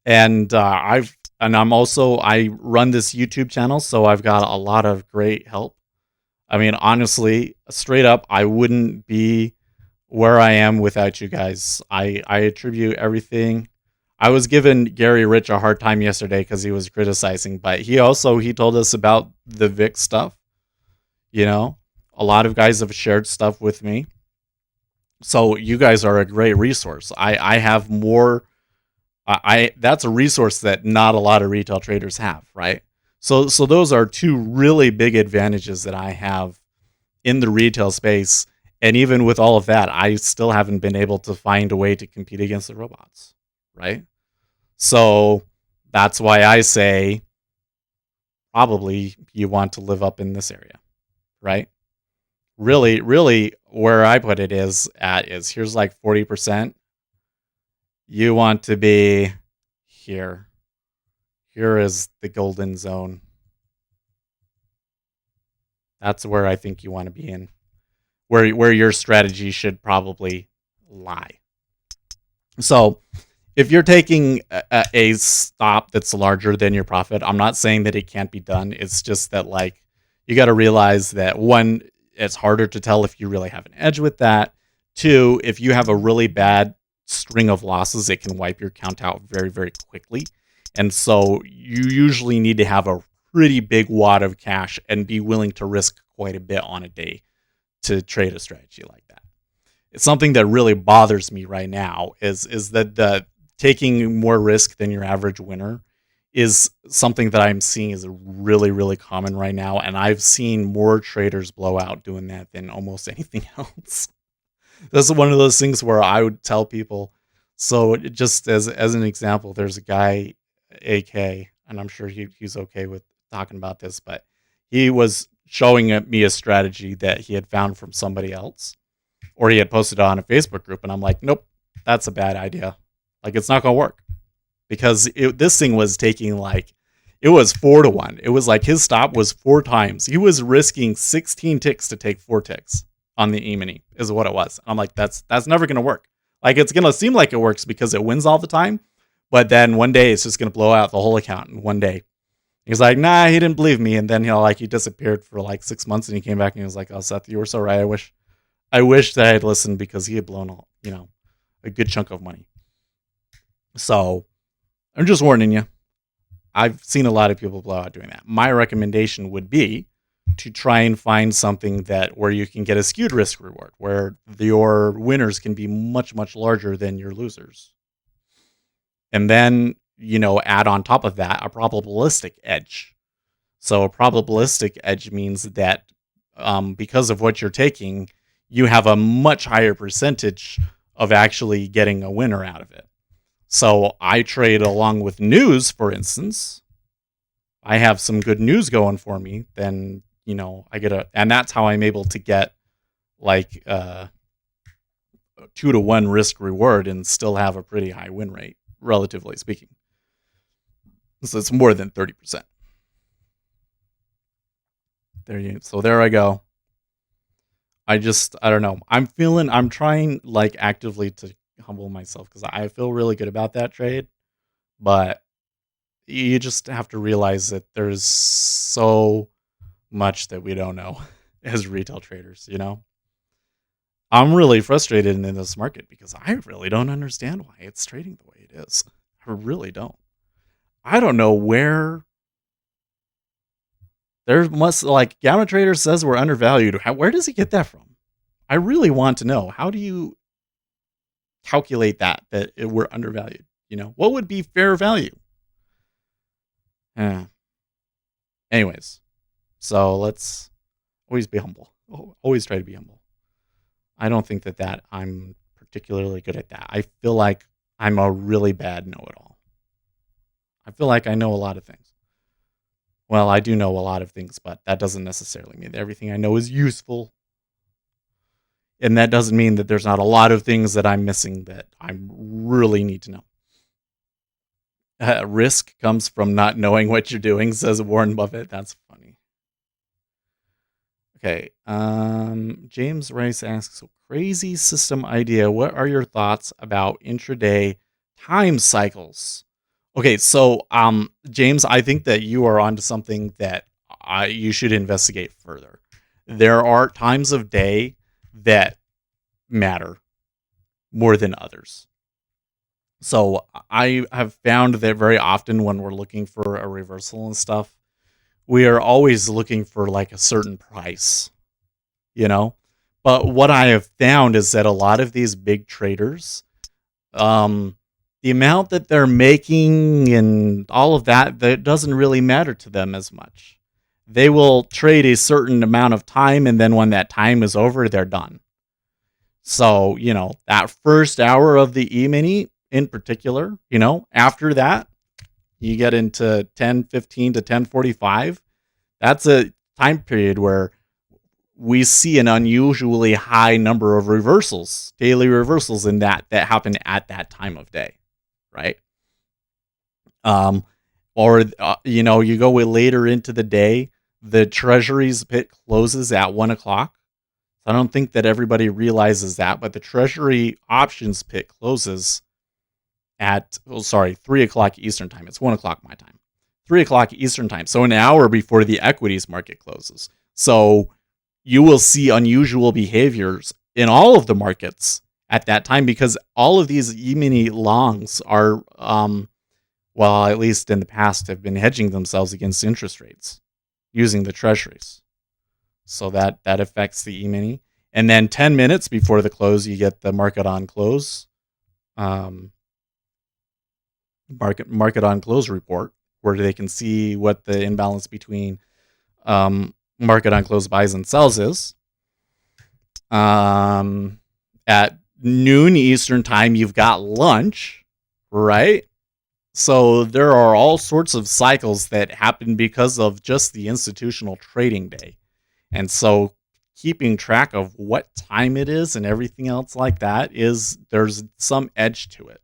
And I run this YouTube channel, so I've got a lot of great help. I mean, honestly, straight up, I wouldn't be where I am without you guys. I attribute everything. I was giving Gary Rich a hard time yesterday because he was criticizing, but he told us about the VIX stuff. You know, a lot of guys have shared stuff with me. So you guys are a great resource. I have more. That's a resource that not a lot of retail traders have, right? So those are two really big advantages that I have in the retail space. And even with all of that, I still haven't been able to find a way to compete against the robots, right? So that's why I say probably you want to live up in this area, right? Really, really, where I put it is here's like 40%. You want to be here. Here is the golden zone. That's where I think you want to be in. Where your strategy should probably lie. So if you're taking a stop that's larger than your profit, I'm not saying that it can't be done. It's just that, like, you got to realize that, one, it's harder to tell if you really have an edge with that. Two, if you have a really bad string of losses, it can wipe your account out very, very quickly. And so you usually need to have a pretty big wad of cash and be willing to risk quite a bit on a day to trade a strategy like that. It's something that really bothers me right now is that the taking more risk than your average winner is something that I'm seeing is really, really common right now. And I've seen more traders blow out doing that than almost anything else. This is one of those things where I would tell people. So just as an example, there's a guy, AK, and I'm sure he's okay with talking about this, but he was showing me a strategy that he had found from somebody else, or he had posted it on a Facebook group, and I'm like, nope, that's a bad idea. Like, it's not going to work. because this thing was taking like, it was 4-1. It was like his stop was 4 times. He was risking 16 ticks to take 4 ticks on the E-mini is what it was. I'm like, that's never going to work. Like, it's going to seem like it works because it wins all the time. But then one day it's just going to blow out the whole account in one day. He's like, nah, he didn't believe me. And then he disappeared for like 6 months and he came back and he was like, oh, Seth, you were so right. I wish that I had listened because he had blown all, a good chunk of money. So I'm just warning you. I've seen a lot of people blow out doing that. My recommendation would be to try and find something where you can get a skewed risk reward, where your winners can be much, much larger than your losers. And then, add on top of that a probabilistic edge. So a probabilistic edge means that because of what you're taking, you have a much higher percentage of actually getting a winner out of it. So I trade along with news, for instance. I have some good news going for me. Then, and that's how I'm able to get like 2-to-1 risk reward and still have a pretty high win rate, relatively speaking. So it's more than 30%. So there I go. I don't know. I'm trying like actively to humble myself because I feel really good about that trade, but you just have to realize that there's so much that we don't know as retail traders, I'm really frustrated in this market because I really don't understand why it's trading the way it is. I really don't. I don't know where there must, like, Gamma Trader says we're undervalued. Where does he get that from? I really want to know. How do you calculate that we're undervalued? What would be fair value? Anyways, so let's always be humble. Always try to be humble. I don't think that I'm particularly good at that. I feel like I'm a really bad know-it-all. I feel like I know a lot of things. Well, I do know a lot of things, but that doesn't necessarily mean that everything I know is useful. And that doesn't mean that there's not a lot of things that I'm missing that I really need to know. Risk comes from not knowing what you're doing, says Warren Buffett. That's funny. Okay. James Rice asks, crazy system idea. What are your thoughts about intraday time cycles? Okay, so James, I think that you are onto something that you should investigate further. There are times of day that matter more than others. So I have found that very often when we're looking for a reversal and stuff, we are always looking for like a certain price, But what I have found is that a lot of these big traders, the amount that they're making and all of that doesn't really matter to them as much. They will trade a certain amount of time, and then when that time is over, they're done. So, that first hour of the E-mini in particular, after that, you get into 10:15 to 10:45. That's a time period where we see an unusually high number of reversals, daily reversals in that happen at that time of day. Right. You go way later into the day, the Treasuries pit closes at 1:00. I don't think that everybody realizes that, but the Treasury options pit closes at 3:00 Eastern time. It's 1:00 my time. 3:00 Eastern time. So an hour before the equities market closes. So you will see unusual behaviors in all of the markets at that time because all of these E-mini longs are, at least in the past, have been hedging themselves against interest rates using the treasuries. So that affects the E-mini. And then 10 minutes before the close, you get the market on close, market on close report, where they can see what the imbalance between market on close buys and sells is. At noon Eastern time, you've got lunch, right? So there are all sorts of cycles that happen because of just the institutional trading day. And so keeping track of what time it is and everything else like that there's some edge to it.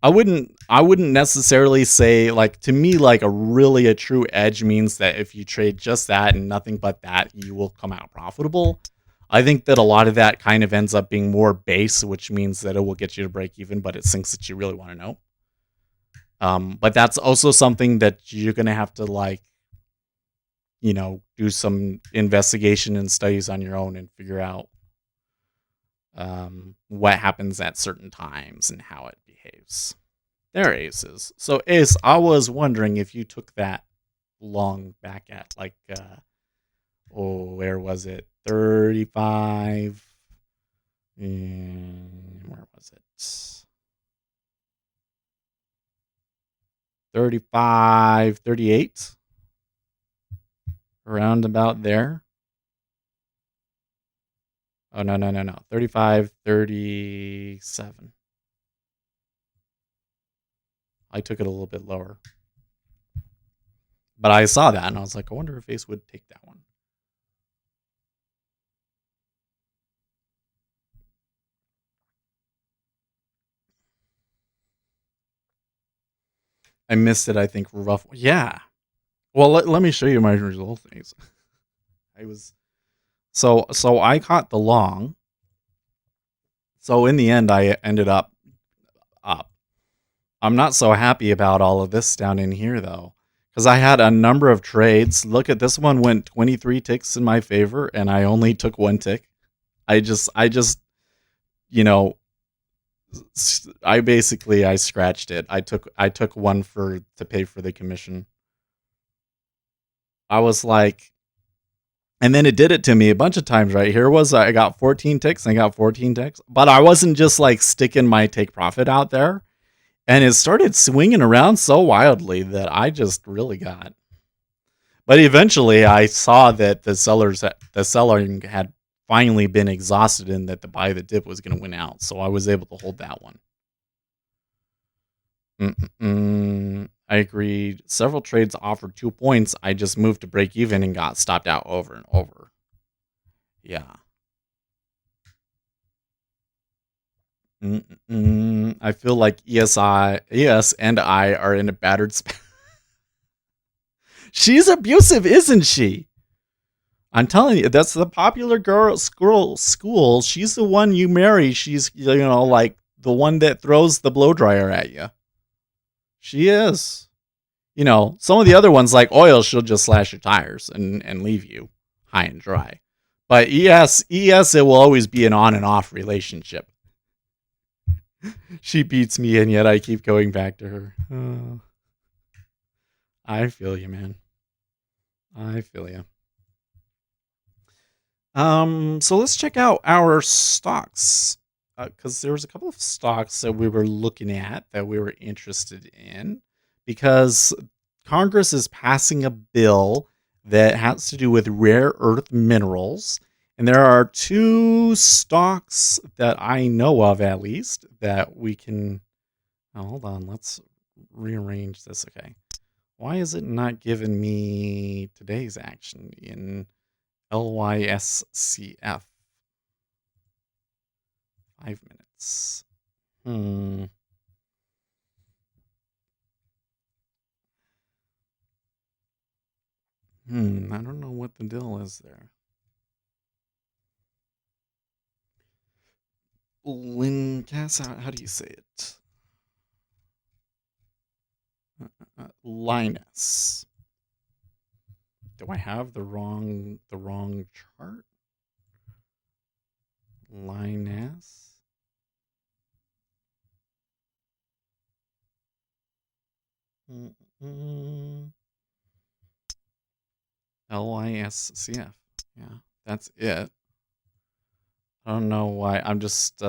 I wouldn't necessarily say, like, to me, like a true edge means that if you trade just that and nothing but that, you will come out profitable. I think that a lot of that kind of ends up being more base, which means that it will get you to break even, but it's things that you really want to know. But that's also something that you're going to have to, like, you know, do some investigation and studies on your own and figure out what happens at certain times and how it behaves. There, aces. So, Ace, I was wondering if you took that long back at, like, where was it? 35. Where was it? 35, 38. Around about there. Oh, no. 35, 37. I took it a little bit lower. But I saw that and I was like, I wonder if Ace would take that one. I missed it, I think, rough. Yeah. Well, let me show you my results. So I caught the long. So in the end, I ended up. I'm not so happy about all of this down in here, though, because I had a number of trades. Look at this one, went 23 ticks in my favor, and I only took 1 tick. I just, you know, I scratched it. I took one to pay for the commission. I was like, and then it did it to me a bunch of times. Right here was I got 14 ticks and I got 14 ticks, but I wasn't just like sticking my take profit out there. And it started swinging around so wildly that I just really got. But eventually I saw that the seller had finally been exhausted and that the buy the dip was going to win out. So I was able to hold that one. I agreed. Several trades offered 2 points. I just moved to break even and got stopped out over and over. Yeah. I feel like ES and I are in a battered spot. She's abusive, isn't she? I'm telling you, that's the popular girl school. She's the one you marry. She's, you know, like the one that throws the blow dryer at you. She is. You know, some of the other ones like oil, she'll just slash your tires and leave you high and dry. But ES, it will always be an on and off relationship. She beats me, and yet I keep going back to her. Oh. I feel you, man. I feel you. So let's check out our stocks, because there was a couple of stocks that we were looking at that we were interested in, because Congress is passing a bill that has to do with rare earth minerals. And there are 2 stocks that I know of, at least, that we can... Oh, hold on. Let's rearrange this. Okay. Why is it not giving me today's action in LYSCF? 5 minutes. I don't know what the deal is there. Lincas, how do you say it? Linus. Do I have the wrong chart? Linus. LYSCF. Yeah, that's it. I don't know why. I'm just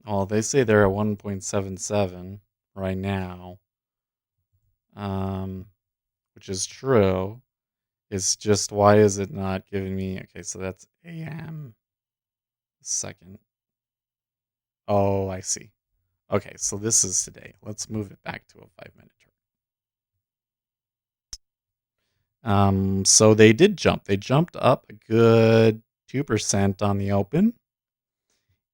Oh, they say they're at 1.77 right now. Which is true. It's just, why is it not giving me... Okay, so that's AM. Second. Oh, I see. Okay, so this is today. Let's move it back to a 5-minute chart. So they did jump. They jumped up a good 2% on the open.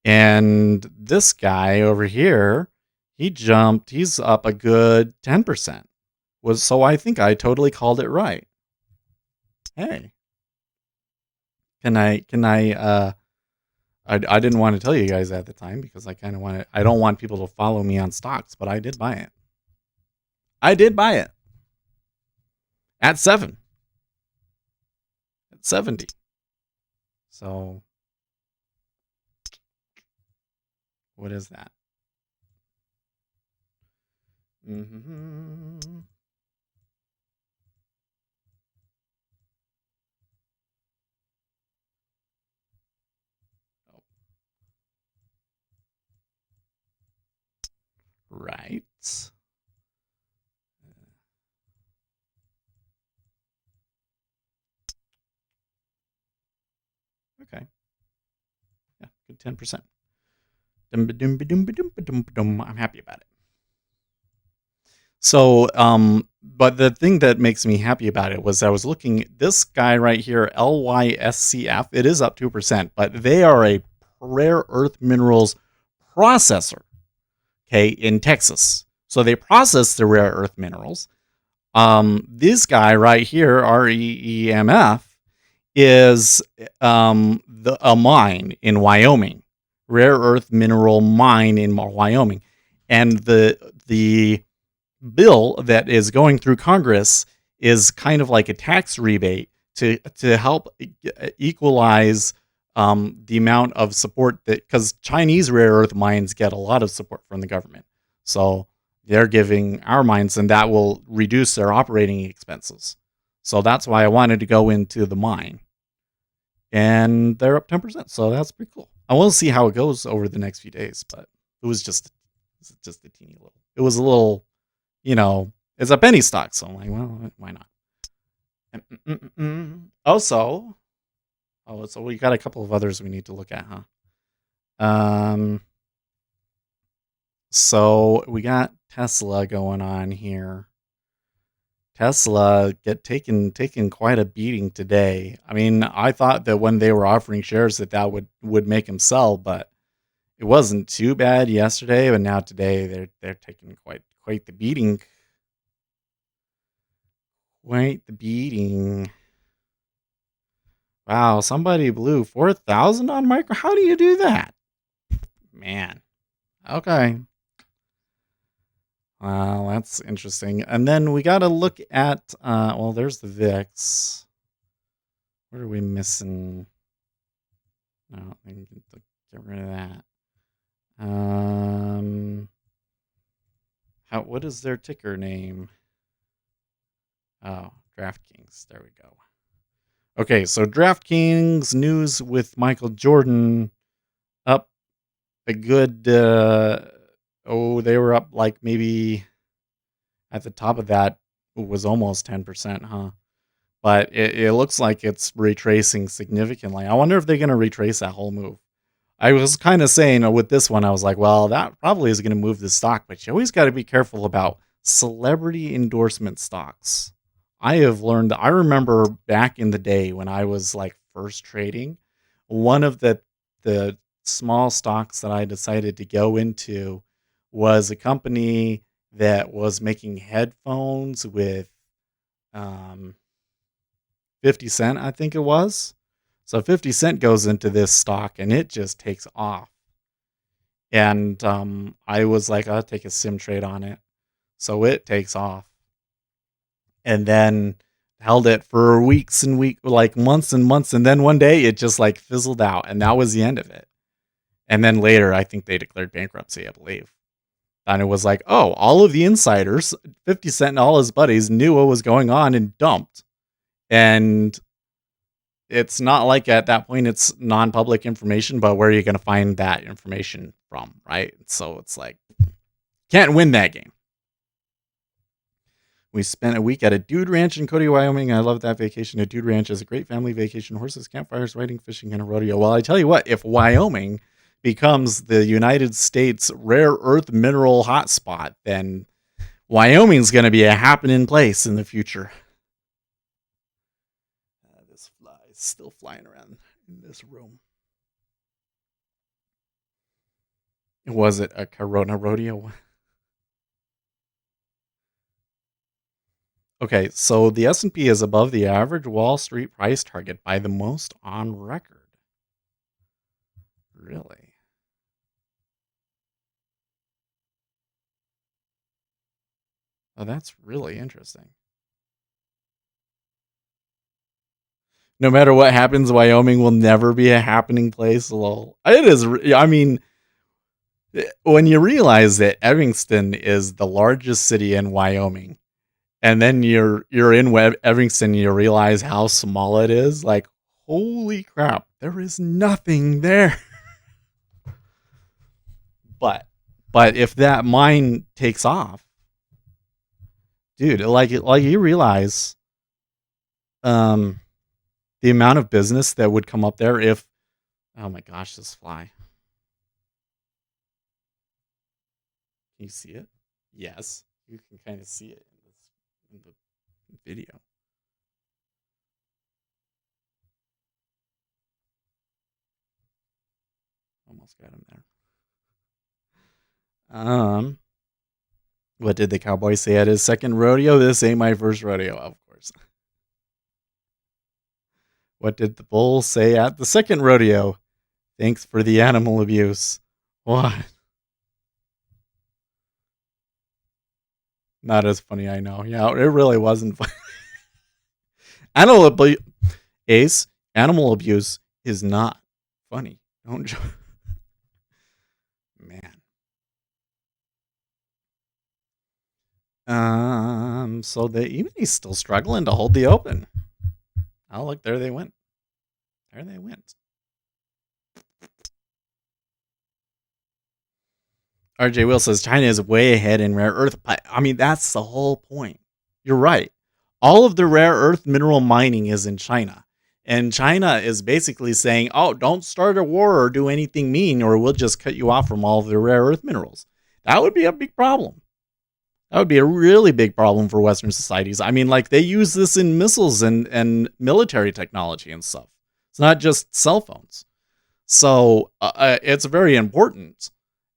And this guy over here, he's up a good 10%. So I think I totally called it right. Hey. I didn't want to tell you guys at the time because I don't want people to follow me on stocks, but I did buy it. At 7. At 70. So what is that? Mm-hmm. Right. Okay. Yeah, good 10%. I'm happy about it. So, but the thing that makes me happy about it was I was looking at this guy right here, LYSCF. It is up 2%, but they are a rare earth minerals processor, okay, in Texas. So they process the rare earth minerals. This guy right here, REEMF, is a mine in Wyoming, rare earth mineral mine in Wyoming, and the bill that is going through Congress is kind of like a tax rebate to help equalize the amount of support that, because Chinese rare earth mines get a lot of support from the government, so they're giving our mines, and that will reduce their operating expenses. So that's why I wanted to go into the mine, and they're up 10%. So that's pretty cool. I will see how it goes over the next few days, but it was just a teeny little. It was a little. It's a penny stock, so I'm like, well, why not? Also, so we got a couple of others we need to look at, huh? So we got Tesla going on here. Tesla taken quite a beating today. I mean, I thought that when they were offering shares that would make them sell, but it wasn't too bad yesterday. But now today they're taking quite the beating. Quite the beating. Wow, somebody blew 4,000 on micro. How do you do that? Man. Okay. Well, that's interesting. And then we got to look at, there's the VIX. What are we missing? No, I can get rid of that. What is their ticker name? Oh, DraftKings. There we go. Okay, so DraftKings news with Michael Jordan up a good, they were up like maybe at the top of that, it was almost 10%, huh? But it looks like it's retracing significantly. I wonder if they're going to retrace that whole move. I was kind of saying with this one, I was like, well, that probably is going to move the stock, but you always got to be careful about celebrity endorsement stocks. I have learned, I remember back in the day when I was like first trading, one of the small stocks that I decided to go into was a company that was making headphones with 50 Cent, I think it was. So 50 Cent goes into this stock and it just takes off. And I was like, I'll take a sim trade on it. So it takes off. And then held it for weeks and weeks, like months and months. And then one day it just like fizzled out. And that was the end of it. And then later, I think they declared bankruptcy, I believe. And it was like, oh, all of the insiders, 50 Cent and all his buddies knew what was going on and dumped. And it's not like at that point it's non-public information, but where are you going to find that information from, right? So it's like, can't win that game. We spent a week at a dude ranch in Cody, Wyoming. I love that vacation. A dude ranch is a great family vacation. Horses, campfires, riding, fishing, and a rodeo. Well, I tell you what, if Wyoming becomes the United States rare earth mineral hotspot, then Wyoming's going to be a happening place in the future. This fly still flying around in this room. Was it a Corona rodeo? Okay, so the S&P is above the average Wall Street price target by the most on record. Really? Oh, that's really interesting. No matter what happens, Wyoming will never be a happening place. Lol. It is. I mean, when you realize that Evanston is the largest city in Wyoming, and then you're in Evanston, you realize how small it is. Like, holy crap, there is nothing there. But if that mine takes off, dude, like you realize, the amount of business that would come up there if, oh my gosh, this fly. Can you see it? Yes, you can kind of see it in the video. Almost got him there. What did the cowboy say at his second rodeo? This ain't my first rodeo, of course. What did the bull say at the second rodeo? Thanks for the animal abuse. What? Not as funny, I know. Yeah, it really wasn't funny. Animal abuse, Ace, animal abuse is not funny. Don't joke. Man. So the E-mini's still struggling to hold the open. Oh, look, there they went. There they went. RJ Will says China is way ahead in rare earth. I mean, that's the whole point. You're right. All of the rare earth mineral mining is in China. And China is basically saying, oh, don't start a war or do anything mean, or we'll just cut you off from all of the rare earth minerals. That would be a big problem. That would be a really big problem for Western societies. I mean, like, they use this in missiles and military technology and stuff. It's not just cell phones. So it's very important.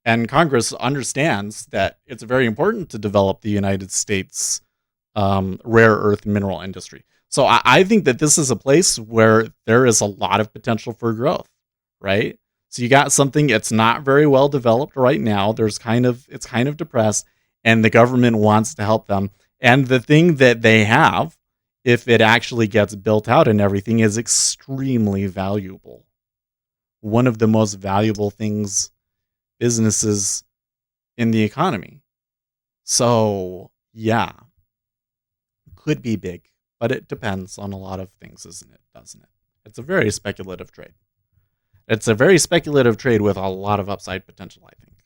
And Congress understands that it's very important to develop the United States rare earth mineral industry. So I think that this is a place where there is a lot of potential for growth, right? So you got something that's not very well developed right now. It's kind of depressed, and the government wants to help them. And the thing that they have, if it actually gets built out and everything, is extremely valuable. One of the most valuable businesses in the economy. So, yeah. Could be big, but it depends on a lot of things, doesn't it? It's a very speculative trade. It's a very speculative trade with a lot of upside potential, I think.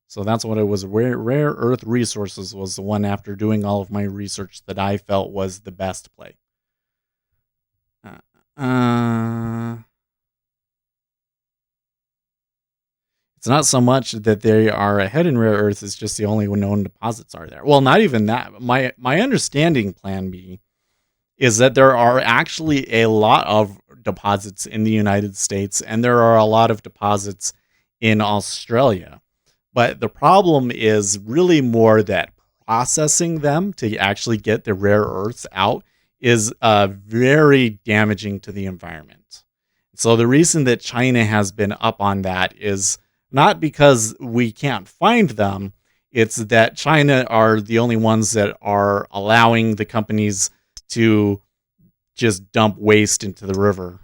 So that's what it was. Rare Earth Resources was the one, after doing all of my research, that I felt was the best play. It's not so much that they are ahead in rare earths, it's just the only known deposits are there. Well, not even that. My understanding, Plan B, is that there are actually a lot of deposits in the United States, and there are a lot of deposits in Australia. But the problem is really more that processing them to actually get the rare earths out is very damaging to the environment. So the reason that China has been up on that is not because we can't find them. It's that China are the only ones that are allowing the companies to just dump waste into the river.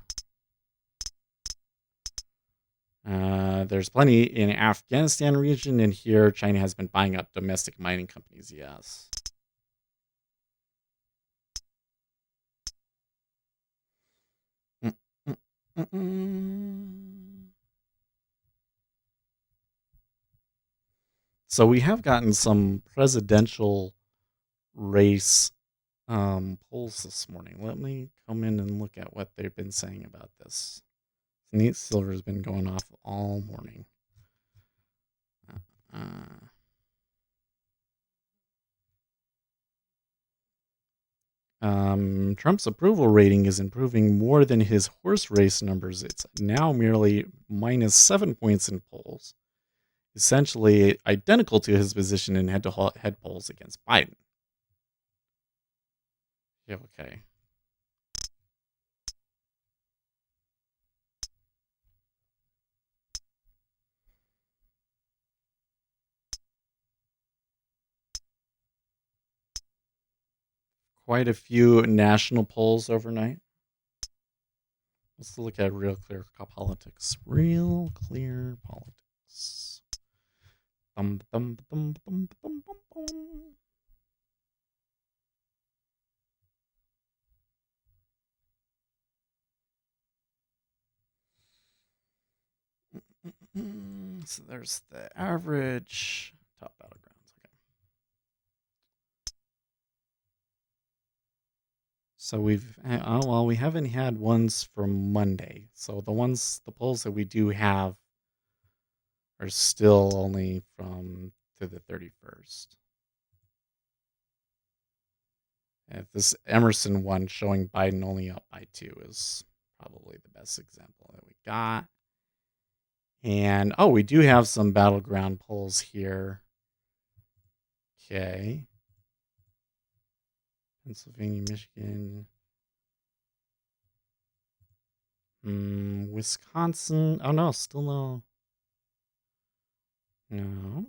There's plenty in Afghanistan region, and here China has been buying up domestic mining companies. Yes. So we have gotten some presidential race polls this morning. Let me come in and look at what they've been saying about this. Neat Silver's been going off all morning. Trump's approval rating is improving more than his horse race numbers. It's now merely -7 points in polls, essentially identical to his position in head-to-head polls against Biden. Yeah, okay. Quite a few national polls overnight. Let's look at Real Clear Politics. Real Clear Politics. Bum, bum, bum, bum, bum, bum, bum. So there's the average top battlegrounds. Okay. So we haven't had ones from Monday. So the polls that we do have are still only from to the 31st. And this Emerson one showing Biden only up by 2 is probably the best example that we got. And we do have some battleground polls here. Okay. Pennsylvania, Michigan. Wisconsin. Oh no, still no. No.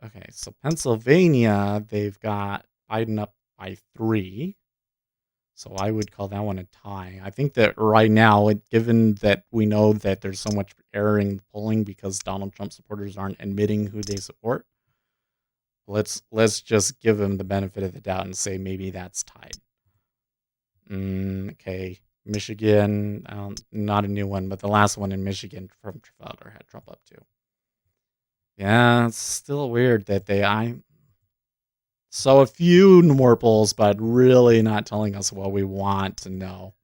Okay, so Pennsylvania, they've got Biden up by 3. So I would call that one a tie. I think that right now, given that we know that there's so much error in polling because Donald Trump supporters aren't admitting who they support, let's just give them the benefit of the doubt and say maybe that's tied. Okay, Michigan, not a new one, but the last one in Michigan from Trafalgar had Trump up too. Yeah, it's still weird that so a few more polls, but really not telling us what we want to know.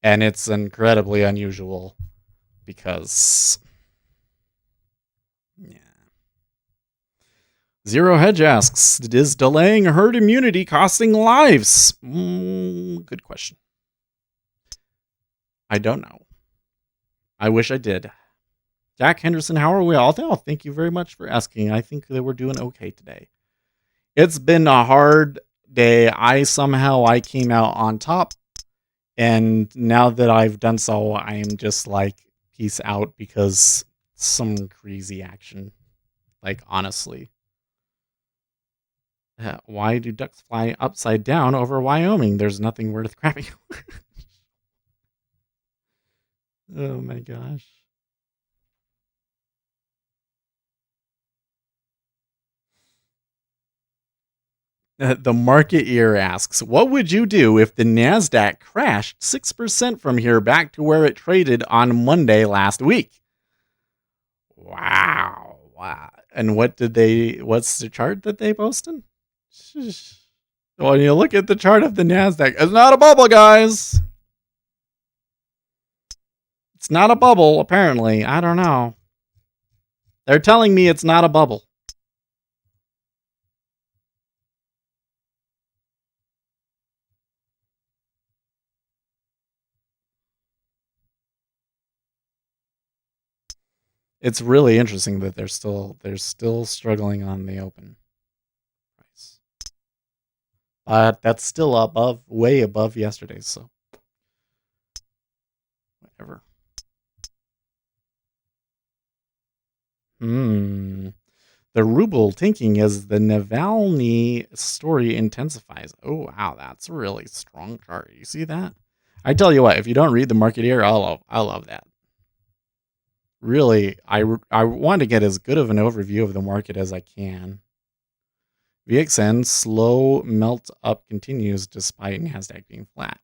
And it's incredibly unusual because, yeah. Zero Hedge asks, is delaying herd immunity costing lives? Good question. I don't know. I wish I did. Jack Henderson, how are we all? Oh, thank you very much for asking. I think that we're doing okay today. It's been a hard day. I came out on top. And now that I've done so, I am just like, peace out, because some crazy action. Like, honestly. Why do ducks fly upside down over Wyoming? There's nothing worth crapping. Oh my gosh. The market ear asks, what would you do if the NASDAQ crashed 6% from here back to where it traded on Monday last week? Wow. And what's the chart that they posted? When you look at the chart of the NASDAQ, it's not a bubble, guys. It's not a bubble, apparently. I don't know. They're telling me it's not a bubble. It's really interesting that they're still struggling on the open price. But that's still way above yesterday's, so whatever. The ruble tanking as the Navalny story intensifies. Oh wow, that's a really strong chart. You see that? I tell you what, if you don't read the market here, I love that. Really, I want to get as good of an overview of the market as I can. VXN slow melt up continues despite NASDAQ being flat.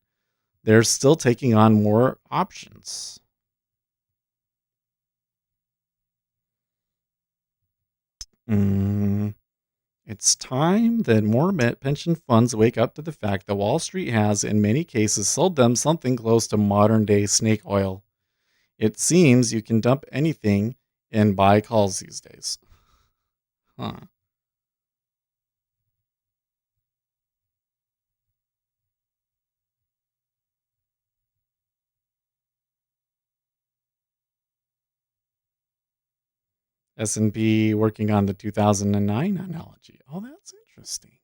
They're still taking on more options. It's time that more pension funds wake up to the fact that Wall Street has, in many cases, sold them something close to modern-day snake oil. It seems you can dump anything and buy calls these days. Huh. S&P working on the 2009 analogy. Oh, that's interesting.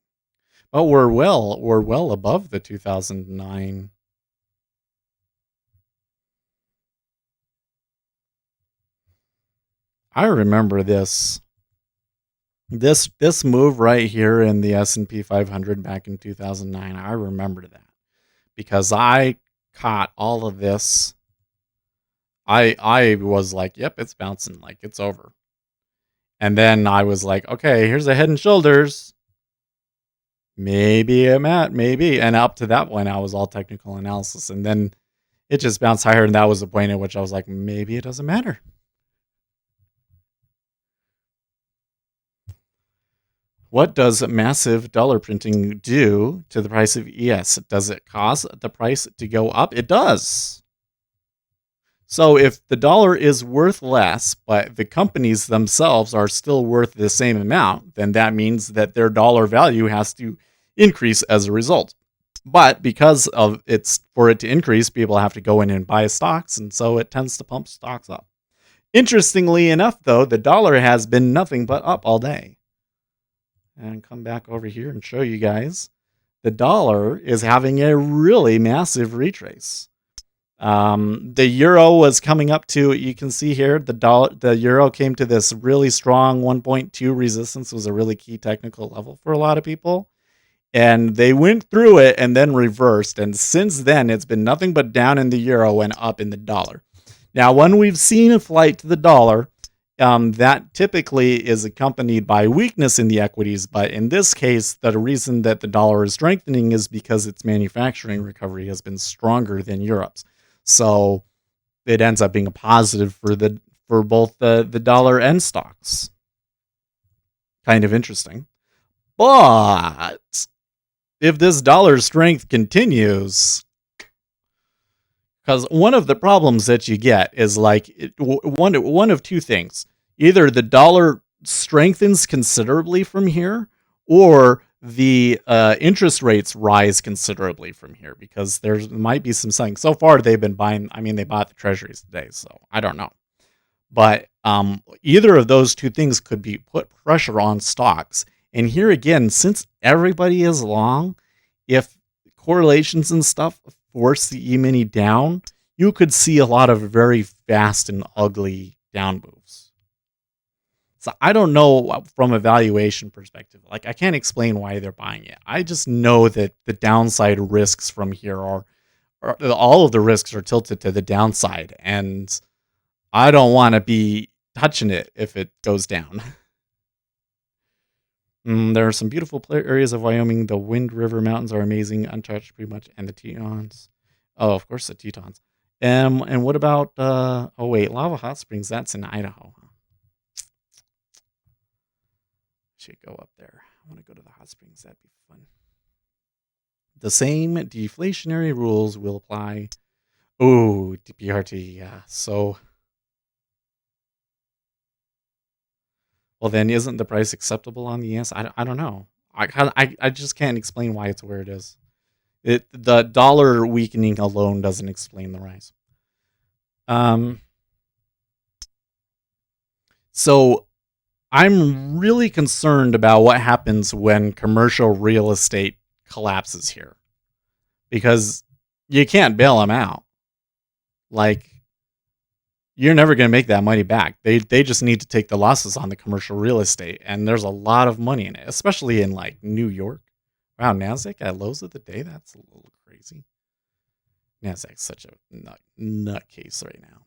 But we're well above the 2009. I remember this move right here in the S&P 500 back in 2009. I remember that because I caught all of this. I was like, yep, it's bouncing, like it's over. And then I was like, okay, here's a Head and Shoulders. Maybe I'm at, maybe. And up to that point, I was all technical analysis. And then it just bounced higher. And that was the point at which I was like, maybe it doesn't matter. What does massive dollar printing do to the price of ES? Does it cause the price to go up? It does. So if the dollar is worth less, but the companies themselves are still worth the same amount, then that means that their dollar value has to increase as a result. But because of for it to increase, people have to go in and buy stocks, and so it tends to pump stocks up. Interestingly enough, though, the dollar has been nothing but up all day. And come back over here and show you guys. The dollar is having a really massive retrace. The euro was coming up to, you can see here, the euro came to this really strong 1.2 resistance. Was a really key technical level for a lot of people. And they went through it and then reversed. And since then, it's been nothing but down in the euro and up in the dollar. Now, when we've seen a flight to the dollar, that typically is accompanied by weakness in the equities. But in this case, the reason that the dollar is strengthening is because its manufacturing recovery has been stronger than Europe's. So it ends up being a positive for both the dollar and stocks. Kind of interesting. But if this dollar strength continues, because one of the problems that you get is like one of two things. Either the dollar strengthens considerably from here, or the interest rates rise considerably from here, because there might be some selling. So far, they've been buying. I mean, they bought the treasuries today, so I don't know. But either of those two things could be put pressure on stocks. And here again, since everybody is long, if correlations and stuff force the E-mini down, you could see a lot of very fast and ugly down moves. So I don't know from a valuation perspective. Like, I can't explain why they're buying it. I just know that the downside risks from here are all of the risks are tilted to the downside, and I don't want to be touching it if it goes down. There are some beautiful areas of Wyoming. The Wind River Mountains are amazing, untouched pretty much, and the Tetons. Oh, of course, the Tetons. And what about, Lava Hot Springs? That's in Idaho. Should go up there. I want to go to the hot springs. That'd be fun. The same deflationary rules will apply. Oh, DPRT, yeah. So, well, then isn't the price acceptable on the ES? I don't know. I just can't explain why it's where it is. The dollar weakening alone doesn't explain the rise. So I'm really concerned about what happens when commercial real estate collapses here, because you can't bail them out. Like, you're never going to make that money back. They just need to take the losses on the commercial real estate, and there's a lot of money in it, especially in like New York. Wow, NASDAQ at lows of the day? That's a little crazy. NASDAQ's such a nutcase right now.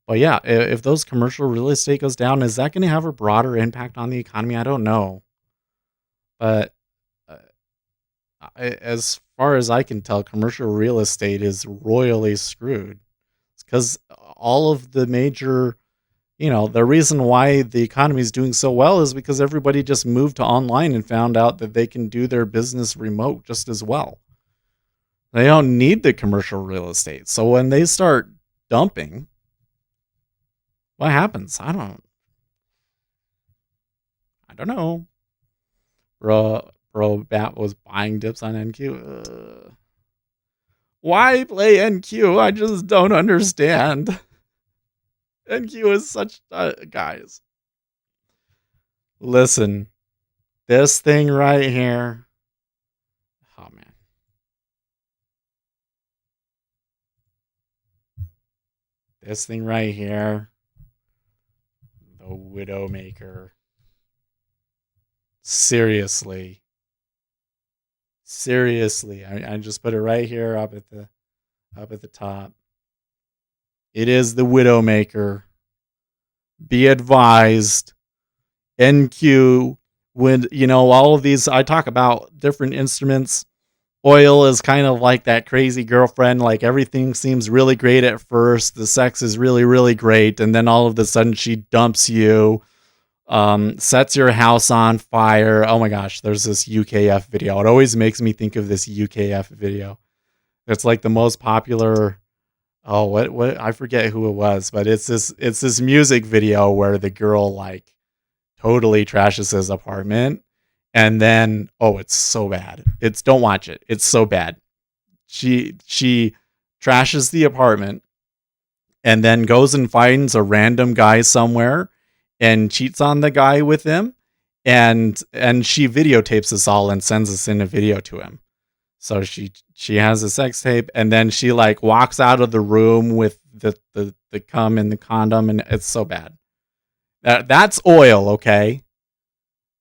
But yeah, if those commercial real estate goes down, is that going to have a broader impact on the economy? I don't know. But as far as I can tell, commercial real estate is royally screwed. It's because all of the major, the reason why the economy is doing so well is because everybody just moved to online and found out that they can do their business remote just as well. They don't need the commercial real estate. So when they start dumping, what happens? I don't know. Bro, Bat was buying dips on NQ. Why play NQ? I just don't understand. NQ is such guys. Listen, this thing right here. Oh, man. This thing right here. The Widowmaker. Seriously. Seriously. I just put it right here up at the top. It is the Widowmaker. Be advised. NQ, when, all of these, I talk about different instruments. Oil is kind of like that crazy girlfriend. Like everything seems really great at first. The sex is really, really great. And then all of a sudden she dumps you, sets your house on fire. Oh my gosh, there's this UKF video. It always makes me think of this UKF video. It's like the most popular. Oh, what I forget who it was, but it's this music video where the girl like totally trashes his apartment, and then it's so bad. Don't watch it. It's so bad. She trashes the apartment and then goes and finds a random guy somewhere and cheats on the guy with him, and she videotapes this all and sends us in a video to him. So she has a sex tape, and then she like walks out of the room with the cum in the condom, and it's so bad. That's oil, okay?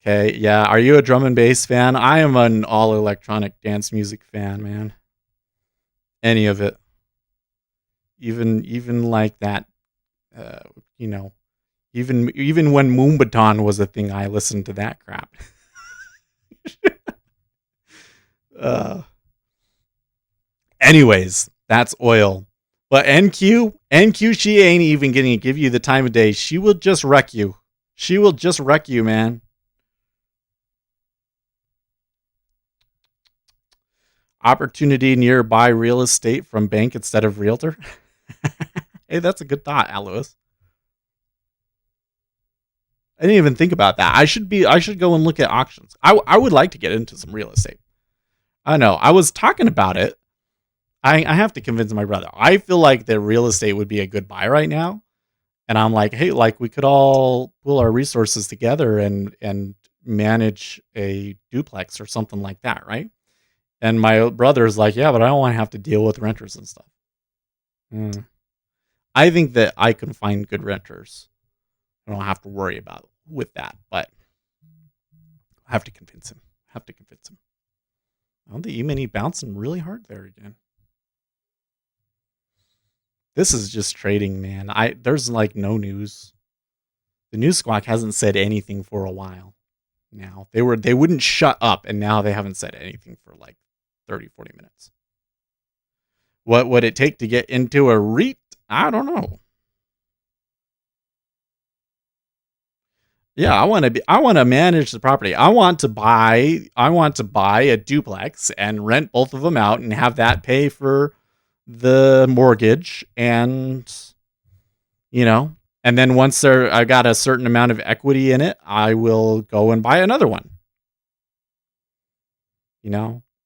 Okay, yeah. Are you a drum and bass fan? I am an all electronic dance music fan, man. Any of it. Even like that, even when Moonbaton was a thing, I listened to that crap. Anyways, that's oil. But NQ, she ain't even going to give you the time of day. She will just wreck you. She will just wreck you, man. Opportunity nearby real estate from bank instead of realtor. Hey, that's a good thought, Alois. I didn't even think about that. I should go and look at auctions. I would like to get into some real estate. I know. I was talking about it. I have to convince my brother. I feel like the real estate would be a good buy right now. And I'm like, hey, like we could all pull our resources together and manage a duplex or something like that, right? And my brother's like, yeah, but I don't want to have to deal with renters and stuff. I think that I can find good renters. I don't have to worry about with that, but I have to convince him. Oh, the E-mini bouncing really hard there again. This is just trading, man. There's like no news. The news squawk hasn't said anything for a while now. They wouldn't shut up, and now they haven't said anything for like 30, 40 minutes. What would it take to get into a REIT? I don't know. Yeah, I want to manage the property. I want to buy a duplex and rent both of them out and have that pay for the mortgage, and and then once I got a certain amount of equity in it, I will go and buy another one.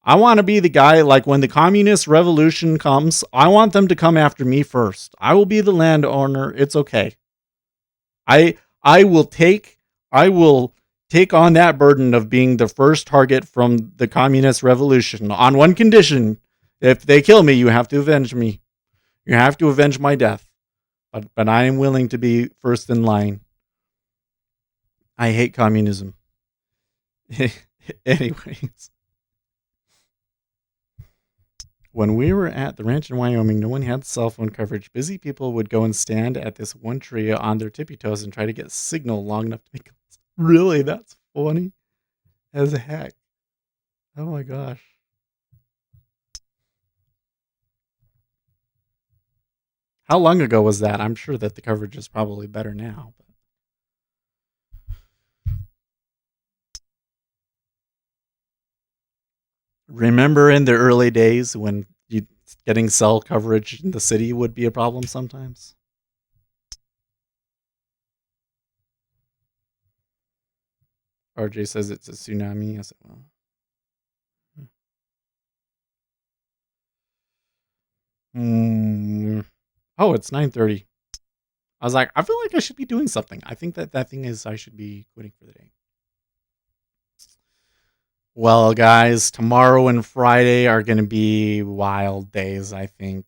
I want to be the guy, like when the communist revolution comes, I want them to come after me first. I will be the landowner. It's okay. I will take on that burden of being the first target from the communist revolution on one condition. If they kill me, you have to avenge me. You have to avenge my death. But I am willing to be first in line. I hate communism. Anyways. When we were at the ranch in Wyoming, no one had cell phone coverage. Busy people would go and stand at this one tree on their tippy toes and try to get signal long enough to make calls. Really? That's funny as heck. Oh my gosh. How long ago was that? I'm sure that the coverage is probably better now. Remember in the early days when getting cell coverage in the city would be a problem sometimes? RJ says it's a tsunami. Yes, it will. Oh, it's 9:30. I was like, I feel like I should be doing something. I think that thing is I should be quitting for the day. Well, guys, tomorrow and Friday are going to be wild days, I think.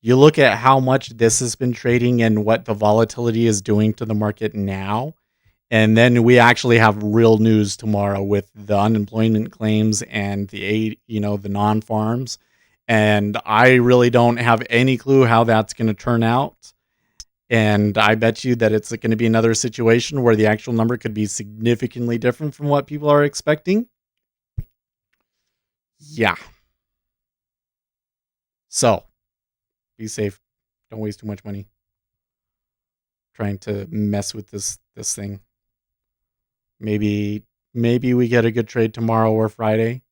You look at how much this has been trading and what the volatility is doing to the market now. And then we actually have real news tomorrow with the unemployment claims and the the non-farms. And I really don't have any clue how that's going to turn out. And I bet you that it's going to be another situation where the actual number could be significantly different from what people are expecting. Yeah. So, be safe. Don't waste too much money trying to mess with this thing. Maybe we get a good trade tomorrow or Friday.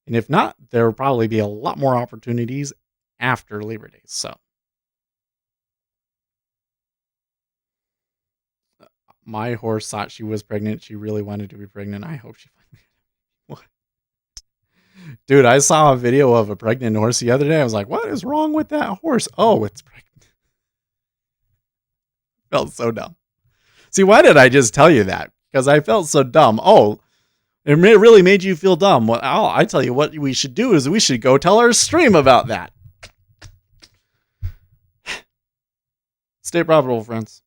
And if not, there will probably be a lot more opportunities after Labor Day. So, my horse thought she was pregnant. She really wanted to be pregnant. I hope she finally. What? Dude, I saw a video of a pregnant horse the other day. I was like, what is wrong with that horse? Oh, it's pregnant. Felt so dumb. See, why did I just tell you that? Because I felt so dumb. Oh, it really made you feel dumb. Well, I tell you what we should do is we should go tell our stream about that. Stay profitable, friends.